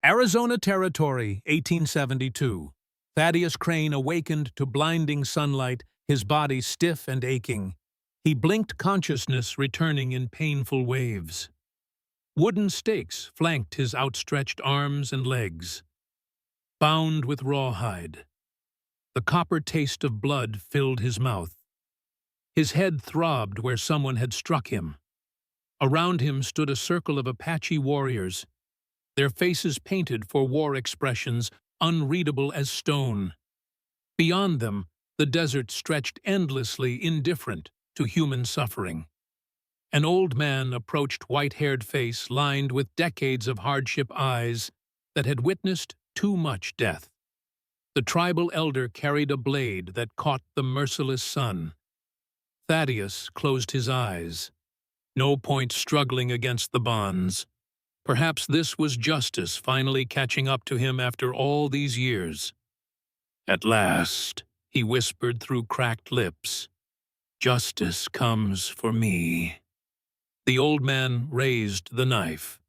Arizona Territory, 1872. Thaddeus Crane awakened to blinding sunlight, his body stiff and aching. He blinked, consciousness returning in painful waves. Wooden stakes flanked his outstretched arms and legs, bound with rawhide. The copper taste of blood filled his mouth. His head throbbed where someone had struck him. Around him stood a circle of Apache warriors, their faces painted for war expressions unreadable as stone. Beyond them, the desert stretched endlessly indifferent to human suffering. An old man approached, white-haired face lined with decades of hardship, eyes that had witnessed too much death. The tribal elder carried a blade that caught the merciless sun. Thaddeus closed his eyes. No point struggling against the bonds. Perhaps this was justice finally catching up to him after all these years. "At last," he whispered through cracked lips, "justice comes for me." The old man raised the knife.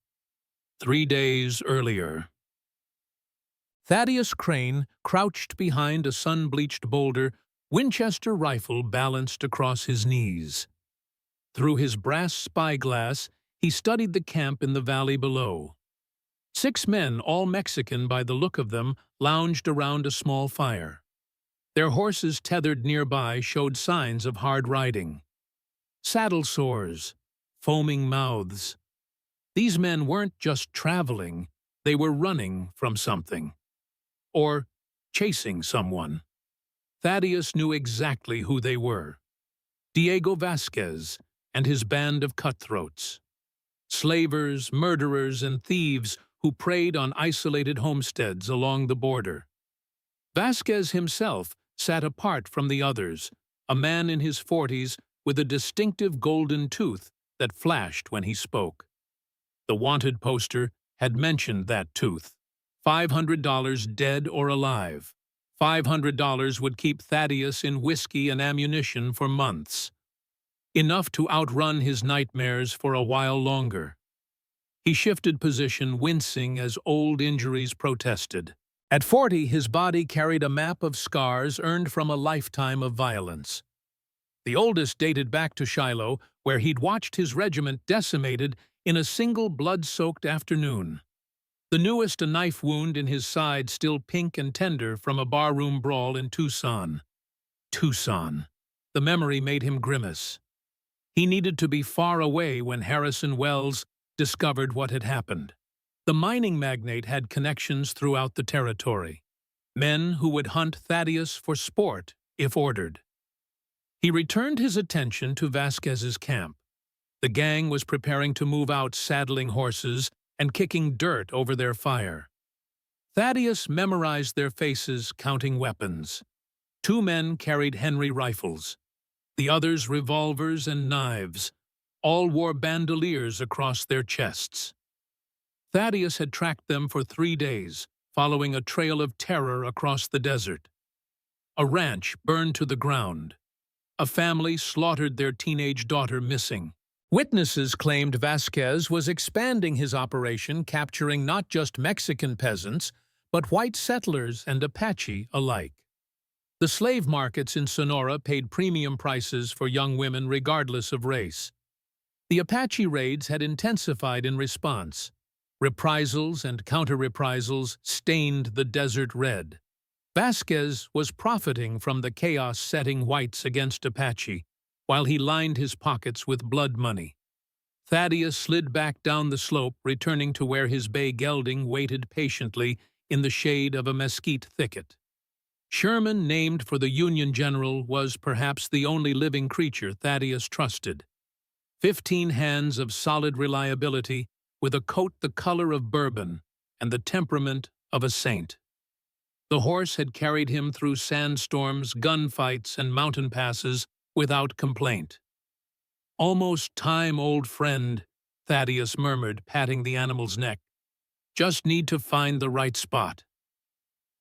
3 days earlier. Thaddeus Crane crouched behind a sun-bleached boulder, Winchester rifle balanced across his knees. Through his brass spyglass, he studied the camp in the valley below. 6 men, all Mexican by the look of them, lounged around a small fire. Their horses tethered nearby showed signs of hard riding. Saddle sores, foaming mouths. These men weren't just traveling, they were running from something. Or chasing someone. Thaddeus knew exactly who they were. Diego Vasquez and his band of cutthroats. Slavers, murderers, and thieves who preyed on isolated homesteads along the border. Vasquez himself sat apart from the others, a man in his 40s with a distinctive golden tooth that flashed when he spoke. The wanted poster had mentioned that tooth. $500 dead or alive. $500 would keep Thaddeus in whiskey and ammunition for months. Enough to outrun his nightmares for a while longer. He shifted position, wincing as old injuries protested. At 40, his body carried a map of scars earned from a lifetime of violence. The oldest dated back to Shiloh, where he'd watched his regiment decimated in a single blood-soaked afternoon. The newest, a knife wound in his side still pink and tender from a barroom brawl in Tucson. Tucson. The memory made him grimace. He needed to be far away when Harrison Wells discovered what had happened. The mining magnate had connections throughout the territory. Men who would hunt Thaddeus for sport, if ordered. He returned his attention to Vasquez's camp. The gang was preparing to move out, saddling horses and kicking dirt over their fire. Thaddeus memorized their faces, counting weapons. 2 men carried Henry rifles. The others revolvers and knives. All wore bandoliers across their chests. Thaddeus had tracked them for 3 days, following a trail of terror across the desert. A ranch burned to the ground. A family slaughtered their teenage daughter missing. Witnesses claimed Vasquez was expanding his operation, capturing not just Mexican peasants, but white settlers and Apache alike. The slave markets in Sonora paid premium prices for young women regardless of race. The Apache raids had intensified in response. Reprisals and counter-reprisals stained the desert red. Vasquez was profiting from the chaos, setting whites against Apache, while he lined his pockets with blood money. Thaddeus slid back down the slope, returning to where his bay gelding waited patiently in the shade of a mesquite thicket. Sherman, named for the Union general, was perhaps the only living creature Thaddeus trusted. 15 hands of solid reliability, with a coat the color of bourbon and the temperament of a saint. The horse had carried him through sandstorms, gunfights, and mountain passes without complaint. "Almost time, old friend," Thaddeus murmured, patting the animal's neck. "Just need to find the right spot."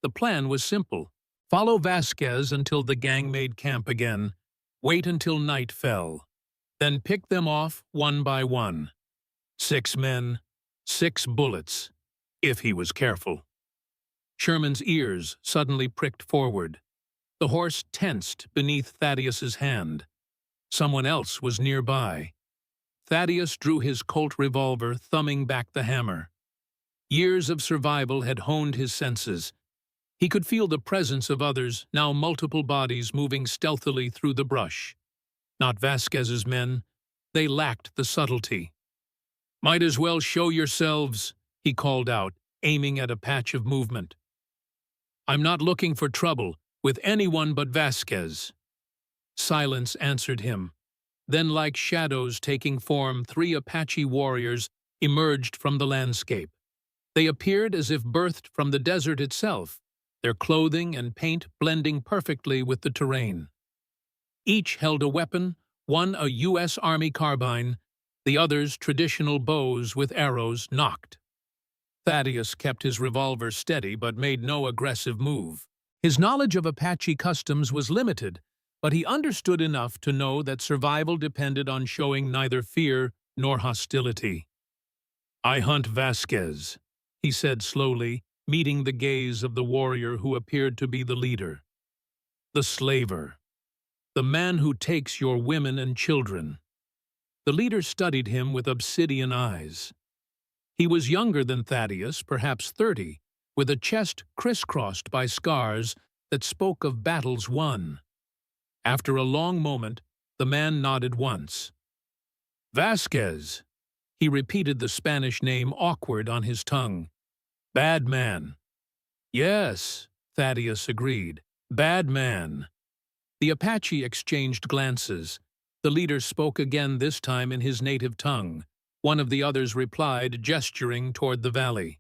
The plan was simple. Follow Vasquez until the gang made camp again. Wait until night fell. Then pick them off one by one. 6 men, 6 bullets. if he was careful. Sherman's ears suddenly pricked forward. The horse tensed beneath Thaddeus's hand. Someone else was nearby. Thaddeus drew his Colt revolver, thumbing back the hammer. Years of survival had honed his senses. He could feel the presence of others, now multiple bodies moving stealthily through the brush. Not Vasquez's men. They lacked the subtlety. "Might as well show yourselves," he called out, aiming at a patch of movement. "I'm not looking for trouble with anyone but Vasquez." Silence answered him. Then, like shadows taking form, 3 Apache warriors emerged from the landscape. They appeared as if birthed from the desert itself, their clothing and paint blending perfectly with the terrain. Each held a weapon, one a U.S. Army carbine, the others traditional bows with arrows nocked. Thaddeus kept his revolver steady but made no aggressive move. His knowledge of Apache customs was limited, but he understood enough to know that survival depended on showing neither fear nor hostility. "I hunt Vasquez," he said slowly, meeting the gaze of the warrior who appeared to be the leader. "The slaver. The man who takes your women and children." The leader studied him with obsidian eyes. He was younger than Thaddeus, perhaps 30, with a chest crisscrossed by scars that spoke of battles won. After a long moment, the man nodded once. "Vasquez." He repeated the Spanish name awkward on his tongue. "Bad man." "Yes," Thaddeus agreed. "Bad man." The Apache exchanged glances. The leader spoke again, this time in his native tongue. One of the others replied, gesturing toward the valley.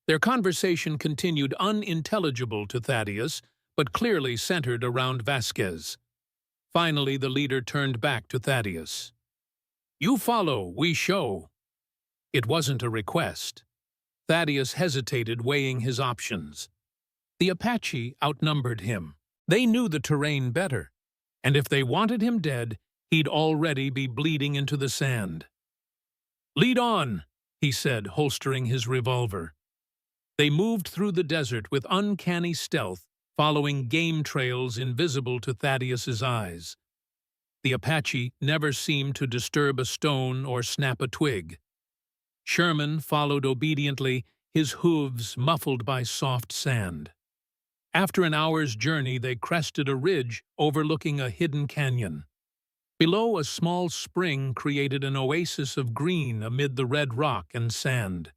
Their conversation continued, unintelligible to Thaddeus, but clearly centered around Vasquez. Finally, the leader turned back to Thaddeus. "You follow, we show." It wasn't a request. Thaddeus hesitated, weighing his options. The Apache outnumbered him. They knew the terrain better, and if they wanted him dead, he'd already be bleeding into the sand. "Lead on," he said, holstering his revolver. They moved through the desert with uncanny stealth, following game trails invisible to Thaddeus's eyes. The Apache never seemed to disturb a stone or snap a twig. Sherman followed obediently, his hooves muffled by soft sand. After an hour's journey, they crested a ridge overlooking a hidden canyon. Below, a small spring created an oasis of green amid the red rock and sand.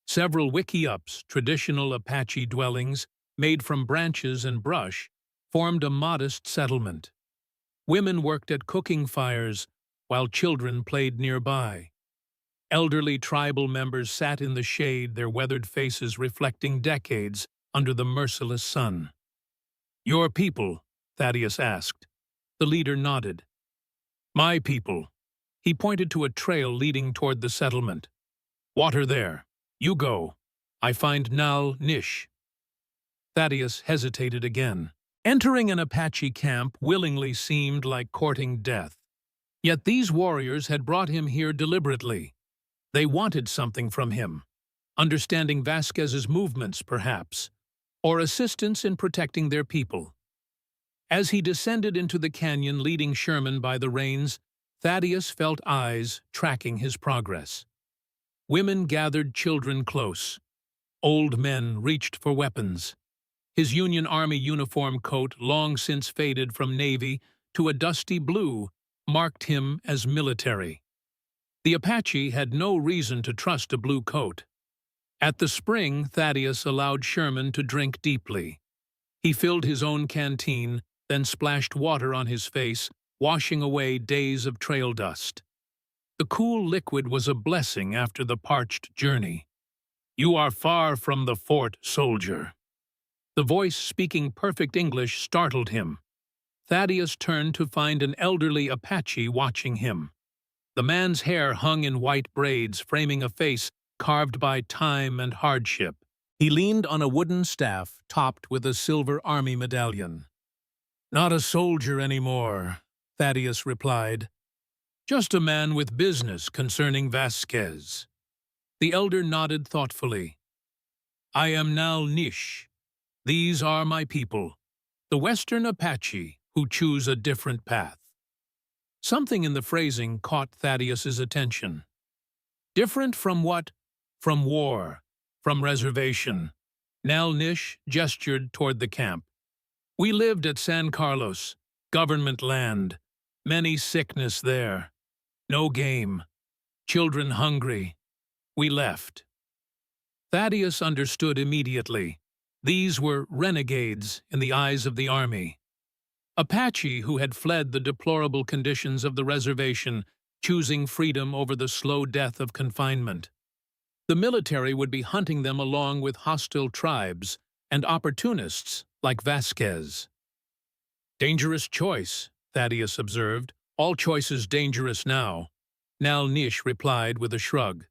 Several wickiups, traditional Apache dwellings, made from branches and brush, formed a modest settlement. Women worked at cooking fires, while children played nearby. Elderly tribal members sat in the shade, their weathered faces reflecting decades under the merciless sun. "Your people?" Thaddeus asked. The leader nodded. "My people." He pointed to a trail leading toward the settlement. "Water there. You go. I find Nal Nish." Thaddeus hesitated again. Entering an Apache camp willingly seemed like courting death. Yet these warriors had brought him here deliberately. They wanted something from him. Understanding Vasquez's movements, perhaps, or assistance in protecting their people. As he descended into the canyon, leading Sherman by the reins, Thaddeus felt eyes tracking his progress. Women gathered children close. Old men reached for weapons. His Union Army uniform coat, long since faded from navy to a dusty blue, marked him as military. The Apache had no reason to trust a blue coat. At the spring, Thaddeus allowed Sherman to drink deeply. He filled his own canteen, then splashed water on his face, washing away days of trail dust. The cool liquid was a blessing after the parched journey. "You are far from the fort, soldier." The voice, speaking perfect English, startled him. Thaddeus turned to find an elderly Apache watching him. The man's hair hung in white braids, framing a face carved by time and hardship. He leaned on a wooden staff topped with a silver army medallion. "Not a soldier anymore," Thaddeus replied. "Just a man with business concerning Vasquez." The elder nodded thoughtfully. I am Nal Nish. These are my people, the Western Apache who choose a different path. Something in the phrasing caught Thaddeus's attention. Different from what? From war, from reservation. Nal Nish gestured toward the camp. We lived at San Carlos, government land. Many sickness there. No game. Children hungry. We left. Thaddeus understood immediately. These were renegades in the eyes of the army. Apache who had fled the deplorable conditions of the reservation, choosing freedom over the slow death of confinement. The military would be hunting them along with hostile tribes and opportunists like Vasquez. Dangerous choice, Thaddeus observed. All choices dangerous now. Nal Nish replied with a shrug.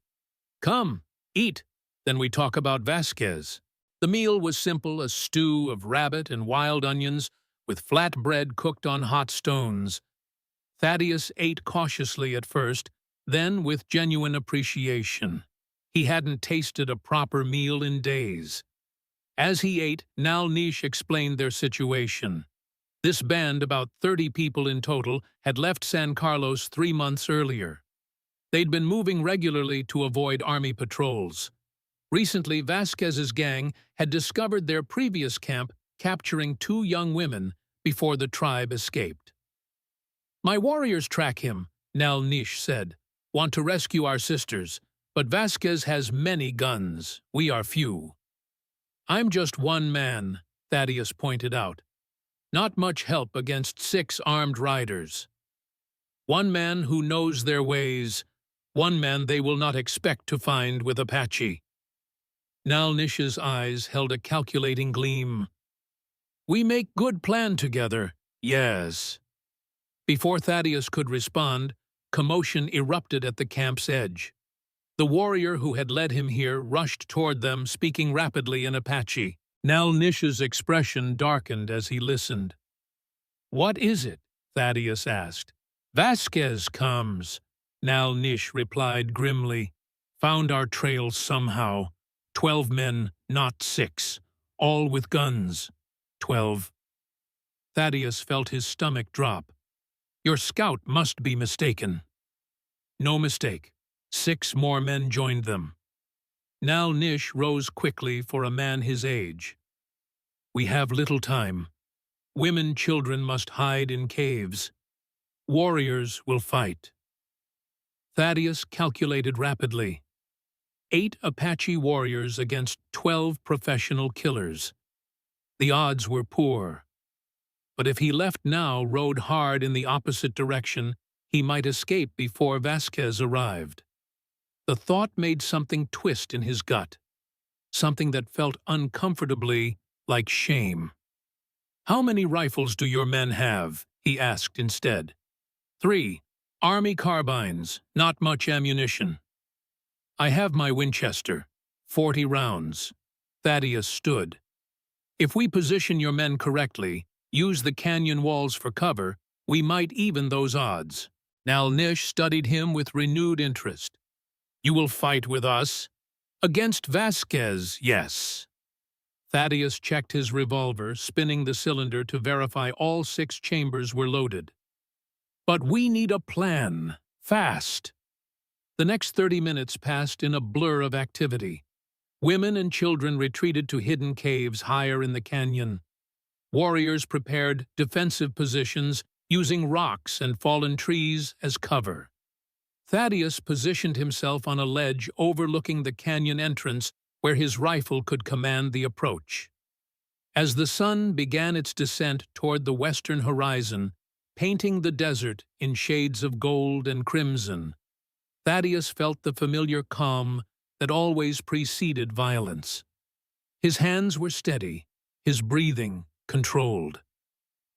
Come, eat, then we talk about Vasquez. The meal was simple, a stew of rabbit and wild onions with flat bread cooked on hot stones. Thaddeus ate cautiously at first, then with genuine appreciation. He hadn't tasted a proper meal in days. As he ate, Nal Nish explained their situation. This band, about 30 people in total, had left San Carlos 3 months earlier. They'd been moving regularly to avoid army patrols. Recently, Vasquez's gang had discovered their previous camp, capturing 2 young women before the tribe escaped. My warriors track him, Nal Nish said. Want to rescue our sisters, but Vasquez has many guns. We are few. I'm just one man, Thaddeus pointed out. Not much help against 6 armed riders. One man who knows their ways, one man they will not expect to find with Apache. Nal Nish's eyes held a calculating gleam. We make good plan together, yes. Before Thaddeus could respond, commotion erupted at the camp's edge. The warrior who had led him here rushed toward them, speaking rapidly in Apache. Nal Nish's expression darkened as he listened. What is it? Thaddeus asked. Vasquez comes, Nal Nish replied grimly. Found our trail somehow. 12 men, not 6, all with guns. 12. Thaddeus felt his stomach drop. Your scout must be mistaken. No mistake. 6 more men joined them. Nal Nish rose quickly for a man his age. We have little time. Women, children must hide in caves. Warriors will fight. Thaddeus calculated rapidly. 8 Apache warriors against 12 professional killers. The odds were poor. But if he left now, rode hard in the opposite direction, he might escape before Vasquez arrived. The thought made something twist in his gut, something that felt uncomfortably like shame. How many rifles do your men have? He asked instead. 3. Army carbines, not much ammunition. I have my Winchester, 40 rounds. Thaddeus stood. If we position your men correctly, use the canyon walls for cover, we might even those odds. Nal Nish studied him with renewed interest. You will fight with us? Against Vasquez, yes. Thaddeus checked his revolver, spinning the cylinder to verify all 6 chambers were loaded. But we need a plan, fast. The next 30 minutes passed in a blur of activity. Women and children retreated to hidden caves higher in the canyon. Warriors prepared defensive positions, using rocks and fallen trees as cover. Thaddeus positioned himself on a ledge overlooking the canyon entrance where his rifle could command the approach. As the sun began its descent toward the western horizon, painting the desert in shades of gold and crimson, Thaddeus felt the familiar calm that always preceded violence. His hands were steady, his breathing controlled.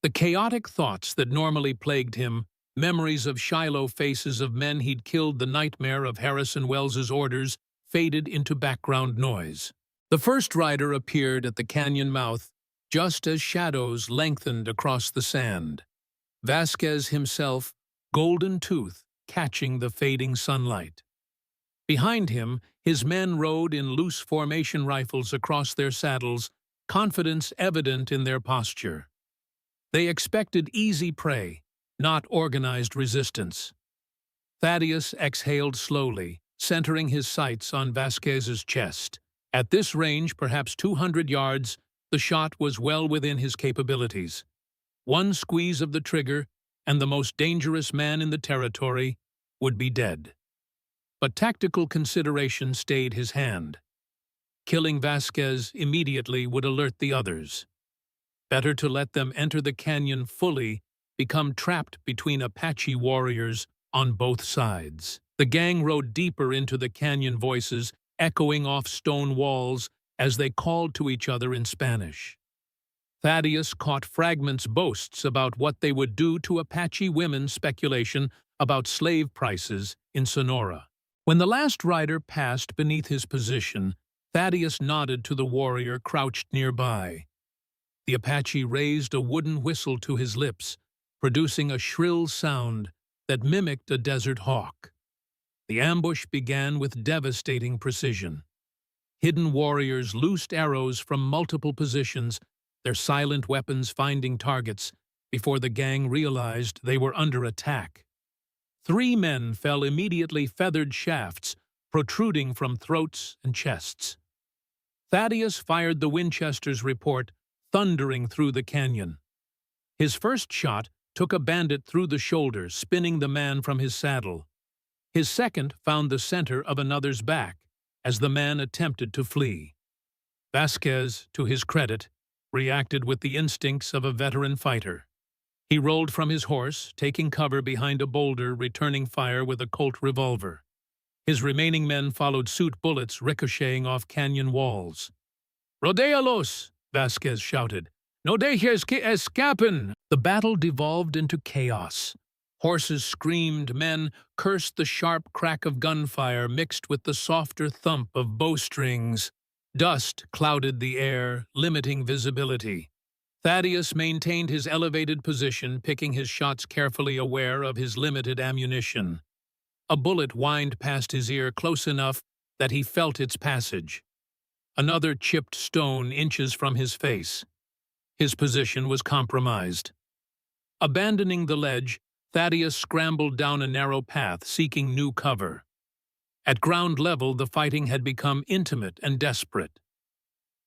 The chaotic thoughts that normally plagued him, memories of Shiloh faces of men he'd killed, the nightmare of Harrison Wells's orders, faded into background noise. The first rider appeared at the canyon mouth just as shadows lengthened across the sand. Vasquez himself, golden tooth, catching the fading sunlight. Behind him, His men rode in loose formation rifles across their saddles, confidence evident in their posture. They expected easy prey, not organized resistance. Thaddeus exhaled slowly, centering his sights on Vasquez's chest. At this range, perhaps 200 yards, the shot was well within his capabilities. One squeeze of the trigger, and the most dangerous man in the territory would be dead. But tactical consideration stayed his hand. Killing Vasquez immediately would alert the others. Better to let them enter the canyon fully, become trapped between Apache warriors on both sides. The gang rode deeper into the canyon, voices echoing off stone walls as they called to each other in Spanish. Thaddeus caught fragments boasts about what they would do to Apache women, speculation about slave prices in Sonora. When the last rider passed beneath his position, Thaddeus nodded to the warrior crouched nearby. The Apache raised a wooden whistle to his lips, producing a shrill sound that mimicked a desert hawk. The ambush began with devastating precision. Hidden warriors loosed arrows from multiple positions, their silent weapons finding targets before the gang realized they were under attack. 3 men fell immediately, feathered shafts protruding from throats and chests. Thaddeus fired the Winchester's report, thundering through the canyon. His first shot took a bandit through the shoulder, spinning the man from his saddle. His second found the center of another's back as the man attempted to flee. Vasquez, to his credit, reacted with the instincts of a veteran fighter. He rolled from his horse, taking cover behind a boulder, returning fire with a Colt revolver. His remaining men followed suit, bullets ricocheting off canyon walls. "Rodealos!" Vasquez shouted. "No dejes que escapen!" The battle devolved into chaos. Horses screamed, men cursed the sharp crack of gunfire mixed with the softer thump of bowstrings. Dust clouded the air, limiting visibility. Thaddeus maintained his elevated position, picking his shots carefully, aware of his limited ammunition. A bullet whined past his ear close enough that he felt its passage. Another chipped stone inches from his face. His position was compromised. Abandoning the ledge, Thaddeus scrambled down a narrow path, seeking new cover. At ground level, the fighting had become intimate and desperate.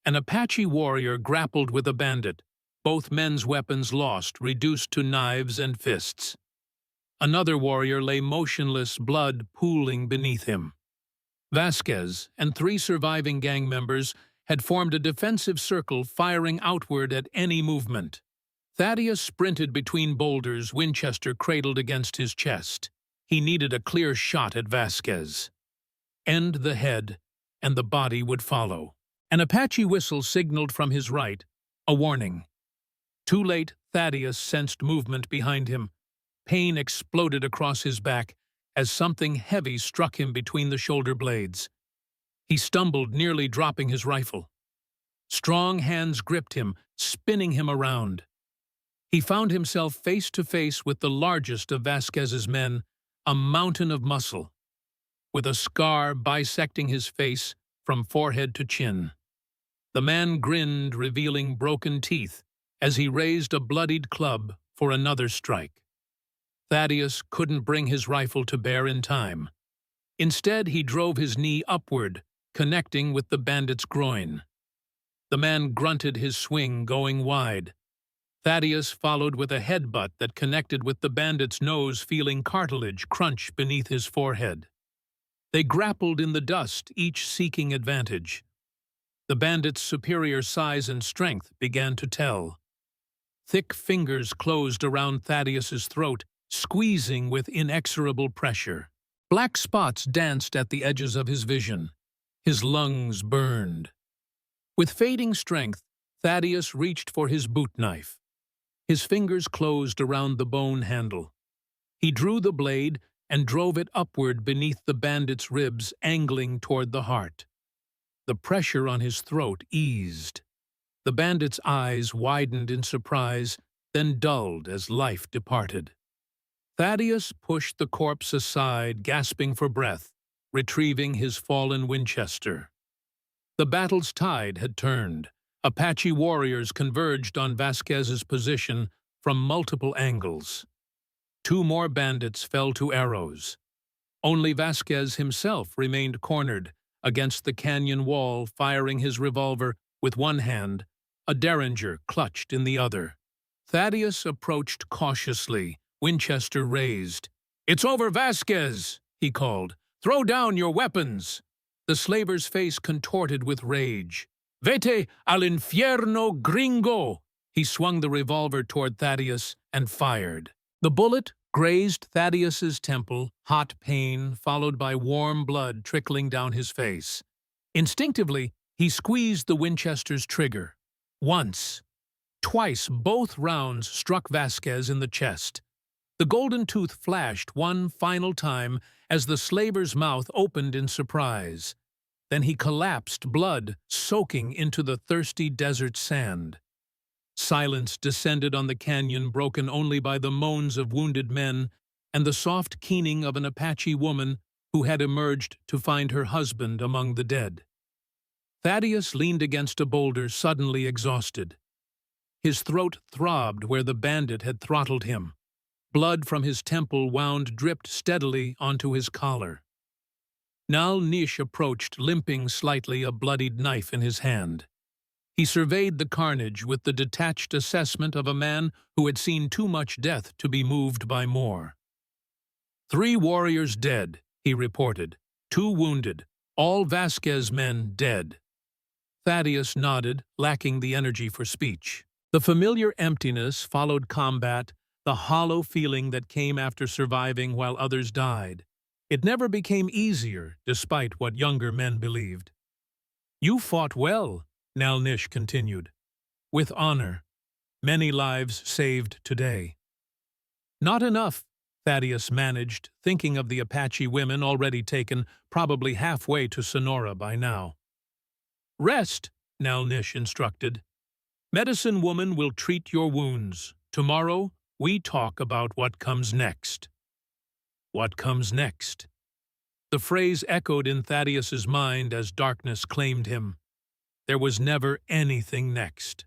An Apache warrior grappled with a bandit, both men's weapons lost, reduced to knives and fists. Another warrior lay motionless, blood pooling beneath him. Vasquez and 3 surviving gang members had formed a defensive circle, firing outward at any movement. Thaddeus sprinted between boulders, Winchester cradled against his chest. He needed a clear shot at Vasquez. End the head, and the body would follow. An Apache whistle signaled from his right, a warning. Too late, Thaddeus sensed movement behind him. Pain exploded across his back as something heavy struck him between the shoulder blades. He stumbled, nearly dropping his rifle. Strong hands gripped him, spinning him around. He found himself face to face with the largest of Vasquez's men, a mountain of muscle, with a scar bisecting his face from forehead to chin. The man grinned, revealing broken teeth, as he raised a bloodied club for another strike. Thaddeus couldn't bring his rifle to bear in time. Instead, he drove his knee upward, connecting with the bandit's groin. The man grunted his swing, going wide. Thaddeus followed with a headbutt that connected with the bandit's nose, feeling cartilage crunch beneath his forehead. They grappled in the dust, each seeking advantage. The bandit's superior size and strength began to tell. Thick fingers closed around Thaddeus's throat, squeezing with inexorable pressure. Black spots danced at the edges of his vision. His lungs burned. With fading strength, Thaddeus reached for his boot knife. His fingers closed around the bone handle. He drew the blade and drove it upward beneath the bandit's ribs, angling toward the heart. The pressure on his throat eased. The bandit's eyes widened in surprise, then dulled as life departed. Thaddeus pushed the corpse aside, gasping for breath. retrieving his fallen Winchester. The battle's tide had turned. Apache warriors converged on Vasquez's position from multiple angles. Two more bandits fell to arrows. Only Vasquez himself remained cornered against the canyon wall, firing his revolver with one hand, a derringer clutched in the other. Thaddeus approached cautiously, Winchester raised. "It's over, Vasquez!" he called. "Throw down your weapons!" The slaver's face contorted with rage. "Vete al infierno, gringo!" He swung the revolver toward Thaddeus and fired. The bullet grazed Thaddeus's temple, hot pain followed by warm blood trickling down his face. Instinctively, he squeezed the Winchester's trigger. Once. Twice both rounds struck Vasquez in the chest. The golden tooth flashed one final time as the slaver's mouth opened in surprise. Then he collapsed, blood soaking into the thirsty desert sand. Silence descended on the canyon, broken only by the moans of wounded men and the soft keening of an Apache woman who had emerged to find her husband among the dead. Thaddeus leaned against a boulder, suddenly exhausted. His throat throbbed where the bandit had throttled him. Blood from his temple wound dripped steadily onto his collar. Nal Nish approached, limping slightly, a bloodied knife in his hand. He surveyed the carnage with the detached assessment of a man who had seen too much death to be moved by more. 3 warriors dead, he reported. 2 wounded, all Vasquez men dead. Thaddeus nodded, lacking the energy for speech. The familiar emptiness followed combat, the hollow feeling that came after surviving while others died. It never became easier, despite what younger men believed. "You fought well," Nal Nish continued. "With honor. Many lives saved today." "Not enough," Thaddeus managed, thinking of the Apache women already taken, probably halfway to Sonora by now. "Rest," Nal Nish instructed. "Medicine woman will treat your wounds. Tomorrow, we talk about what comes next." What comes next? The phrase echoed in Thaddeus's mind as darkness claimed him. There was never anything next.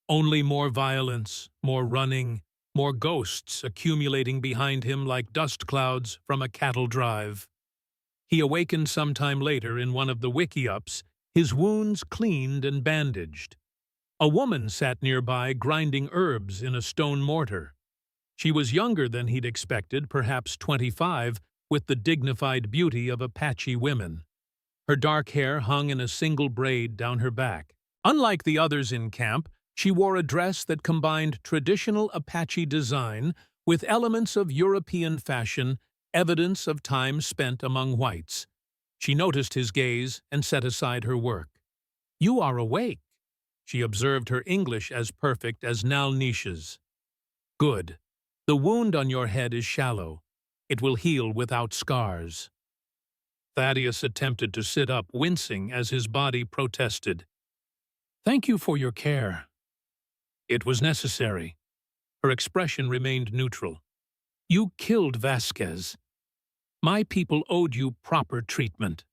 Only more violence, more running, more ghosts accumulating behind him like dust clouds from a cattle drive. He awakened sometime later in one of the wiki-ups, his wounds cleaned and bandaged. A woman sat nearby grinding herbs in a stone mortar. She was younger than he'd expected, perhaps 25, with the dignified beauty of Apache women. Her dark hair hung in a single braid down her back. Unlike the others in camp, she wore a dress that combined traditional Apache design with elements of European fashion, evidence of time spent among whites. She noticed his gaze and set aside her work. "You are awake." She observed her English as perfect as Nal Nish's. "Good. The wound on your head is shallow. It will heal without scars." Thaddeus attempted to sit up, wincing as his body protested. "Thank you for your care." It was necessary. Her expression remained neutral. "You killed Vasquez. My people owed you proper treatment."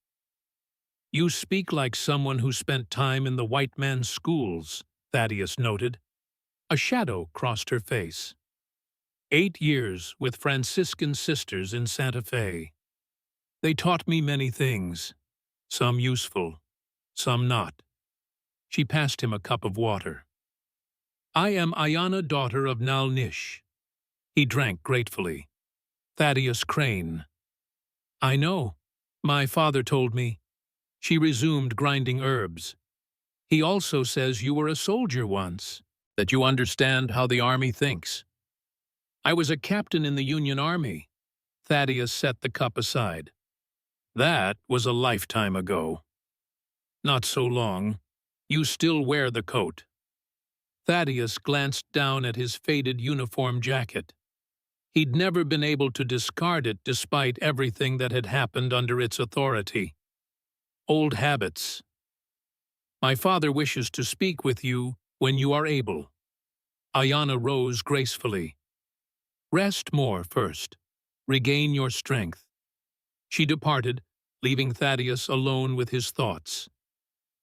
"You speak like someone who spent time in the white man's schools," Thaddeus noted. A shadow crossed her face. 8 years with Franciscan sisters in Santa Fe. They taught me many things, some useful, some not. She passed him a cup of water. "I am Ayana, daughter of Nal Nish." He drank gratefully. "Thaddeus Crane." "I know. My father told me." She resumed grinding herbs. "He also says you were a soldier once, that you understand how the army thinks." "I was a captain in the Union Army." Thaddeus set the cup aside. "That was a lifetime ago." "Not so long. You still wear the coat." Thaddeus glanced down at his faded uniform jacket. He'd never been able to discard it despite everything that had happened under its authority. Old habits. "My father wishes to speak with you when you are able." Ayana rose gracefully. "Rest more first. Regain your strength." She departed, leaving Thaddeus alone with his thoughts.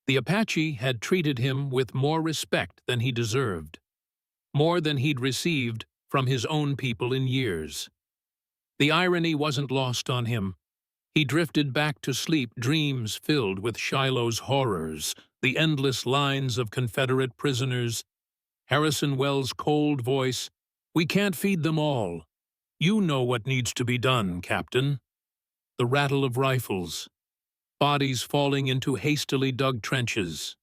The Apache had treated him with more respect than he deserved, more than he'd received from his own people in years. The irony wasn't lost on him. He drifted back to sleep, dreams filled with Shiloh's horrors, the endless lines of Confederate prisoners, Harrison Wells' cold voice, "We can't feed them all. You know what needs to be done, Captain." The rattle of rifles, bodies falling into hastily dug trenches.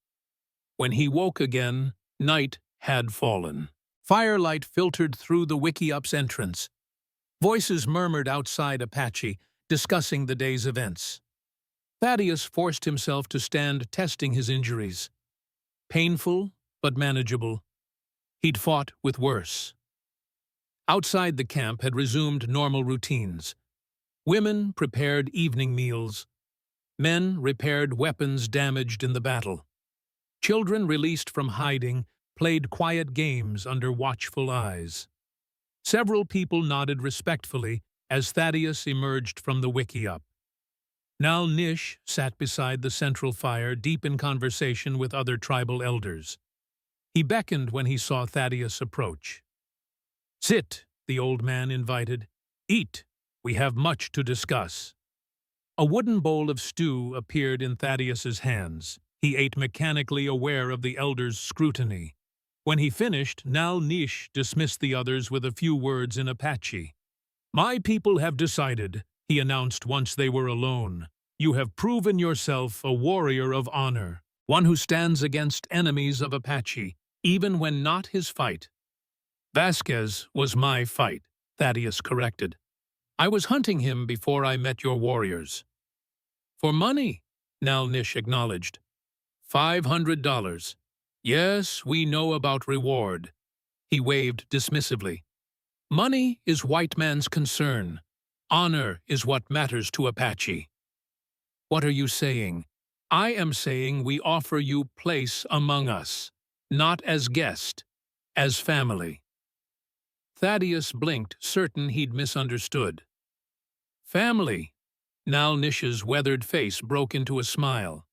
When he woke again, night had fallen. Firelight filtered through the Wikiup's entrance. Voices murmured outside Apache, discussing the day's events. Thaddeus forced himself to stand testing his injuries. Painful, but manageable. He'd fought with worse. Outside the camp had resumed normal routines. Women prepared evening meals. Men repaired weapons damaged in the battle. Children released from hiding played quiet games under watchful eyes. Several people nodded respectfully as Thaddeus emerged from the Wikiup. Nal Nish sat beside the central fire, deep in conversation with other tribal elders. He beckoned when he saw Thaddeus approach. "Sit," the old man invited. "Eat. We have much to discuss." A wooden bowl of stew appeared in Thaddeus's hands. He ate mechanically, aware of the elder's scrutiny. When he finished, Nal Nish dismissed the others with a few words in Apache. "My people have decided," he announced once they were alone. "You have proven yourself a warrior of honor, one who stands against enemies of Apache, even when not his fight." "Vasquez was my fight," Thaddeus corrected. "I was hunting him before I met your warriors." "For money," Nal Nish acknowledged. $500. "Yes, we know about reward." He waved dismissively. "Money is white man's concern. Honor is what matters to Apache." "What are you saying?" "I am saying we offer you place among us, not as guest, as family." Thaddeus blinked, certain he'd misunderstood. "Family?" Nal Nish's weathered face broke into a smile.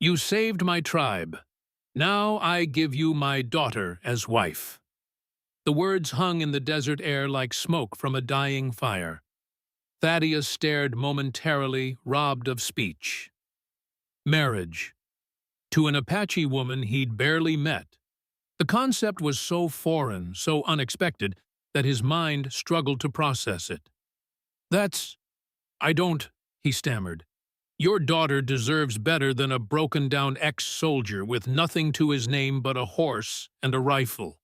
"You saved my tribe. Now I give you my daughter as wife." The words hung in the desert air like smoke from a dying fire. Thaddeus stared momentarily, robbed of speech. Marriage. To an Apache woman he'd barely met. The concept was so foreign, so unexpected, that his mind struggled to process it. I don't," he stammered. "Your daughter deserves better than a broken-down ex-soldier with nothing to his name but a horse and a rifle."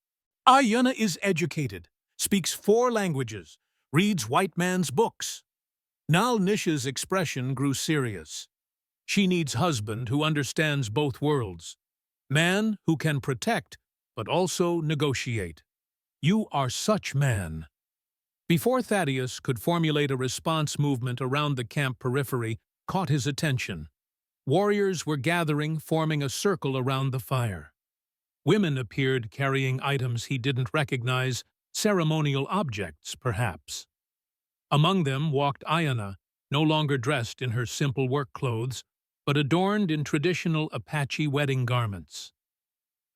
"Ayanna is educated, speaks 4 languages, reads white man's books." Nal Nish's expression grew serious. "She needs husband who understands both worlds. Man who can protect, but also negotiate. You are such man." Before Thaddeus could formulate a response, movement around the camp periphery caught his attention. Warriors were gathering, forming a circle around the fire. Women appeared carrying items he didn't recognize, ceremonial objects, perhaps. Among them walked Ayanna, no longer dressed in her simple work clothes, but adorned in traditional Apache wedding garments.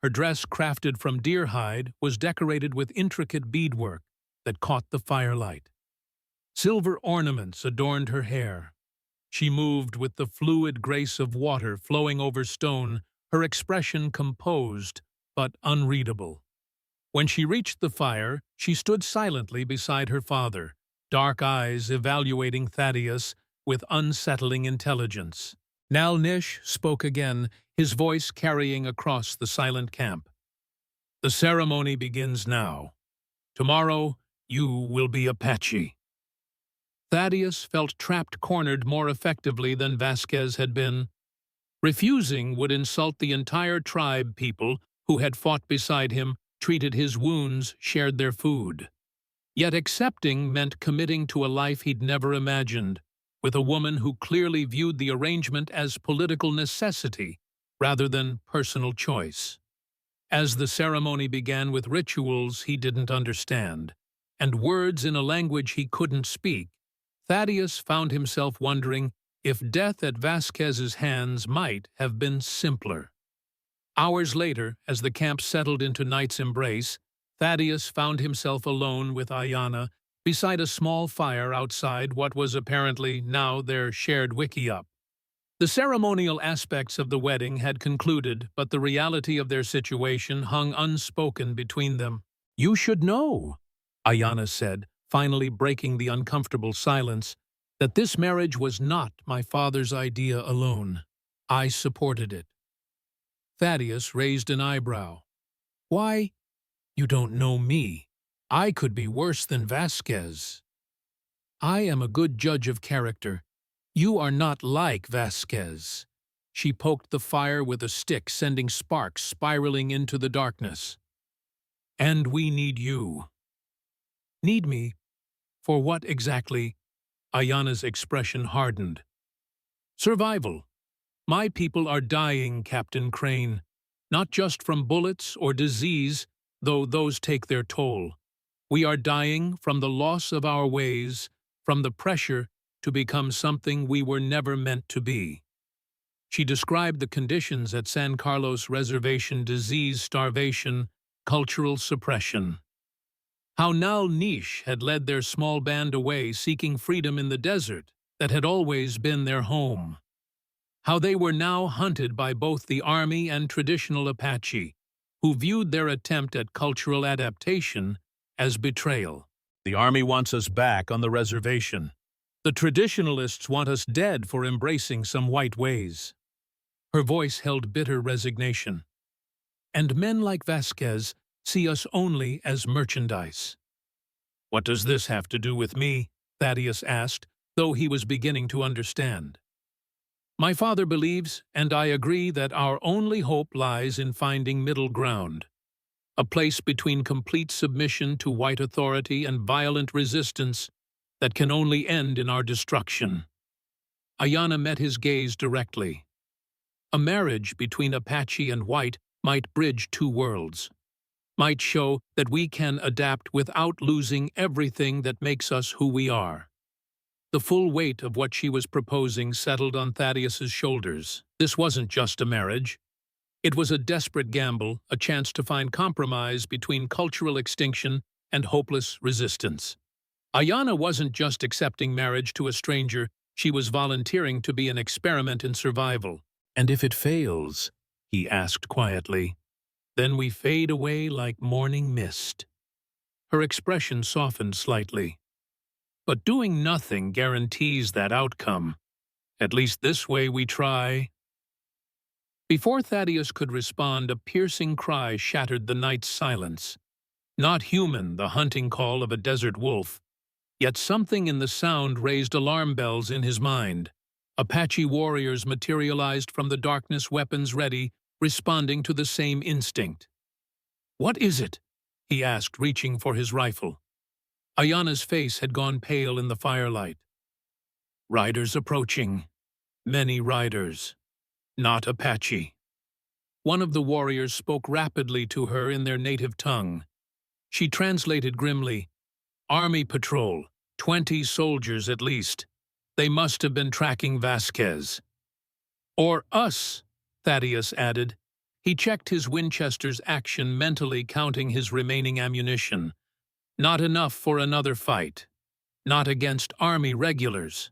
Her dress, crafted from deer hide, was decorated with intricate beadwork that caught the firelight. Silver ornaments adorned her hair. She moved with the fluid grace of water flowing over stone, her expression composed but unreadable. When she reached the fire, she stood silently beside her father, dark eyes evaluating Thaddeus with unsettling intelligence. Nal Nish spoke again, his voice carrying across the silent camp. "The ceremony begins now. Tomorrow, you will be Apache." Thaddeus felt trapped, cornered more effectively than Vasquez had been. Refusing would insult the entire tribe. People who had fought beside him, treated his wounds, shared their food. Yet accepting meant committing to a life he'd never imagined, with a woman who clearly viewed the arrangement as political necessity rather than personal choice. As the ceremony began with rituals he didn't understand, and words in a language he couldn't speak, Thaddeus found himself wondering if death at Vasquez's hands might have been simpler. Hours later, as the camp settled into night's embrace, Thaddeus found himself alone with Ayanna beside a small fire outside what was apparently now their shared wickiup. The ceremonial aspects of the wedding had concluded, but the reality of their situation hung unspoken between them. "You should know," Ayanna said, finally breaking the uncomfortable silence, "that this marriage was not my father's idea alone. I supported it." Thaddeus raised an eyebrow. "Why? You don't know me. I could be worse than Vasquez." "I am a good judge of character. You are not like Vasquez." She poked the fire with a stick, sending sparks spiraling into the darkness. "And we need you." "Need me? For what exactly?" Ayanna's expression hardened. "Survival. My people are dying, Captain Crane. Not just from bullets or disease, though those take their toll. We are dying from the loss of our ways, from the pressure to become something we were never meant to be." She described the conditions at San Carlos Reservation: disease, starvation, cultural suppression. How Nal Nish had led their small band away seeking freedom in the desert that had always been their home. How they were now hunted by both the army and traditional Apache, who viewed their attempt at cultural adaptation as betrayal. "The army wants us back on the reservation. The traditionalists want us dead for embracing some white ways." Her voice held bitter resignation. "And men like Vasquez see us only as merchandise." "What does this have to do with me?" Thaddeus asked, though he was beginning to understand. "My father believes, and I agree, that our only hope lies in finding middle ground. A place between complete submission to white authority and violent resistance that can only end in our destruction." Ayanna met his gaze directly. "A marriage between Apache and white might bridge two worlds, might show that we can adapt without losing everything that makes us who we are." The full weight of what she was proposing settled on Thaddeus's shoulders. This wasn't just a marriage. It was a desperate gamble, a chance to find compromise between cultural extinction and hopeless resistance. Ayanna wasn't just accepting marriage to a stranger, she was volunteering to be an experiment in survival. "And if it fails," he asked quietly, "then we fade away like morning mist." Her expression softened slightly. "But doing nothing guarantees that outcome. At least this way we try." Before Thaddeus could respond, a piercing cry shattered the night's silence. Not human, the hunting call of a desert wolf. Yet something in the sound raised alarm bells in his mind. Apache warriors materialized from the darkness, weapons ready, responding to the same instinct. "What is it?" he asked, reaching for his rifle. Ayanna's face had gone pale in the firelight. "Riders approaching. Many riders. Not Apache." One of the warriors spoke rapidly to her in their native tongue. She translated grimly, "Army patrol, 20 soldiers at least. They must have been tracking Vasquez." "Or us," Thaddeus added. He checked his Winchester's action, mentally counting his remaining ammunition. Not enough for another fight. Not against army regulars.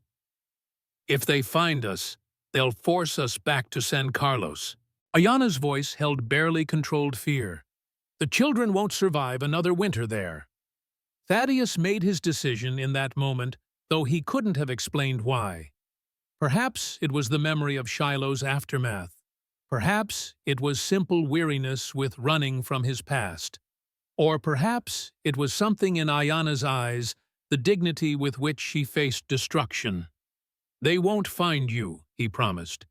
"If they find us, they'll force us back to San Carlos." Ayanna's voice held barely controlled fear. "The children won't survive another winter there." Thaddeus made his decision in that moment, though he couldn't have explained why. Perhaps it was the memory of Shiloh's aftermath. Perhaps it was simple weariness with running from his past. Or perhaps it was something in Ayanna's eyes, the dignity with which she faced destruction. "They won't find you," he promised.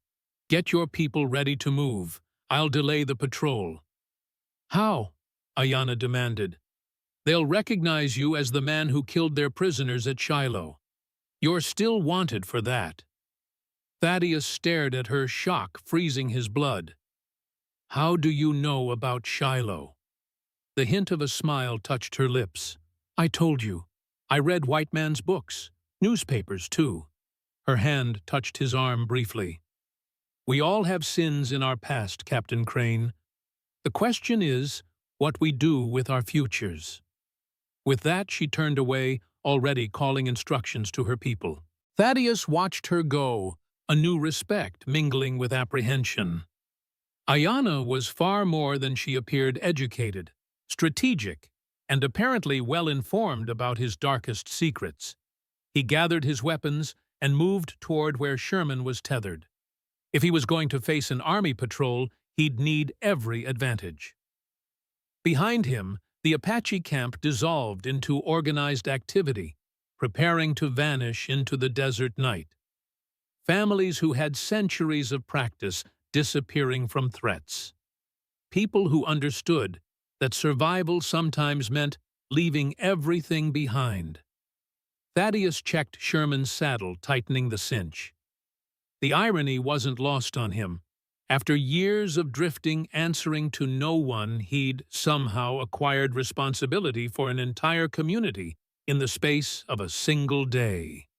"Get your people ready to move. I'll delay the patrol." "How?" Ayanna demanded. "They'll recognize you as the man who killed their prisoners at Shiloh. You're still wanted for that." Thaddeus stared at her, shock freezing his blood. "How do you know about Shiloh?" The hint of a smile touched her lips. "I told you. I read white man's books. Newspapers, too." Her hand touched his arm briefly. "We all have sins in our past, Captain Crane. The question is what we do with our futures." With that, she turned away, already calling instructions to her people. Thaddeus watched her go, a new respect mingling with apprehension. Ayanna was far more than she appeared: educated, strategic, and apparently well-informed about his darkest secrets. He gathered his weapons and moved toward where Sherman was tethered. If he was going to face an army patrol, he'd need every advantage. Behind him, the Apache camp dissolved into organized activity, preparing to vanish into the desert night. Families who had centuries of practice disappearing from threats. People who understood that survival sometimes meant leaving everything behind. Thaddeus checked Sherman's saddle, tightening the cinch. The irony wasn't lost on him. After years of drifting, answering to no one, he'd somehow acquired responsibility for an entire community in the space of a single day.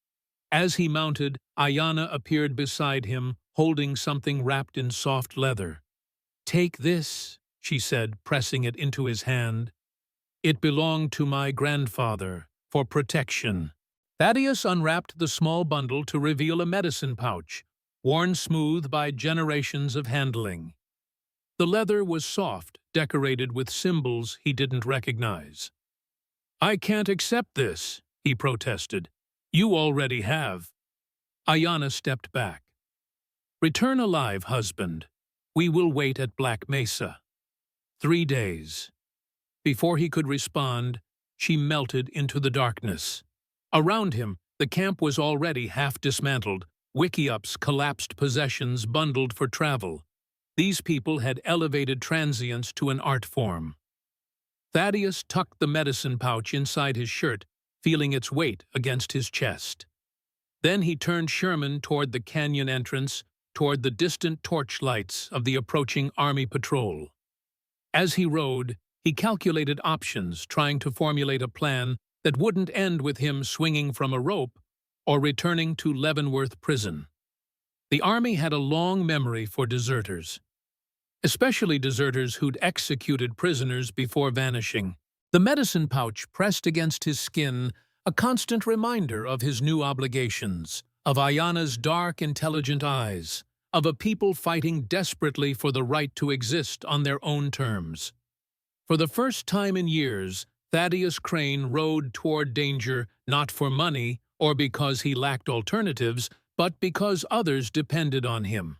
As he mounted, Ayanna appeared beside him, holding something wrapped in soft leather. "Take this," she said, pressing it into his hand. "It belonged to my grandfather, for protection." Thaddeus unwrapped the small bundle to reveal a medicine pouch, worn smooth by generations of handling. The leather was soft, decorated with symbols he didn't recognize. "I can't accept this," he protested. "You already have." Ayanna stepped back. "Return alive, husband. We will wait at Black Mesa." 3 days. Before he could respond, she melted into the darkness. Around him, the camp was already half dismantled, wickiups, collapsed possessions bundled for travel. These people had elevated transience to an art form. Thaddeus tucked the medicine pouch inside his shirt, feeling its weight against his chest. Then he turned Sherman toward the canyon entrance, toward the distant torchlights of the approaching army patrol. As he rode, he calculated options, trying to formulate a plan that wouldn't end with him swinging from a rope or returning to Leavenworth Prison. The army had a long memory for deserters, especially deserters who'd executed prisoners before vanishing. The medicine pouch pressed against his skin, a constant reminder of his new obligations, of Ayanna's dark, intelligent eyes, of a people fighting desperately for the right to exist on their own terms. For the first time in years, Thaddeus Crane rode toward danger not for money or because he lacked alternatives, but because others depended on him.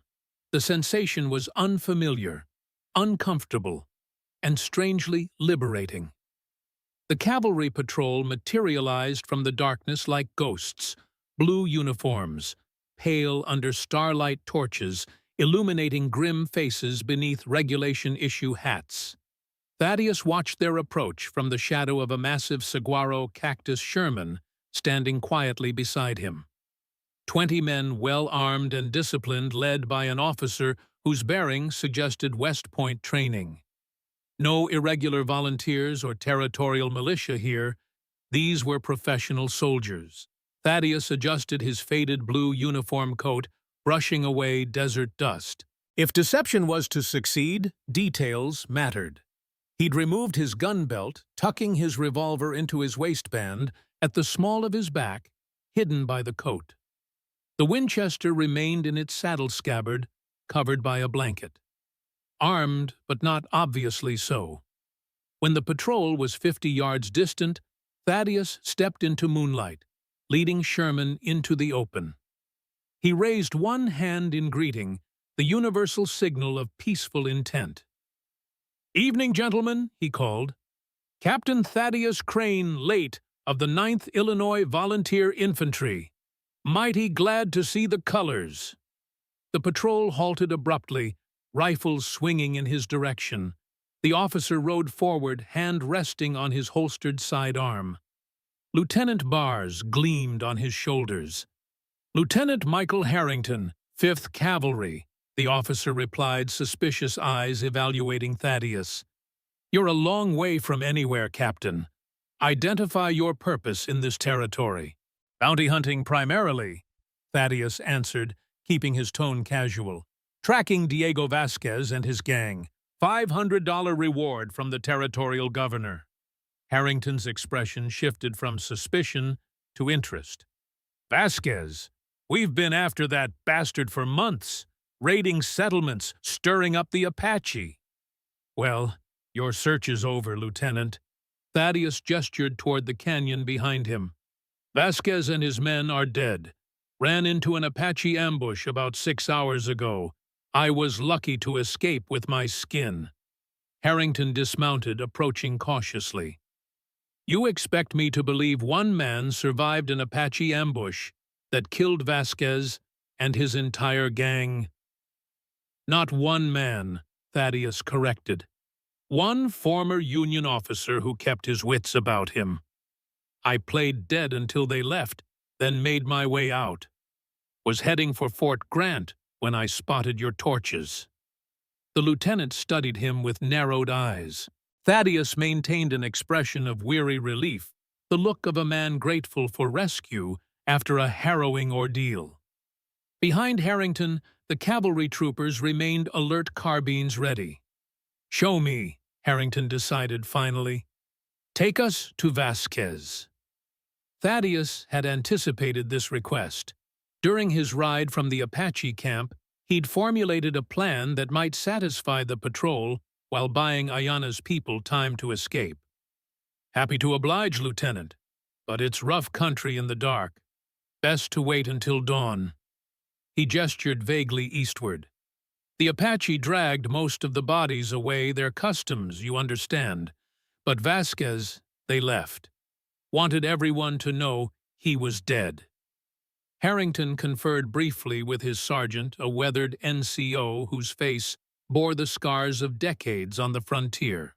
The sensation was unfamiliar, uncomfortable, and strangely liberating. The cavalry patrol materialized from the darkness like ghosts, blue uniforms, pale under starlight torches, illuminating grim faces beneath regulation-issue hats. Thaddeus watched their approach from the shadow of a massive saguaro cactus Sherman standing quietly beside him. 20 men well-armed and disciplined, led by an officer whose bearing suggested West Point training. No irregular volunteers or territorial militia here. These were professional soldiers. Thaddeus adjusted his faded blue uniform coat, brushing away desert dust. If deception was to succeed, details mattered. He'd removed his gun belt, tucking his revolver into his waistband at the small of his back, hidden by the coat. The Winchester remained in its saddle scabbard, covered by a blanket. Armed, but not obviously so. When the patrol was 50 yards distant, Thaddeus stepped into moonlight, leading Sherman into the open. He raised one hand in greeting, the universal signal of peaceful intent. "Evening, gentlemen," he called. "Captain Thaddeus Crane, late, of the 9th Illinois Volunteer Infantry. Mighty glad to see the colors." The patrol halted abruptly, rifles swinging in his direction. The officer rode forward, hand resting on his holstered sidearm. Lieutenant bars gleamed on his shoulders. "Lieutenant Michael Harrington, 5th Cavalry," the officer replied, suspicious eyes evaluating Thaddeus. "You're a long way from anywhere, Captain. Identify your purpose in this territory." "Bounty hunting primarily," Thaddeus answered, keeping his tone casual. Tracking Diego Vasquez and his gang. $500 reward from the territorial governor. Harrington's expression shifted from suspicion to interest. Vasquez, we've been after that bastard for months, raiding settlements, stirring up the Apache. Well, your search is over, Lieutenant. Thaddeus gestured toward the canyon behind him. Vasquez and his men are dead. Ran into an Apache ambush about 6 hours ago. I was lucky to escape with my skin. Harrington dismounted, approaching cautiously. You expect me to believe one man survived an Apache ambush that killed Vasquez and his entire gang? Not one man, Thaddeus corrected. One former Union officer who kept his wits about him. I played dead until they left, then made my way out. Was heading for Fort Grant when I spotted your torches. The lieutenant studied him with narrowed eyes. Thaddeus maintained an expression of weary relief, the look of a man grateful for rescue after a harrowing ordeal. Behind Harrington, the cavalry troopers remained alert, carbines ready. Show me, Harrington decided finally. Take us to Vasquez. Thaddeus had anticipated this request. During his ride from the Apache camp, he'd formulated a plan that might satisfy the patrol while buying Ayana's people time to escape. Happy to oblige, Lieutenant, but it's rough country in the dark. Best to wait until dawn. He gestured vaguely eastward. The Apache dragged most of the bodies away, their customs, you understand. But Vasquez, they left. Wanted everyone to know he was dead. Harrington conferred briefly with his sergeant, a weathered NCO whose face bore the scars of decades on the frontier.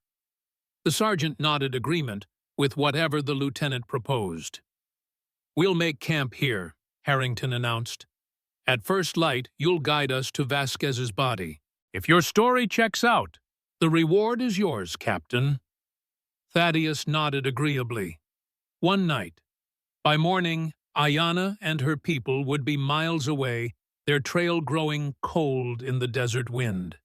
The sergeant nodded agreement with whatever the lieutenant proposed. We'll make camp here, Harrington announced. At first light, you'll guide us to Vasquez's body. If your story checks out, the reward is yours, Captain. Thaddeus nodded agreeably. One night. By morning, Ayana and her people would be miles away, their trail growing cold in the desert wind.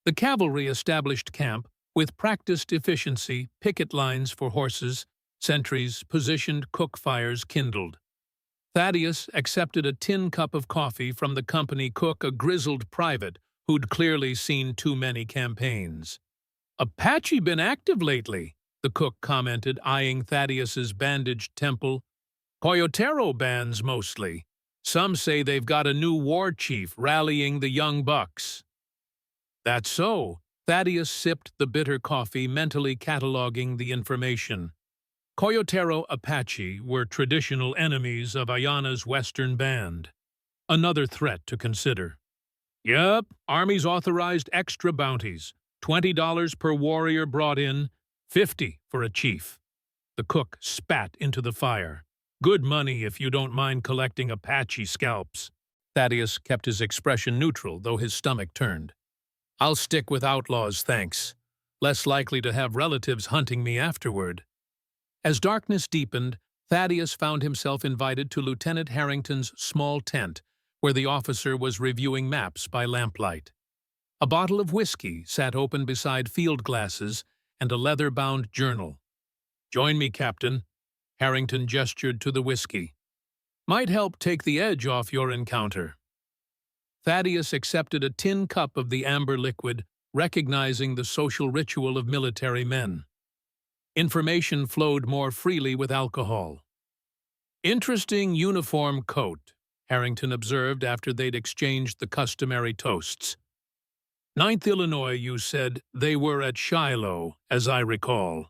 The cavalry established camp with practiced efficiency, picket lines for horses, sentries, positioned cook fires kindled. Thaddeus accepted a tin cup of coffee from the company cook, a grizzled private who'd clearly seen too many campaigns. Apache been active lately, the cook commented, eyeing Thaddeus's bandaged temple. Coyotero bands mostly. Some say they've got a new war chief rallying the young bucks. That's so. Thaddeus sipped the bitter coffee, mentally cataloging the information. Coyotero Apache were traditional enemies of Ayana's Western Band. Another threat to consider. Yup, Army's authorized extra bounties. $20 per warrior brought in, $50 for a chief. The cook spat into the fire. Good money if you don't mind collecting Apache scalps. Thaddeus kept his expression neutral, though his stomach turned. I'll stick with outlaws, thanks. Less likely to have relatives hunting me afterward. As darkness deepened, Thaddeus found himself invited to Lieutenant Harrington's small tent, where the officer was reviewing maps by lamplight. A bottle of whiskey sat open beside field glasses and a leather-bound journal. Join me, Captain. Harrington gestured to the whiskey. Might help take the edge off your encounter. Thaddeus accepted a tin cup of the amber liquid, recognizing the social ritual of military men. Information flowed more freely with alcohol. Interesting uniform coat, Harrington observed after they'd exchanged the customary toasts. 9th Illinois, you said they were at Shiloh, as I recall.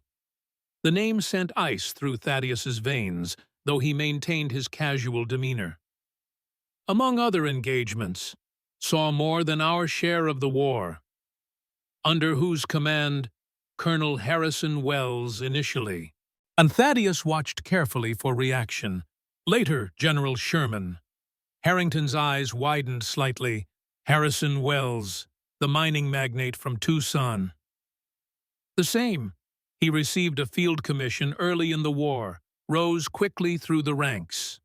The name sent ice through Thaddeus's veins, though he maintained his casual demeanor. Among other engagements, saw more than our share of the war. Under whose command? Colonel Harrison Wells initially. And Thaddeus watched carefully for reaction. Later, General Sherman. Harrington's eyes widened slightly. Harrison Wells, the mining magnate from Tucson. The same. He received a field commission early in the war, rose quickly through the ranks.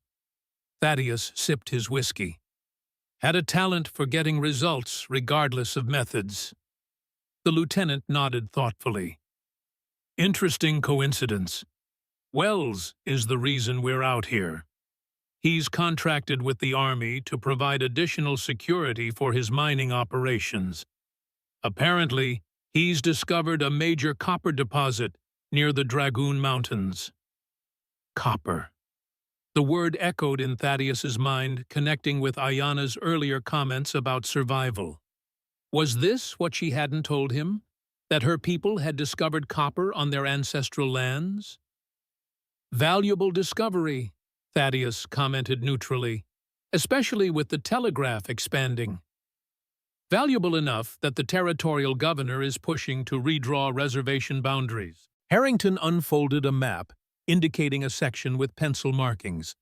Thaddeus sipped his whiskey. Had a talent for getting results regardless of methods. The lieutenant nodded thoughtfully. Interesting coincidence. Wells is the reason we're out here. He's contracted with the Army to provide additional security for his mining operations. Apparently, he's discovered a major copper deposit near the Dragoon Mountains. Copper. The word echoed in Thaddeus's mind, connecting with Ayana's earlier comments about survival. Was this what she hadn't told him? That her people had discovered copper on their ancestral lands? Valuable discovery, Thaddeus commented neutrally, especially with the telegraph expanding. Valuable enough that the territorial governor is pushing to redraw reservation boundaries. Harrington unfolded a map, indicating a section with pencil markings.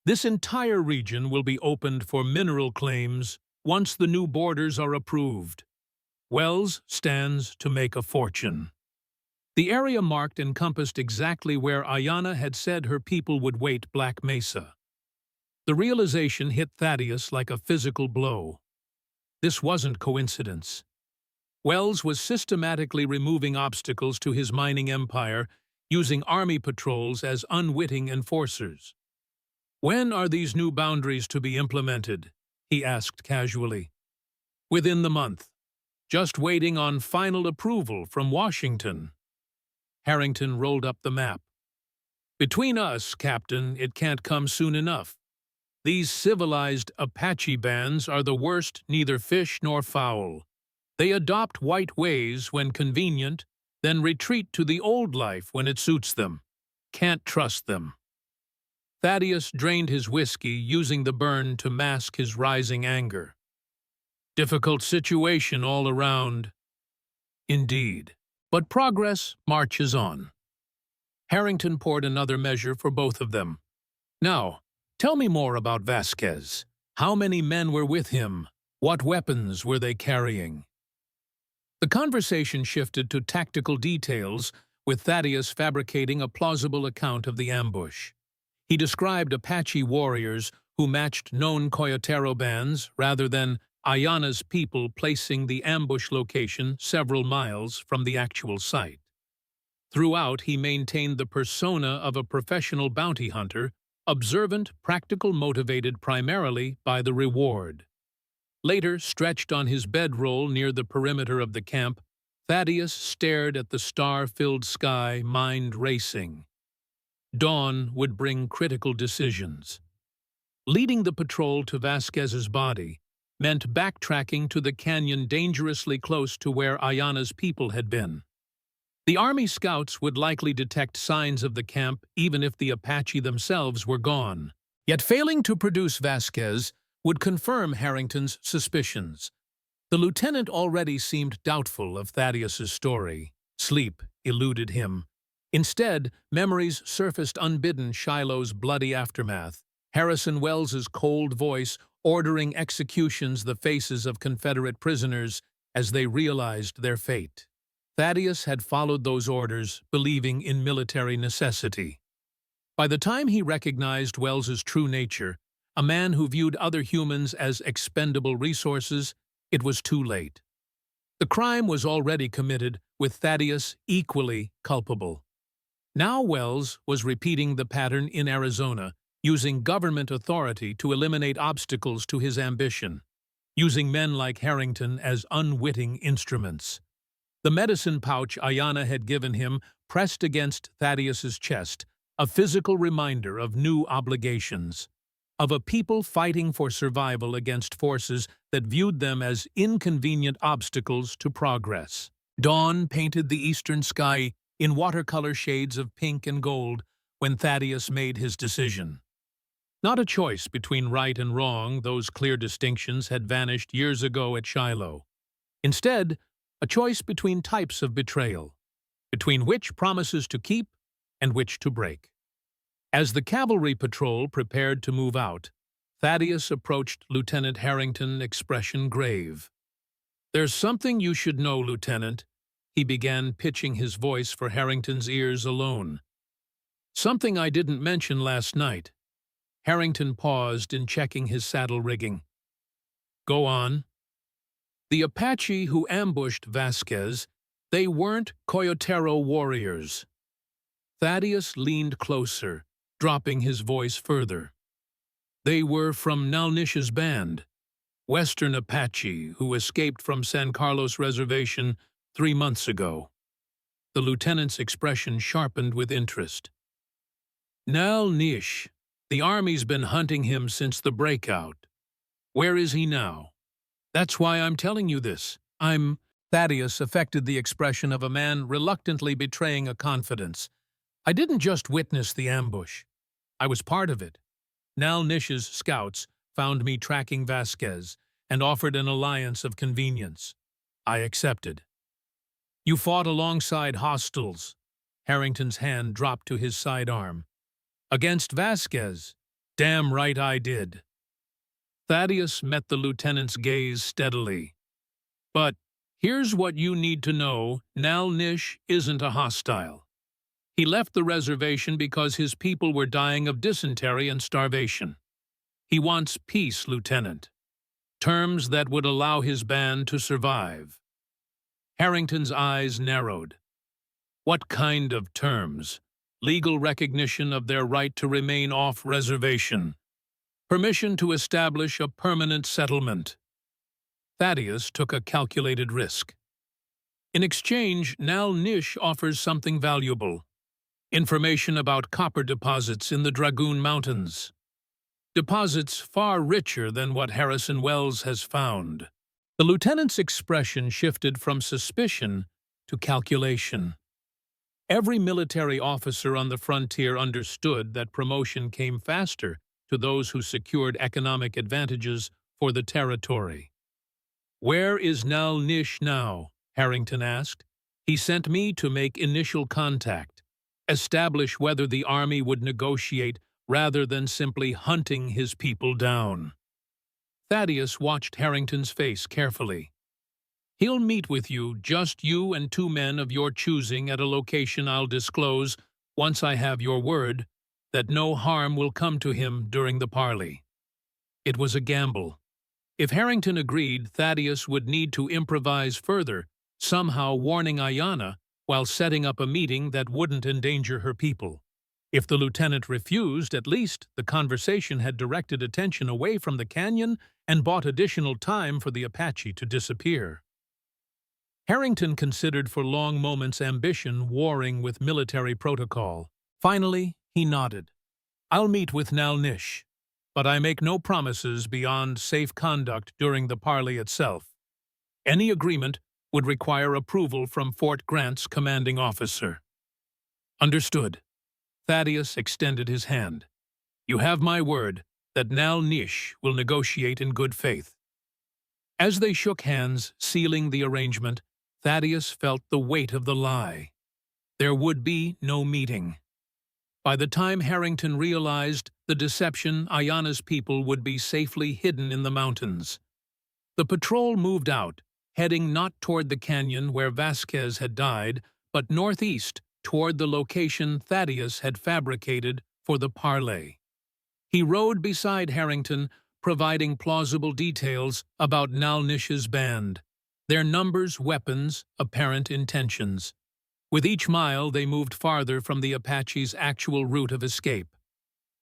This entire region will be opened for mineral claims once the new borders are approved. Wells stands to make a fortune. The area marked encompassed exactly where Ayana had said her people would wait Black Mesa. The realization hit Thaddeus like a physical blow. This wasn't coincidence. Wells was systematically removing obstacles to his mining empire, using Army patrols as unwitting enforcers. When are these new boundaries to be implemented? He asked casually. Within the month. Just waiting on final approval from Washington. Harrington rolled up the map. Between us, Captain, it can't come soon enough. These civilized Apache bands are the worst, neither fish nor fowl. They adopt white ways when convenient, then retreat to the old life when it suits them. Can't trust them. Thaddeus drained his whiskey, using the burn to mask his rising anger. Difficult situation all around. Indeed. But progress marches on. Harrington poured another measure for both of them. Now, tell me more about Vasquez. How many men were with him? What weapons were they carrying? The conversation shifted to tactical details, with Thaddeus fabricating a plausible account of the ambush. He described Apache warriors who matched known Coyotero bands rather than Ayana's people placing the ambush location several miles from the actual site. Throughout, he maintained the persona of a professional bounty hunter, observant, practical, motivated primarily by the reward. Later, stretched on his bedroll near the perimeter of the camp, Thaddeus stared at the star-filled sky, mind racing. Dawn would bring critical decisions. Leading the patrol to Vasquez's body meant backtracking to the canyon dangerously close to where Ayana's people had been. The Army scouts would likely detect signs of the camp even if the Apache themselves were gone. Yet failing to produce Vasquez would confirm Harrington's suspicions. The lieutenant already seemed doubtful of Thaddeus's story. Sleep eluded him. Instead, memories surfaced unbidden: Shiloh's bloody aftermath, Harrison Wells's cold voice ordering executions, the faces of Confederate prisoners as they realized their fate. Thaddeus had followed those orders, believing in military necessity. By the time he recognized Wells's true nature, a man who viewed other humans as expendable resources, it was too late. The crime was already committed, with Thaddeus equally culpable. Now Wells was repeating the pattern in Arizona, using government authority to eliminate obstacles to his ambition, using men like Harrington as unwitting instruments. The medicine pouch Ayana had given him pressed against Thaddeus's chest, a physical reminder of new obligations, of a people fighting for survival against forces that viewed them as inconvenient obstacles to progress. Dawn painted the eastern sky in watercolor shades of pink and gold when Thaddeus made his decision. Not a choice between right and wrong; those clear distinctions had vanished years ago at Shiloh. Instead, a choice between types of betrayal, between which promises to keep and which to break. As the cavalry patrol prepared to move out, Thaddeus approached Lieutenant Harrington, expression grave. "There's something you should know, Lieutenant," he began, pitching his voice for Harrington's ears alone. "Something I didn't mention last night. Harrington paused in checking his saddle rigging. Go on. The Apache who ambushed Vasquez, they weren't Coyotero warriors. Thaddeus leaned closer, dropping his voice further. They were from Nalnish's band, Western Apache, who escaped from San Carlos Reservation 3 months ago. The lieutenant's expression sharpened with interest. Nalnish, the army's been hunting him since the breakout. Where is he now? That's why I'm telling you this. Thaddeus affected the expression of a man reluctantly betraying a confidence. I didn't just witness the ambush. I was part of it. Nalnish's scouts found me tracking Vasquez and offered an alliance of convenience. I accepted. You fought alongside hostiles. Harrington's hand dropped to his sidearm. Against Vasquez? Damn right I did. Thaddeus met the lieutenant's gaze steadily. But here's what you need to know, Nalnish isn't a hostile. He left the reservation because his people were dying of dysentery and starvation. He wants peace, Lieutenant. Terms that would allow his band to survive. Harrington's eyes narrowed. What kind of terms? Legal recognition of their right to remain off-reservation. Permission to establish a permanent settlement. Thaddeus took a calculated risk. In exchange, Nalnish offers something valuable. Information about copper deposits in the Dragoon Mountains. Deposits far richer than what Harrison Wells has found. The lieutenant's expression shifted from suspicion to calculation. Every military officer on the frontier understood that promotion came faster to those who secured economic advantages for the territory. Where is Nalnish now? Harrington asked. He sent me to make initial contact, establish whether the army would negotiate rather than simply hunting his people down. Thaddeus watched Harrington's face carefully. He'll meet with you, just you and 2 men of your choosing at a location I'll disclose once I have your word that no harm will come to him during the parley. It was a gamble. If Harrington agreed, Thaddeus would need to improvise further, somehow warning Ayanna while setting up a meeting that wouldn't endanger her people. If the lieutenant refused, at least the conversation had directed attention away from the canyon and bought additional time for the Apache to disappear. Harrington considered for long moments ambition warring with military protocol. Finally, he nodded. I'll meet with Nalnish, but I make no promises beyond safe conduct during the parley itself. Any agreement would require approval from Fort Grant's commanding officer. Understood. Thaddeus extended his hand. You have my word that Nalnish will negotiate in good faith. As they shook hands, sealing the arrangement, Thaddeus felt the weight of the lie. There would be no meeting. By the time Harrington realized the deception, Ayanna's people would be safely hidden in the mountains. The patrol moved out, heading not toward the canyon where Vasquez had died, but northeast toward the location Thaddeus had fabricated for the parley. He rode beside Harrington, providing plausible details about Nalnish's band, their numbers, weapons, apparent intentions. With each mile, they moved farther from the Apache's actual route of escape.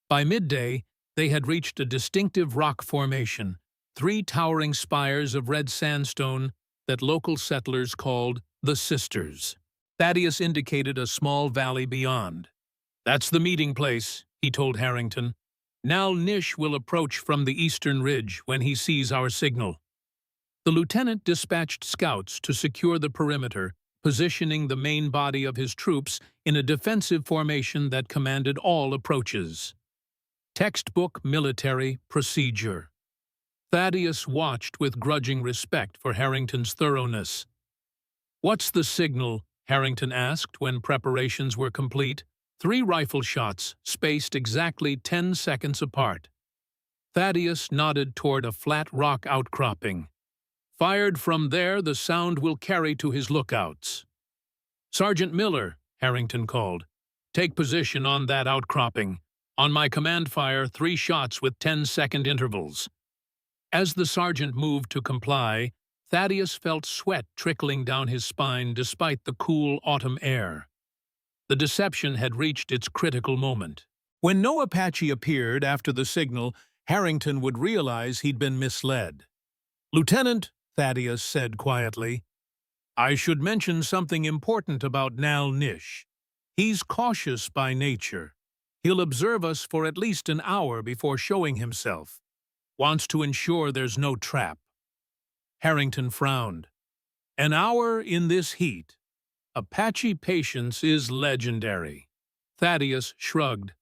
By midday, they had reached a distinctive rock formation, 3 towering spires of red sandstone that local settlers called the Sisters. Thaddeus indicated a small valley beyond. That's the meeting place, he told Harrington. Nalnish will approach from the eastern ridge when he sees our signal. The lieutenant dispatched scouts to secure the perimeter, positioning the main body of his troops in a defensive formation that commanded all approaches. Textbook military procedure. Thaddeus watched with grudging respect for Harrington's thoroughness. What's the signal? Harrington asked when preparations were complete. 3 rifle shots, spaced exactly 10 seconds apart. Thaddeus nodded toward a flat rock outcropping. Fired from there, the sound will carry to his lookouts. Sergeant Miller, Harrington called. Take position on that outcropping. On my command fire, 3 shots with 10-second intervals. As the sergeant moved to comply, Thaddeus felt sweat trickling down his spine despite the cool autumn air. The deception had reached its critical moment. When no Apache appeared after the signal, Harrington would realize he'd been misled. "Lieutenant," Thaddeus said quietly, "I should mention something important about Nal Nish. He's cautious by nature. He'll observe us for at least an hour before showing himself. Wants to ensure there's no trap." Harrington frowned. "An hour in this heat? Apache patience is legendary." Thaddeus shrugged.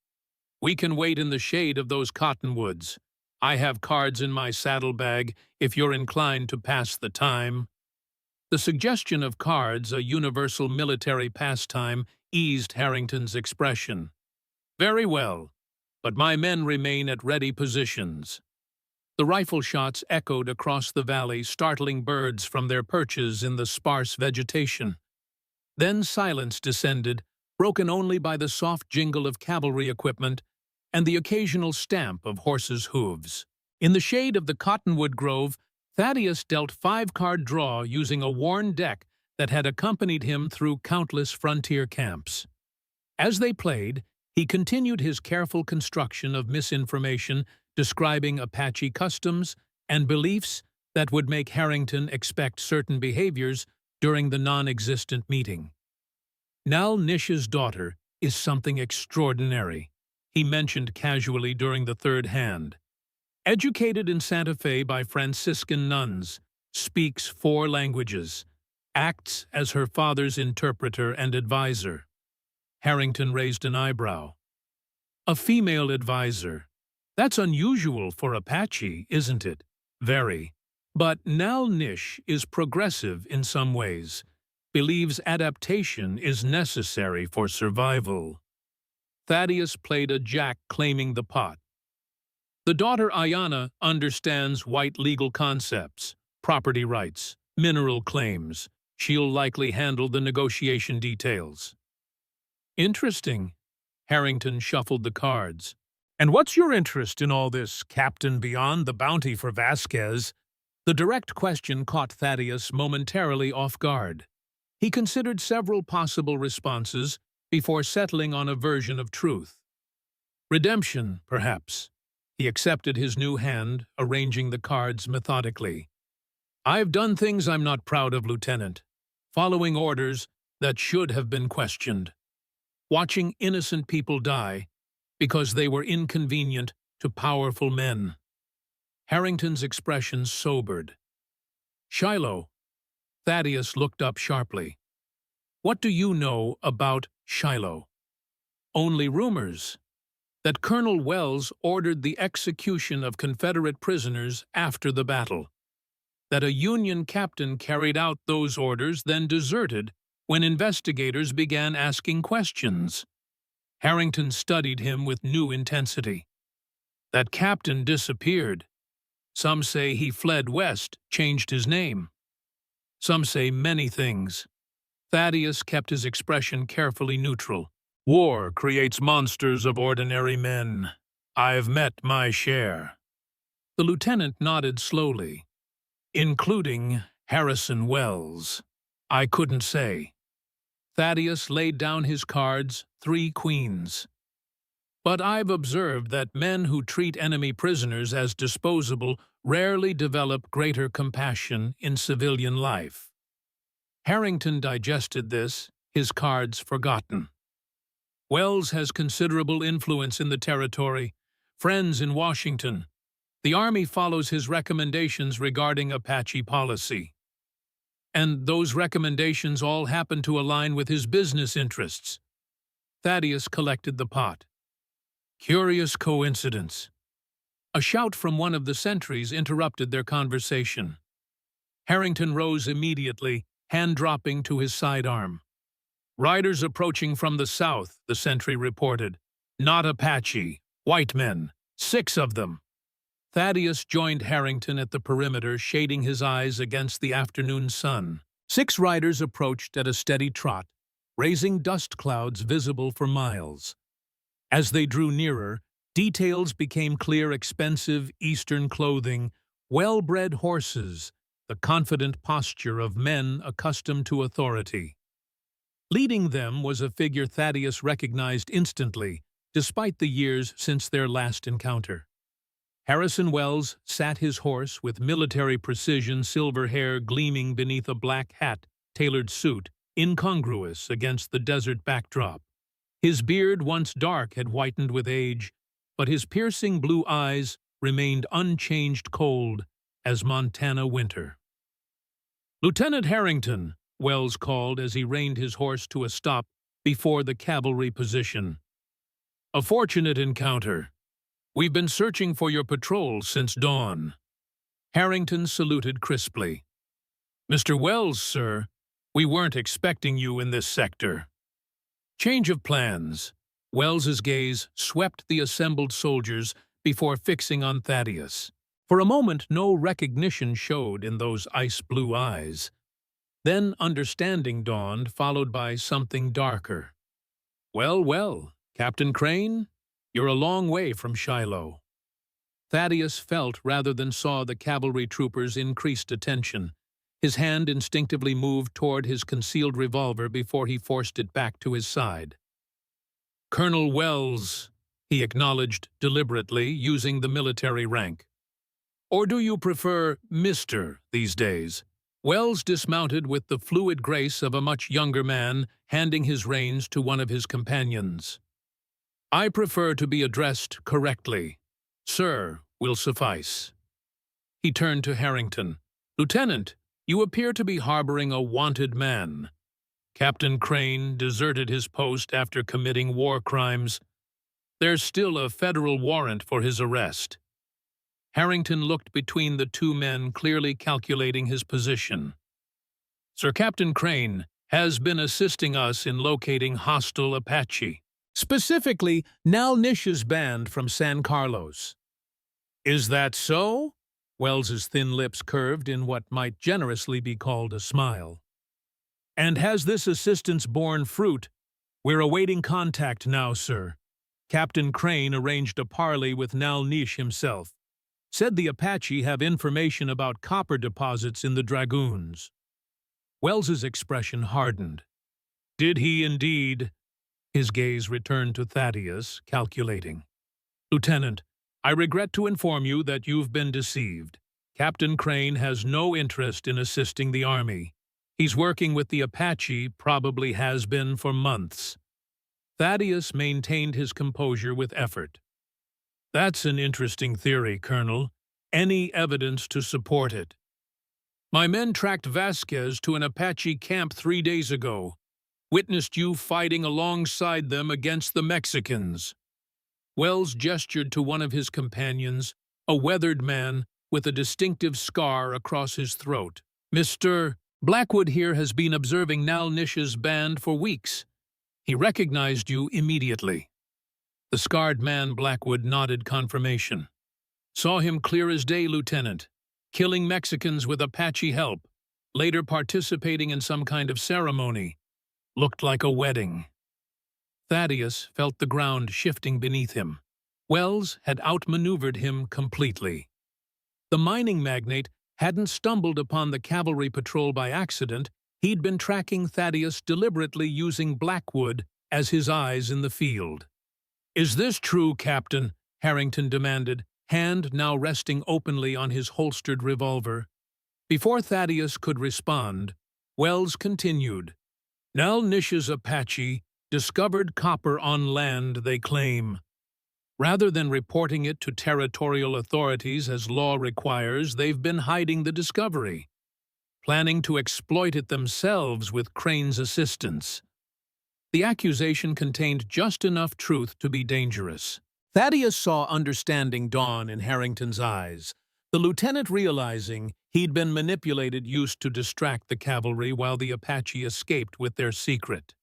"We can wait in the shade of those cottonwoods. I have cards in my saddlebag if you're inclined to pass the time." The suggestion of cards, a universal military pastime, eased Harrington's expression. "Very well, but my men remain at ready positions." The rifle shots echoed across the valley, startling birds from their perches in the sparse vegetation. Then silence descended, broken only by the soft jingle of cavalry equipment and the occasional stamp of horses' hooves. In the shade of the cottonwood grove, Thaddeus dealt 5-card draw using a worn deck that had accompanied him through countless frontier camps. As they played, he continued his careful construction of misinformation describing Apache customs and beliefs that would make Harrington expect certain behaviors during the non-existent meeting. "Nal Nish's daughter is something extraordinary," he mentioned casually during the third hand. "Educated in Santa Fe by Franciscan nuns, speaks 4 languages, acts as her father's interpreter and advisor." Harrington raised an eyebrow. "A female advisor. That's unusual for Apache, isn't it?" "Very. But Nal Nish is progressive in some ways, believes adaptation is necessary for survival." Thaddeus played a jack claiming the pot. "The daughter Ayana understands white legal concepts, property rights, mineral claims. She'll likely handle the negotiation details." "Interesting." Harrington shuffled the cards. "And what's your interest in all this, Captain, beyond the bounty for Vasquez?" The direct question caught Thaddeus momentarily off guard. He considered several possible responses before settling on a version of truth. "Redemption, perhaps." He accepted his new hand, arranging the cards methodically. "I've done things I'm not proud of, Lieutenant. Following orders that should have been questioned. Watching innocent people die because they were inconvenient to powerful men." Harrington's expression sobered. "Shiloh." Thaddeus looked up sharply. "What do you know about Shiloh?" "Only rumors. That Colonel Wells ordered the execution of Confederate prisoners after the battle. That a Union captain carried out those orders, then deserted when investigators began asking questions." Harrington studied him with new intensity. "That captain disappeared. Some say he fled west, changed his name. Some say many things." Thaddeus kept his expression carefully neutral. "War creates monsters of ordinary men. I've met my share." The lieutenant nodded slowly. "Including Harrison Wells." "I couldn't say." Thaddeus laid down his cards, 3 queens. "But I've observed that men who treat enemy prisoners as disposable rarely develop greater compassion in civilian life." Harrington digested this, his cards forgotten. "Wells has considerable influence in the territory, friends in Washington. The Army follows his recommendations regarding Apache policy. And those recommendations all happen to align with his business interests." Thaddeus collected the pot. "Curious coincidence." A shout from one of the sentries interrupted their conversation. Harrington rose immediately, hand dropping to his sidearm. "Riders approaching from the south," the sentry reported. "Not Apache. White men. 6 of them." Thaddeus joined Harrington at the perimeter, shading his eyes against the afternoon sun. 6 riders approached at a steady trot, raising dust clouds visible for miles. As they drew nearer, Details became clear: expensive Eastern clothing, well-bred horses, the confident posture of men accustomed to authority. Leading them was a figure Thaddeus recognized instantly, despite the years since their last encounter. Harrison Wells sat his horse with military precision, silver hair gleaming beneath a black hat, tailored suit, incongruous against the desert backdrop. His beard, once dark, had whitened with age, but his piercing blue eyes remained unchanged, cold as Montana winter. "Lieutenant Harrington," Wells called as he reined his horse to a stop before the cavalry position. "A fortunate encounter. We've been searching for your patrol since dawn." Harrington saluted crisply. "Mr. Wells, sir, we weren't expecting you in this sector." Change of plans. Wells's gaze swept the assembled soldiers before fixing on Thaddeus. For a moment, no recognition showed in those ice-blue eyes. Then understanding dawned, followed by something darker. "Well, well, Captain Crane, you're a long way from Shiloh." Thaddeus felt rather than saw the cavalry troopers' increased attention. His hand instinctively moved toward his concealed revolver before he forced it back to his side. "Colonel Wells," he acknowledged deliberately, using the military rank. "Or do you prefer Mr. these days?" Wells dismounted with the fluid grace of a much younger man, handing his reins to one of his companions. "I prefer to be addressed correctly. Sir will suffice." He turned to Harrington. "Lieutenant, you appear to be harboring a wanted man. Captain Crane deserted his post after committing war crimes. There's still a federal warrant for his arrest." Harrington looked between the two men, clearly calculating his position. "Sir Captain Crane has been assisting us in locating hostile Apache, specifically Nal Nish's band from San Carlos." "Is that so?" Wells's thin lips curved in what might generously be called a smile. "And has this assistance borne fruit?" "We're awaiting contact now, sir. Captain Crane arranged a parley with Nal Nish himself. Said the Apache have information about copper deposits in the Dragoons." Wells's expression hardened. "Did he indeed?" His gaze returned to Thaddeus, calculating. "Lieutenant, I regret to inform you that you've been deceived. Captain Crane has no interest in assisting the Army. He's working with the Apache, probably has been for months." Thaddeus maintained his composure with effort. "That's an interesting theory, Colonel. Any evidence to support it?" "My men tracked Vasquez to an Apache camp 3 days ago. Witnessed you fighting alongside them against the Mexicans." Wells gestured to one of his companions, a weathered man with a distinctive scar across his throat. "Mr. Blackwood here has been observing Nal Nish's band for weeks. He recognized you immediately." The scarred man, Blackwood, nodded confirmation. "Saw him clear as day, Lieutenant. Killing Mexicans with Apache help. Later participating in some kind of ceremony. Looked like a wedding." Thaddeus felt the ground shifting beneath him. Wells had outmaneuvered him completely. The mining magnate hadn't stumbled upon the cavalry patrol by accident. He'd been tracking Thaddeus deliberately, using Blackwood as his eyes in the field. "Is this true, Captain?" Harrington demanded, hand now resting openly on his holstered revolver. Before Thaddeus could respond, Wells continued. "Nal Nish's Apache discovered copper on land, they claim. Rather than reporting it to territorial authorities as law requires, they've been hiding the discovery, planning to exploit it themselves with Crane's assistance." The accusation contained just enough truth to be dangerous. Thaddeus saw understanding dawn in Harrington's eyes, the lieutenant realizing he'd been manipulated, used to distract the cavalry while the Apache escaped with their secret.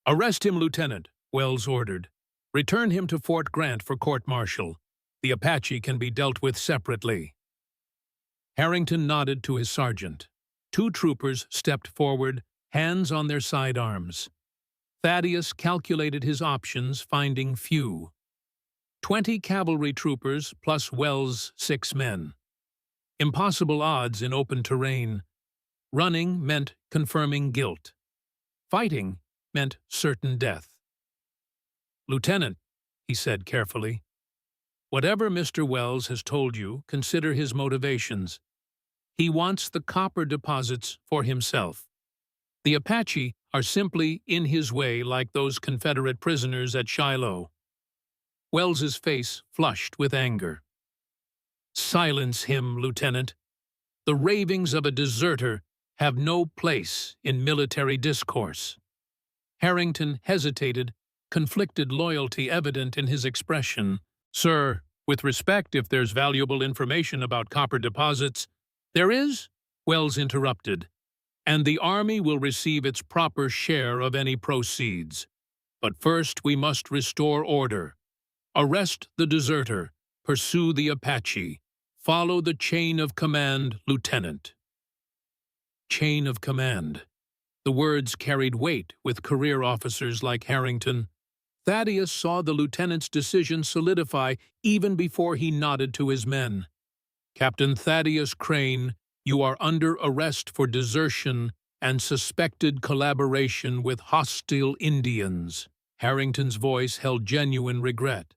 "Arrest him, Lieutenant," Wells ordered. "Return him to Fort Grant for court-martial. The Apache can be dealt with separately." Harrington nodded to his sergeant. 2 troopers stepped forward, hands on their sidearms. Thaddeus calculated his options, finding few. 20 cavalry troopers plus Wells' 6 men. Impossible odds in open terrain. Running meant confirming guilt. Fighting meant certain death. "Lieutenant," he said carefully, "whatever Mr. Wells has told you, consider his motivations. He wants the copper deposits for himself. The Apache are simply in his way like those Confederate prisoners at Shiloh." Wells's face flushed with anger. "Silence him, Lieutenant. The ravings of a deserter have no place in military discourse." Harrington hesitated, conflicted loyalty evident in his expression. "Sir, with respect, if there's valuable information about copper deposits—" "There is," Wells interrupted, "and the Army will receive its proper share of any proceeds. But first we must restore order. Arrest the deserter, pursue the Apache. Follow the chain of command, Lieutenant." Chain of command. The words carried weight with career officers like Harrington. Thaddeus saw the lieutenant's decision solidify even before he nodded to his men. "Captain Thaddeus Crane, you are under arrest for desertion and suspected collaboration with hostile Indians." Harrington's voice held genuine regret.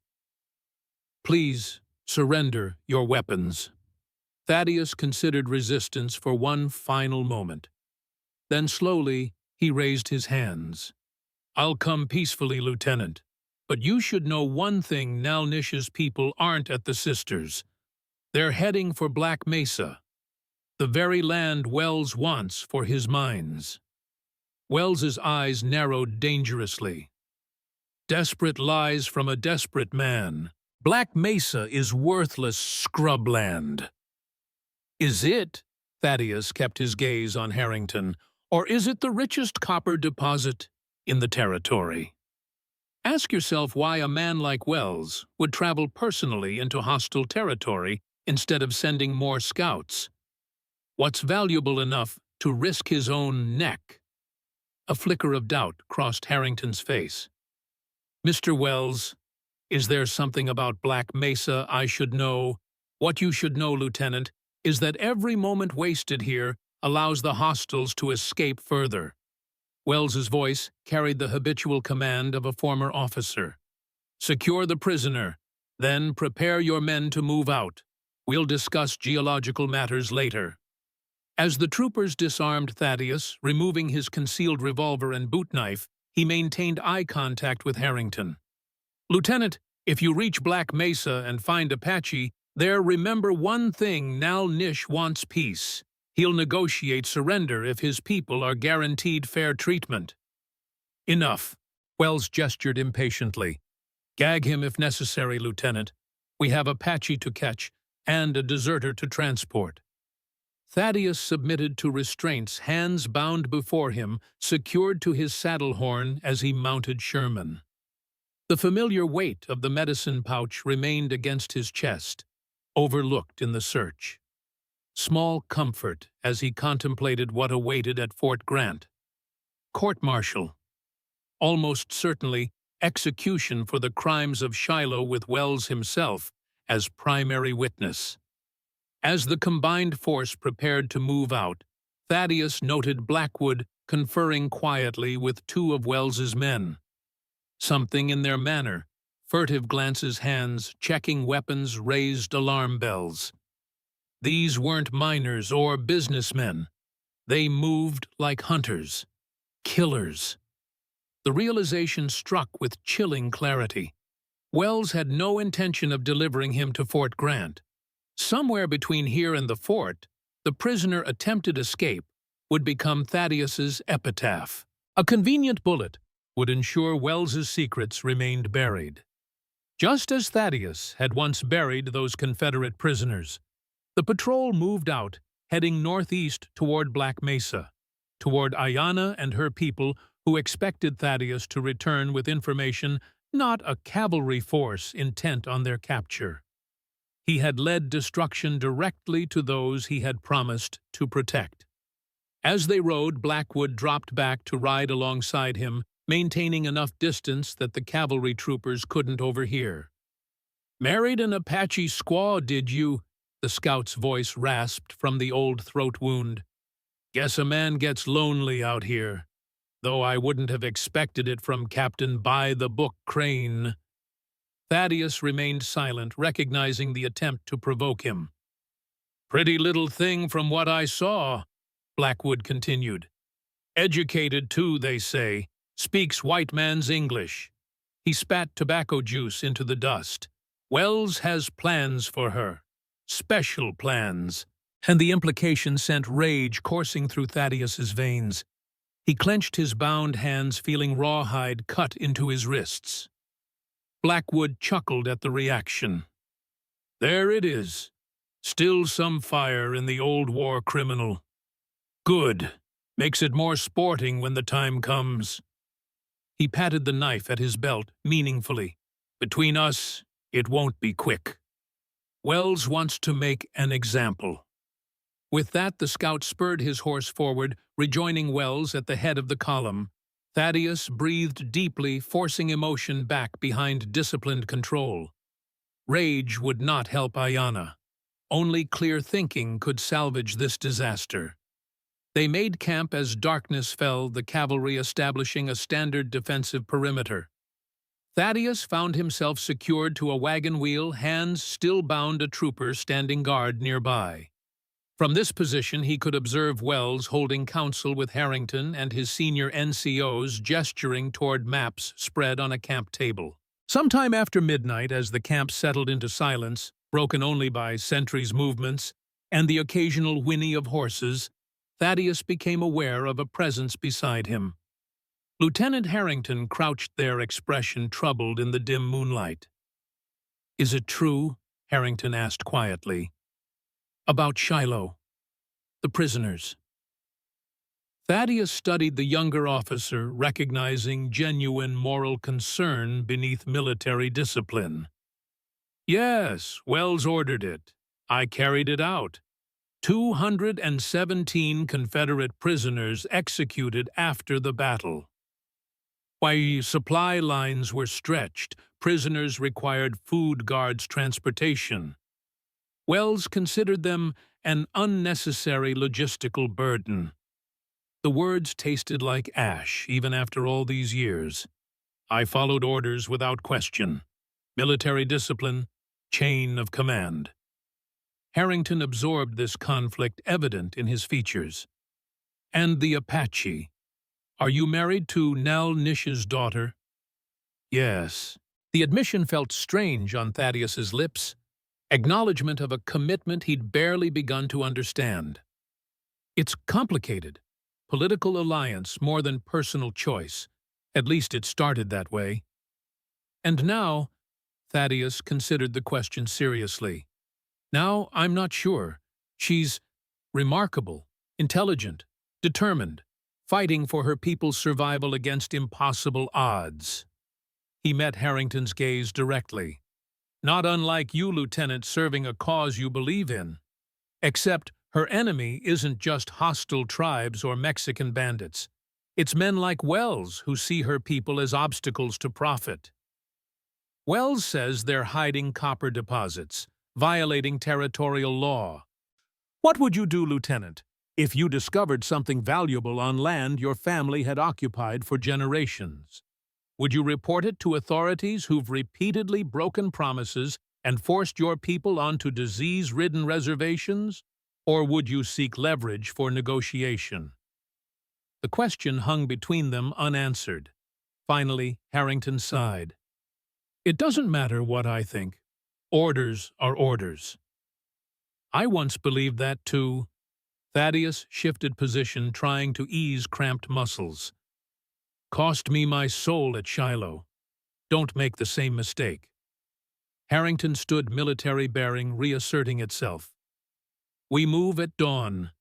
"Please surrender your weapons." Thaddeus considered resistance for one final moment. Then slowly he raised his hands. "I'll come peacefully, Lieutenant, but you should know one thing: Nalnish's people aren't at the Sisters. They're heading for Black Mesa, the very land Wells wants for his mines." Wells's eyes narrowed dangerously. "Desperate lies from a desperate man. Black Mesa is worthless scrubland." "Is it?" Thaddeus kept his gaze on Harrington. "Or is it the richest copper deposit in the territory? Ask yourself why a man like Wells would travel personally into hostile territory instead of sending more scouts. What's valuable enough to risk his own neck?" A flicker of doubt crossed Harrington's face. "Mr. Wells, is there something about Black Mesa I should know?" "What you should know, Lieutenant, is that every moment wasted here allows the hostiles to escape further." Wells's voice carried the habitual command of a former officer. "Secure the prisoner, then prepare your men to move out. We'll discuss geological matters later." As the troopers disarmed Thaddeus, removing his concealed revolver and boot knife, he maintained eye contact with Harrington. "Lieutenant, if you reach Black Mesa and find Apache, there remember one thing: Nalnish wants peace. He'll negotiate surrender if his people are guaranteed fair treatment." "Enough," Wells gestured impatiently. "Gag him if necessary, Lieutenant. We have Apache to catch and a deserter to transport." Thaddeus submitted to restraints, hands bound before him, secured to his saddle horn as he mounted Sherman. The familiar weight of the medicine pouch remained against his chest, overlooked in the search. Small comfort as he contemplated what awaited at Fort Grant. Court-martial. Almost certainly execution for the crimes of Shiloh, with Wells himself as primary witness. As the combined force prepared to move out, Thaddeus noted Blackwood conferring quietly with 2 of Wells's men. Something in their manner, furtive glances, hands checking weapons, raised alarm bells. These weren't miners or businessmen. They moved like hunters, killers. The realization struck with chilling clarity. Wells had no intention of delivering him to Fort Grant. Somewhere between here and the fort, the prisoner attempted escape would become Thaddeus's epitaph. A convenient bullet would ensure Wells's secrets remained buried. Just as Thaddeus had once buried those Confederate prisoners, the patrol moved out, heading northeast toward Black Mesa, toward Ayanna and her people, who expected Thaddeus to return with information, not a cavalry force intent on their capture. He had led destruction directly to those he had promised to protect. As they rode, Blackwood dropped back to ride alongside him, maintaining enough distance that the cavalry troopers couldn't overhear. Married an Apache squaw, did you? The scout's voice rasped from the old throat wound. Guess a man gets lonely out here, though I wouldn't have expected it from Captain By-the-Book Crane. Thaddeus remained silent, recognizing the attempt to provoke him. Pretty little thing from what I saw, Blackwood continued. Educated, too, they say. Speaks white man's English. He spat tobacco juice into the dust. Wells has plans for her. Special plans. And the implication sent rage coursing through Thaddeus's veins. He clenched his bound hands, feeling rawhide cut into his wrists. Blackwood chuckled at the reaction. There it is. Still some fire in the old war criminal. Good. Makes it more sporting when the time comes. He patted the knife at his belt meaningfully. Between us, it won't be quick. Wells wants to make an example. With that, the scout spurred his horse forward, rejoining Wells at the head of the column. Thaddeus breathed deeply, forcing emotion back behind disciplined control. Rage would not help Ayanna. Only clear thinking could salvage this disaster. They made camp as darkness fell, the cavalry establishing a standard defensive perimeter. Thaddeus found himself secured to a wagon wheel, hands still bound a trooper standing guard nearby. From this position he could observe Wells holding counsel with Harrington and his senior NCOs gesturing toward maps spread on a camp table. Sometime after midnight, as the camp settled into silence, broken only by sentries' movements and the occasional whinny of horses, Thaddeus became aware of a presence beside him. Lieutenant Harrington crouched there, expression troubled in the dim moonlight. "Is it true?" Harrington asked quietly. "About Shiloh, the prisoners." Thaddeus studied the younger officer, recognizing genuine moral concern beneath military discipline. "Yes, Wells ordered it. I carried it out. 217 Confederate prisoners executed after the battle. Why, supply lines were stretched, prisoners required food guards transportation. Wells considered them an unnecessary logistical burden." The words tasted like ash, even after all these years. "I followed orders without question. Military discipline, chain of command." Harrington absorbed this conflict evident in his features. "And the Apache. Are you married to Nell Nish's daughter?" "Yes." The admission felt strange on Thaddeus's lips, acknowledgement of a commitment he'd barely begun to understand. It's complicated. Political alliance more than personal choice. At least it started that way. And now, Thaddeus considered the question seriously. Now, I'm not sure. She's remarkable, intelligent, determined, fighting for her people's survival against impossible odds. He met Harrington's gaze directly. "Not unlike you, Lieutenant, serving a cause you believe in. Except her enemy isn't just hostile tribes or Mexican bandits. It's men like Wells who see her people as obstacles to profit. Wells says they're hiding copper deposits, violating territorial law. What would you do, Lieutenant, if you discovered something valuable on land your family had occupied for generations? Would you report it to authorities who've repeatedly broken promises and forced your people onto disease-ridden reservations? Or would you seek leverage for negotiation?" The question hung between them unanswered. Finally, Harrington sighed. "It doesn't matter what I think. Orders are orders." "I once believed that too." Thaddeus shifted position, trying to ease cramped muscles. "Cost me my soul at Shiloh. Don't make the same mistake." Harrington stood military bearing, reasserting itself. "We move at dawn.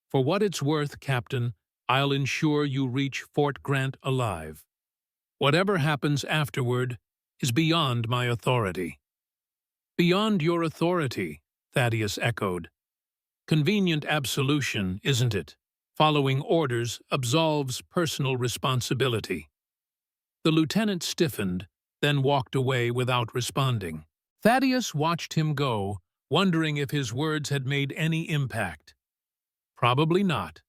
For what it's worth, Captain, I'll ensure you reach Fort Grant alive. Whatever happens afterward is beyond my authority." "Beyond your authority," Thaddeus echoed. "Convenient absolution, isn't it? Following orders absolves personal responsibility." The lieutenant stiffened, then walked away without responding. Thaddeus watched him go, wondering if his words had made any impact. Probably not.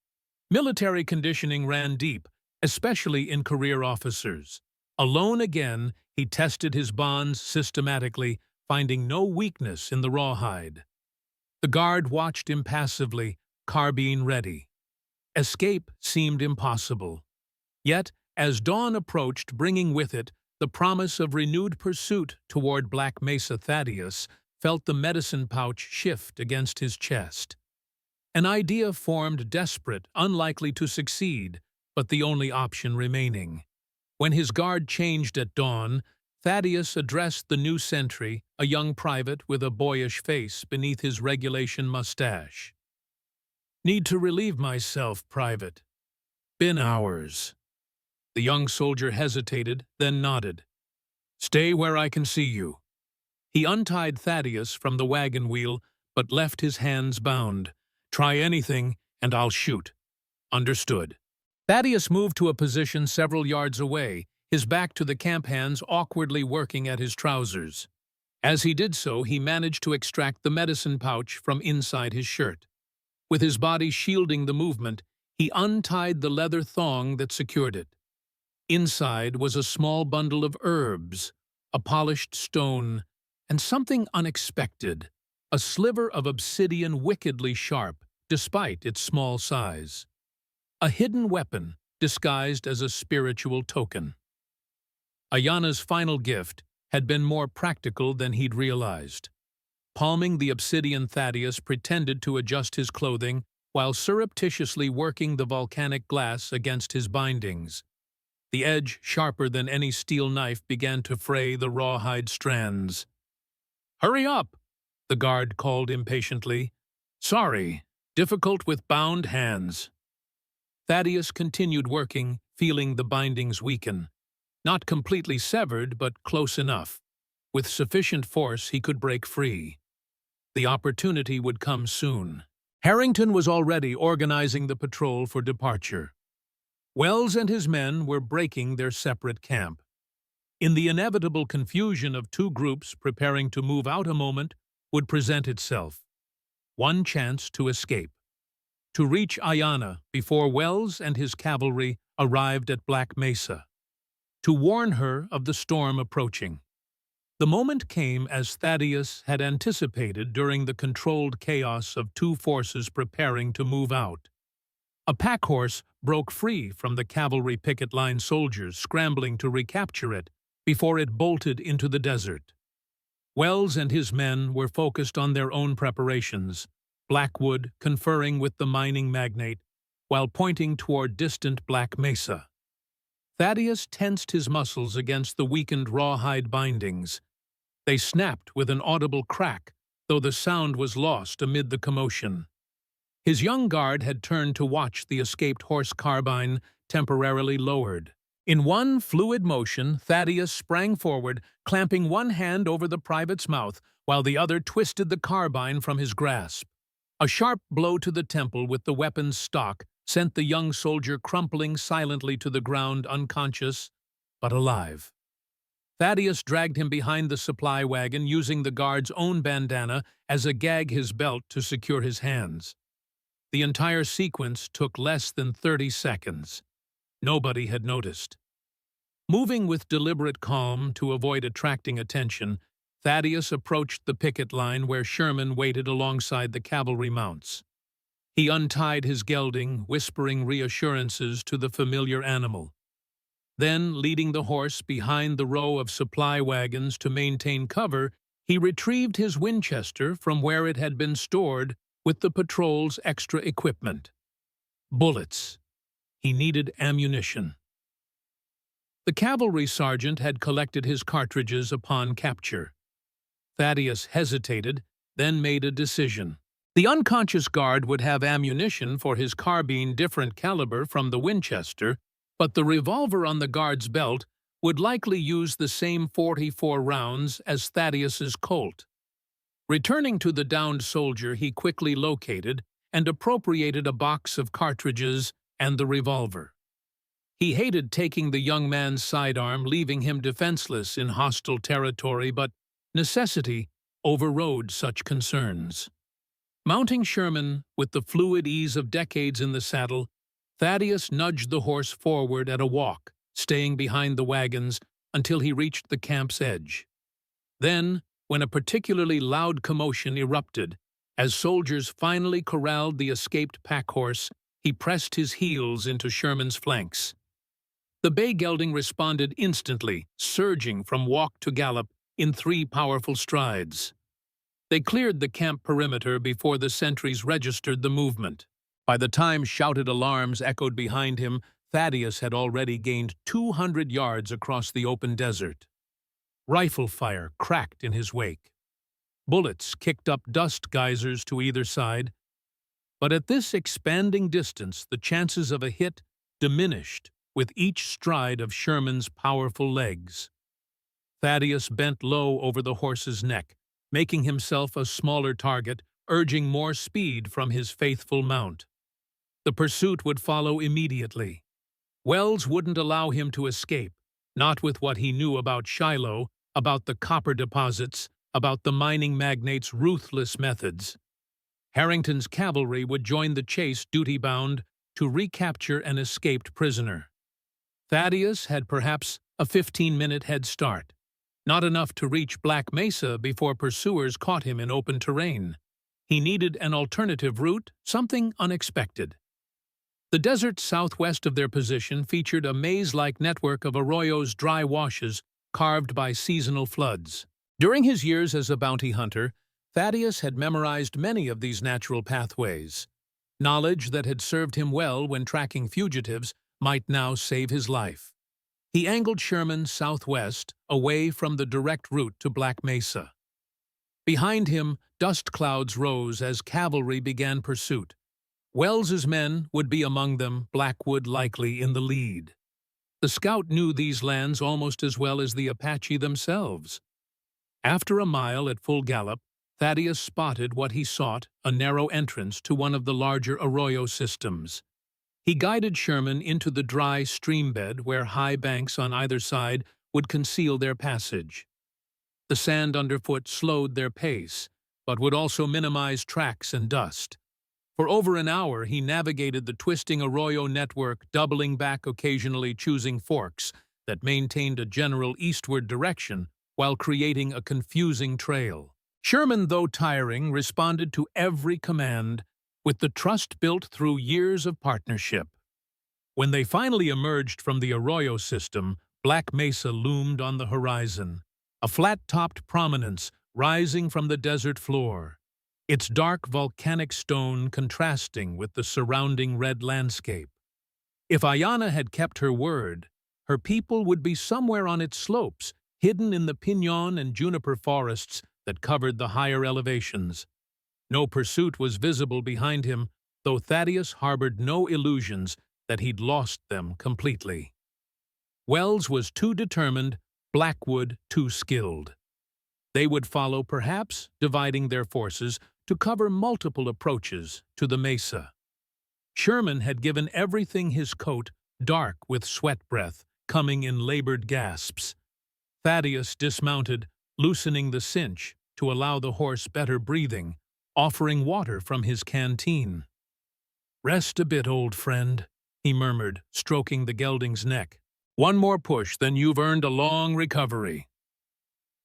Military conditioning ran deep, especially in career officers. Alone again, he tested his bonds systematically, finding no weakness in the rawhide. The guard watched impassively, carbine ready. Escape seemed impossible. Yet, as dawn approached, bringing with it the promise of renewed pursuit toward Black Mesa, Thaddeus felt the medicine pouch shift against his chest. An idea formed, desperate, unlikely to succeed, but the only option remaining. When his guard changed at dawn, Thaddeus addressed the new sentry, a young private with a boyish face beneath his regulation mustache. "Need to relieve myself, Private. Been hours." The young soldier hesitated, then nodded. "Stay where I can see you." He untied Thaddeus from the wagon wheel, but left his hands bound. "Try anything, and I'll shoot." "Understood." Thaddeus moved to a position several yards away, his back to the camp hands awkwardly working at his trousers. As he did so, he managed to extract the medicine pouch from inside his shirt. With his body shielding the movement, he untied the leather thong that secured it. Inside was a small bundle of herbs, a polished stone, and something unexpected, a sliver of obsidian wickedly sharp, despite its small size. A hidden weapon, disguised as a spiritual token. Ayana's final gift had been more practical than he'd realized. Palming the obsidian, Thaddeus pretended to adjust his clothing while surreptitiously working the volcanic glass against his bindings. The edge, sharper than any steel knife, began to fray the rawhide strands. "Hurry up!" the guard called impatiently. "Sorry, difficult with bound hands." Thaddeus continued working, feeling the bindings weaken. Not completely severed, but close enough. With sufficient force, he could break free. The opportunity would come soon. Harrington was already organizing the patrol for departure. Wells and his men were breaking their separate camp. In the inevitable confusion of two groups preparing to move out, a moment would present itself. One chance to escape. To reach Ayana before Wells and his cavalry arrived at Black Mesa. To warn her of the storm approaching. The moment came as Thaddeus had anticipated during the controlled chaos of two forces preparing to move out. A pack horse broke free from the cavalry picket line soldiers scrambling to recapture it before it bolted into the desert. Wells and his men were focused on their own preparations, Blackwood conferring with the mining magnate while pointing toward distant Black Mesa. Thaddeus tensed his muscles against the weakened rawhide bindings. They snapped with an audible crack, though the sound was lost amid the commotion. His young guard had turned to watch the escaped horse carbine temporarily lowered. In one fluid motion, Thaddeus sprang forward, clamping one hand over the private's mouth while the other twisted the carbine from his grasp. A sharp blow to the temple with the weapon's stock sent the young soldier crumpling silently to the ground, unconscious but alive. Thaddeus dragged him behind the supply wagon, using the guard's own bandana as a gag his belt to secure his hands. The entire sequence took less than 30 seconds. Nobody had noticed. Moving with deliberate calm to avoid attracting attention, Thaddeus approached the picket line where Sherman waited alongside the cavalry mounts. He untied his gelding, whispering reassurances to the familiar animal. Then, leading the horse behind the row of supply wagons to maintain cover, he retrieved his Winchester from where it had been stored with the patrol's extra equipment. Bullets. He needed ammunition. The cavalry sergeant had collected his cartridges upon capture. Thaddeus hesitated, then made a decision. The unconscious guard would have ammunition for his carbine, different caliber from the Winchester, but the revolver on the guard's belt would likely use the same 44 rounds as Thaddeus's Colt. Returning to the downed soldier, he quickly located and appropriated a box of cartridges and the revolver. He hated taking the young man's sidearm, leaving him defenseless in hostile territory, but necessity overrode such concerns. Mounting Sherman with the fluid ease of decades in the saddle, Thaddeus nudged the horse forward at a walk, staying behind the wagons until he reached the camp's edge. Then, when a particularly loud commotion erupted, as soldiers finally corralled the escaped pack-horse, he pressed his heels into Sherman's flanks. The bay gelding responded instantly, surging from walk to gallop in 3 powerful strides. They cleared the camp perimeter before the sentries registered the movement. By the time shouted alarms echoed behind him, Thaddeus had already gained 200 yards across the open desert. Rifle fire cracked in his wake. Bullets kicked up dust geysers to either side. But at this expanding distance, the chances of a hit diminished with each stride of Sherman's powerful legs. Thaddeus bent low over the horse's neck, making himself a smaller target, urging more speed from his faithful mount. The pursuit would follow immediately. Wells wouldn't allow him to escape, not with what he knew about Shiloh, about the copper deposits, about the mining magnate's ruthless methods. Harrington's cavalry would join the chase duty-bound to recapture an escaped prisoner. Thaddeus had perhaps a 15-minute head start, not enough to reach Black Mesa before pursuers caught him in open terrain. He needed an alternative route, something unexpected. The desert southwest of their position featured a maze-like network of arroyos, dry washes carved by seasonal floods. During his years as a bounty hunter, Thaddeus had memorized many of these natural pathways. Knowledge that had served him well when tracking fugitives might now save his life. He angled Sherman southwest, away from the direct route to Black Mesa. Behind him, dust clouds rose as cavalry began pursuit. Wells's men would be among them, Blackwood likely in the lead. The scout knew these lands almost as well as the Apache themselves. After a mile at full gallop, Thaddeus spotted what he sought, a narrow entrance to one of the larger arroyo systems. He guided Sherman into the dry streambed where high banks on either side would conceal their passage. The sand underfoot slowed their pace, but would also minimize tracks and dust. For over an hour he navigated the twisting arroyo network, doubling back occasionally, choosing forks that maintained a general eastward direction while creating a confusing trail. Sherman, though tiring, responded to every command with the trust built through years of partnership. When they finally emerged from the arroyo system, Black Mesa loomed on the horizon, a flat-topped prominence rising from the desert floor, its dark volcanic stone contrasting with the surrounding red landscape. If Ayanna had kept her word, her people would be somewhere on its slopes, hidden in the pinon and juniper forests that covered the higher elevations. No pursuit was visible behind him, though Thaddeus harbored no illusions that he'd lost them completely. Wells was too determined, Blackwood too skilled. They would follow, perhaps, dividing their forces to cover multiple approaches to the mesa. Sherman had given everything his coat dark with sweat breath, coming in labored gasps. Thaddeus dismounted, loosening the cinch to allow the horse better breathing, offering water from his canteen. "Rest a bit, old friend," he murmured, stroking the gelding's neck. "One more push, then you've earned a long recovery."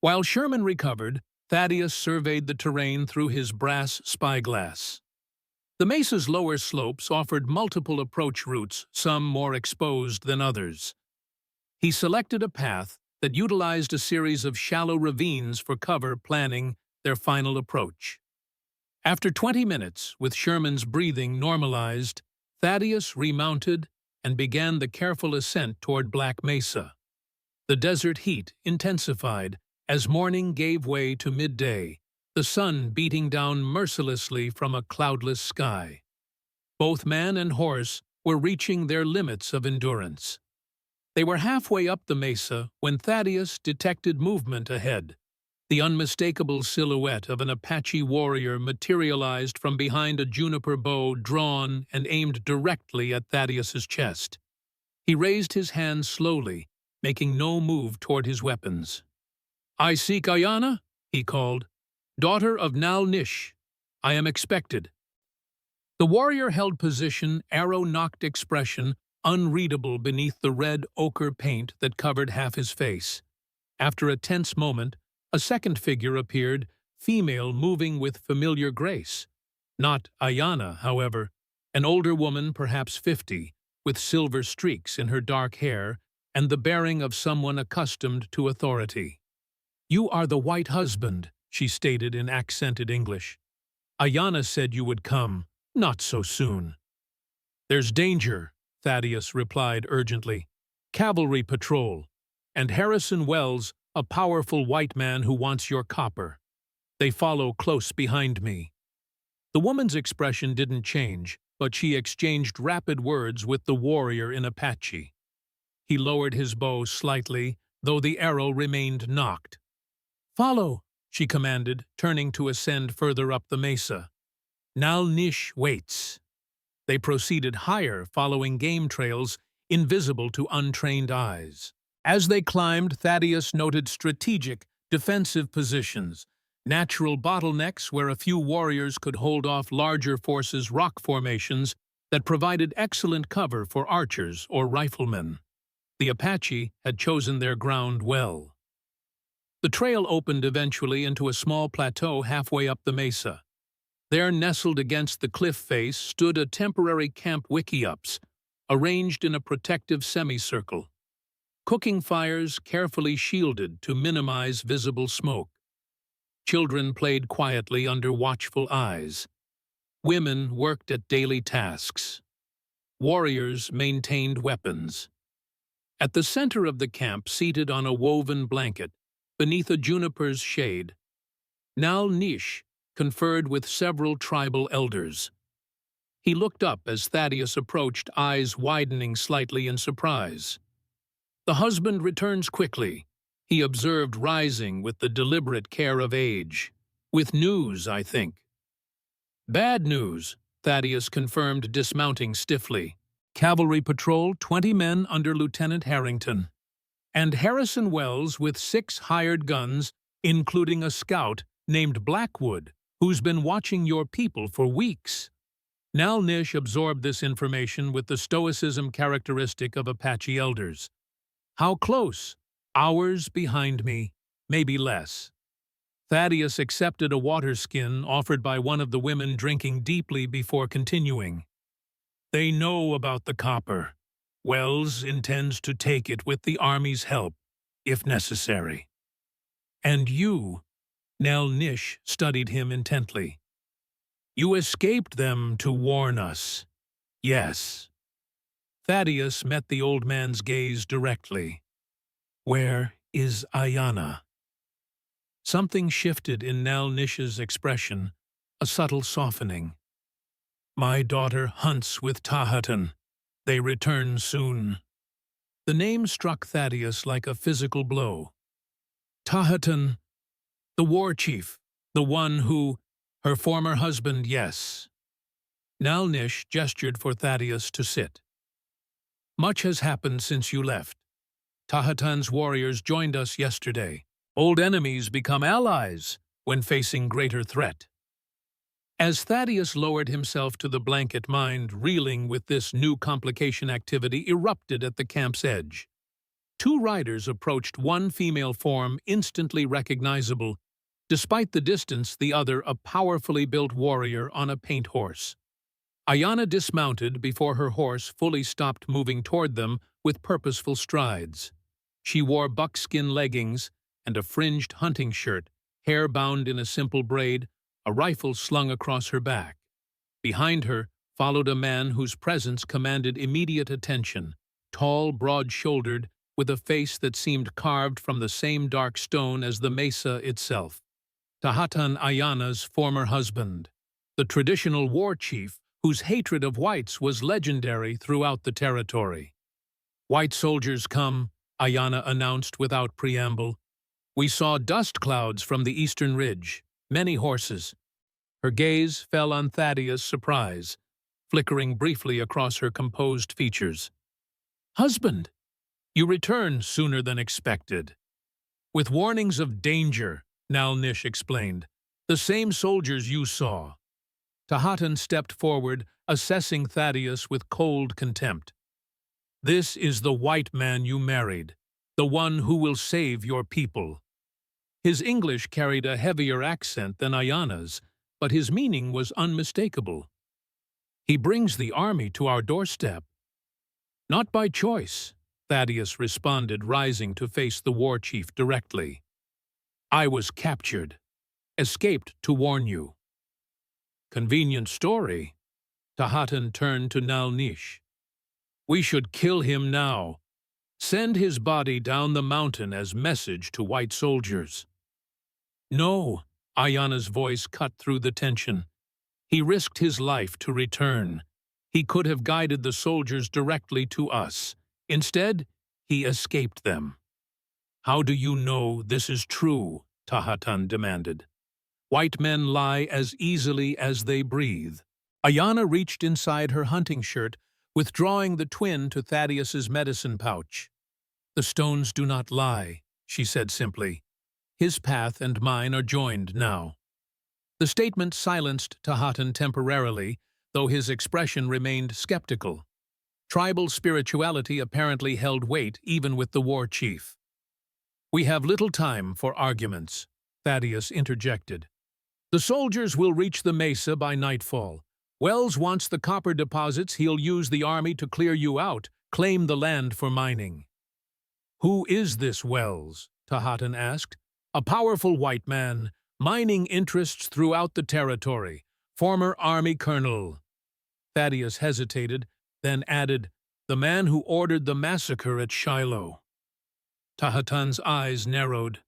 While Sherman recovered, Thaddeus surveyed the terrain through his brass spyglass. The mesa's lower slopes offered multiple approach routes, some more exposed than others. He selected a path that utilized a series of shallow ravines for cover, planning their final approach. After 20 minutes, with Sherman's breathing normalized, Thaddeus remounted and began the careful ascent toward Black Mesa. The desert heat intensified as morning gave way to midday, the sun beating down mercilessly from a cloudless sky. Both man and horse were reaching their limits of endurance. They were halfway up the mesa when Thaddeus detected movement ahead. The unmistakable silhouette of an Apache warrior materialized from behind a juniper bow drawn and aimed directly at Thaddeus's chest. He raised his hand slowly, making no move toward his weapons. "I seek Ayanna?" he called. "Daughter of Nal-Nish, I am expected." The warrior held position, arrow-nocked expression, unreadable beneath the red ochre paint that covered half his face. After a tense moment, a second figure appeared, female, moving with familiar grace. Not Ayana, however, an older woman, perhaps 50, with silver streaks in her dark hair and the bearing of someone accustomed to authority. "You are the white husband," she stated in accented English. "Ayana said you would come, not so soon." "There's danger," Thaddeus replied urgently. "Cavalry patrol, and Harrison Wells, a powerful white man who wants your copper. They follow close behind me." The woman's expression didn't change, but she exchanged rapid words with the warrior in Apache. He lowered his bow slightly, though the arrow remained nocked. "Follow," she commanded, turning to ascend further up the mesa. Nal-Nish waits. They proceeded higher, following game trails invisible to untrained eyes. As they climbed, Thaddeus noted strategic, defensive positions, natural bottlenecks where a few warriors could hold off larger forces' rock formations that provided excellent cover for archers or riflemen. The Apache had chosen their ground well. The trail opened eventually into a small plateau halfway up the mesa. There, nestled against the cliff face, stood a temporary camp wickiups, arranged in a protective semicircle. Cooking fires carefully shielded to minimize visible smoke. Children played quietly under watchful eyes. Women worked at daily tasks. Warriors maintained weapons. At the center of the camp, seated on a woven blanket, beneath a juniper's shade, Nal-Nish conferred with several tribal elders. He looked up as Thaddeus approached, eyes widening slightly in surprise. "The husband returns quickly," he observed, rising with the deliberate care of age. "With news, I think." "Bad news," Thaddeus confirmed, dismounting stiffly. "Cavalry patrol, 20 men under Lieutenant Harrington. And Harrison Wells with 6 hired guns, including a scout named Blackwood, who's been watching your people for weeks." Nal-Nish absorbed this information with the stoicism characteristic of Apache elders. "How close?" "Hours behind me, maybe less." Thaddeus accepted a water skin offered by one of the women, drinking deeply before continuing. "They know about the copper. Wells intends to take it with the army's help, if necessary." "And you?" Nal-Nish studied him intently. "You escaped them to warn us." "Yes." Thaddeus met the old man's gaze directly. "Where is Ayana?" Something shifted in Nal-Nish's expression, a subtle softening. "My daughter hunts with Tahatan. They return soon." The name struck Thaddeus like a physical blow. "Tahatan, the war chief, the one who—" "Her former husband, yes." Nal-Nish gestured for Thaddeus to sit. "Much has happened since you left. Tahatan's warriors joined us yesterday. Old enemies become allies when facing greater threat." As Thaddeus lowered himself to the blanket, mind reeling with this new complication, activity erupted at the camp's edge. 2 riders approached, one female form instantly recognizable. Despite the distance, the other a powerfully built warrior on a paint horse. Ayana dismounted before her horse fully stopped moving toward them with purposeful strides. She wore buckskin leggings and a fringed hunting shirt, hair bound in a simple braid, a rifle slung across her back. Behind her followed a man whose presence commanded immediate attention, tall, broad-shouldered, with a face that seemed carved from the same dark stone as the mesa itself. Tahatan, Ayana's former husband, the traditional war chief whose hatred of whites was legendary throughout the territory. "White soldiers come," Ayana announced without preamble. "We saw dust clouds from the eastern ridge, many horses." Her gaze fell on Thaddeus' surprise, flickering briefly across her composed features. "Husband, you return sooner than expected." "With warnings of danger," Nalnish explained. The same soldiers you saw. Tahatan stepped forward, assessing Thaddeus with cold contempt. This is the white man you married, the one who will save your people. His English carried a heavier accent than Ayana's, but his meaning was unmistakable. He brings the army to our doorstep. Not by choice, Thaddeus responded, rising to face the war chief directly. I was captured, escaped to warn you. Convenient story. Tahatan turned to Nalnish. We should kill him now. Send his body down the mountain as message to white soldiers. No, Ayana's voice cut through the tension. He risked his life to return. He could have guided the soldiers directly to us. Instead, he escaped them. How do you know this is true? Tahatan demanded. White men lie as easily as they breathe. Ayana reached inside her hunting shirt, withdrawing the twin to Thaddeus's medicine pouch. The stones do not lie, she said simply. His path and mine are joined now. The statement silenced Tahatan temporarily, though his expression remained skeptical. Tribal spirituality apparently held weight even with the war chief. We have little time for arguments, Thaddeus interjected. The soldiers will reach the mesa by nightfall. Wells wants the copper deposits. He'll use the army to clear you out, claim the land for mining. Who is this Wells? Tahatan asked. A powerful white man, mining interests throughout the territory, former army colonel. Thaddeus hesitated, then added, the man who ordered the massacre at Shiloh. Tahatan's eyes narrowed.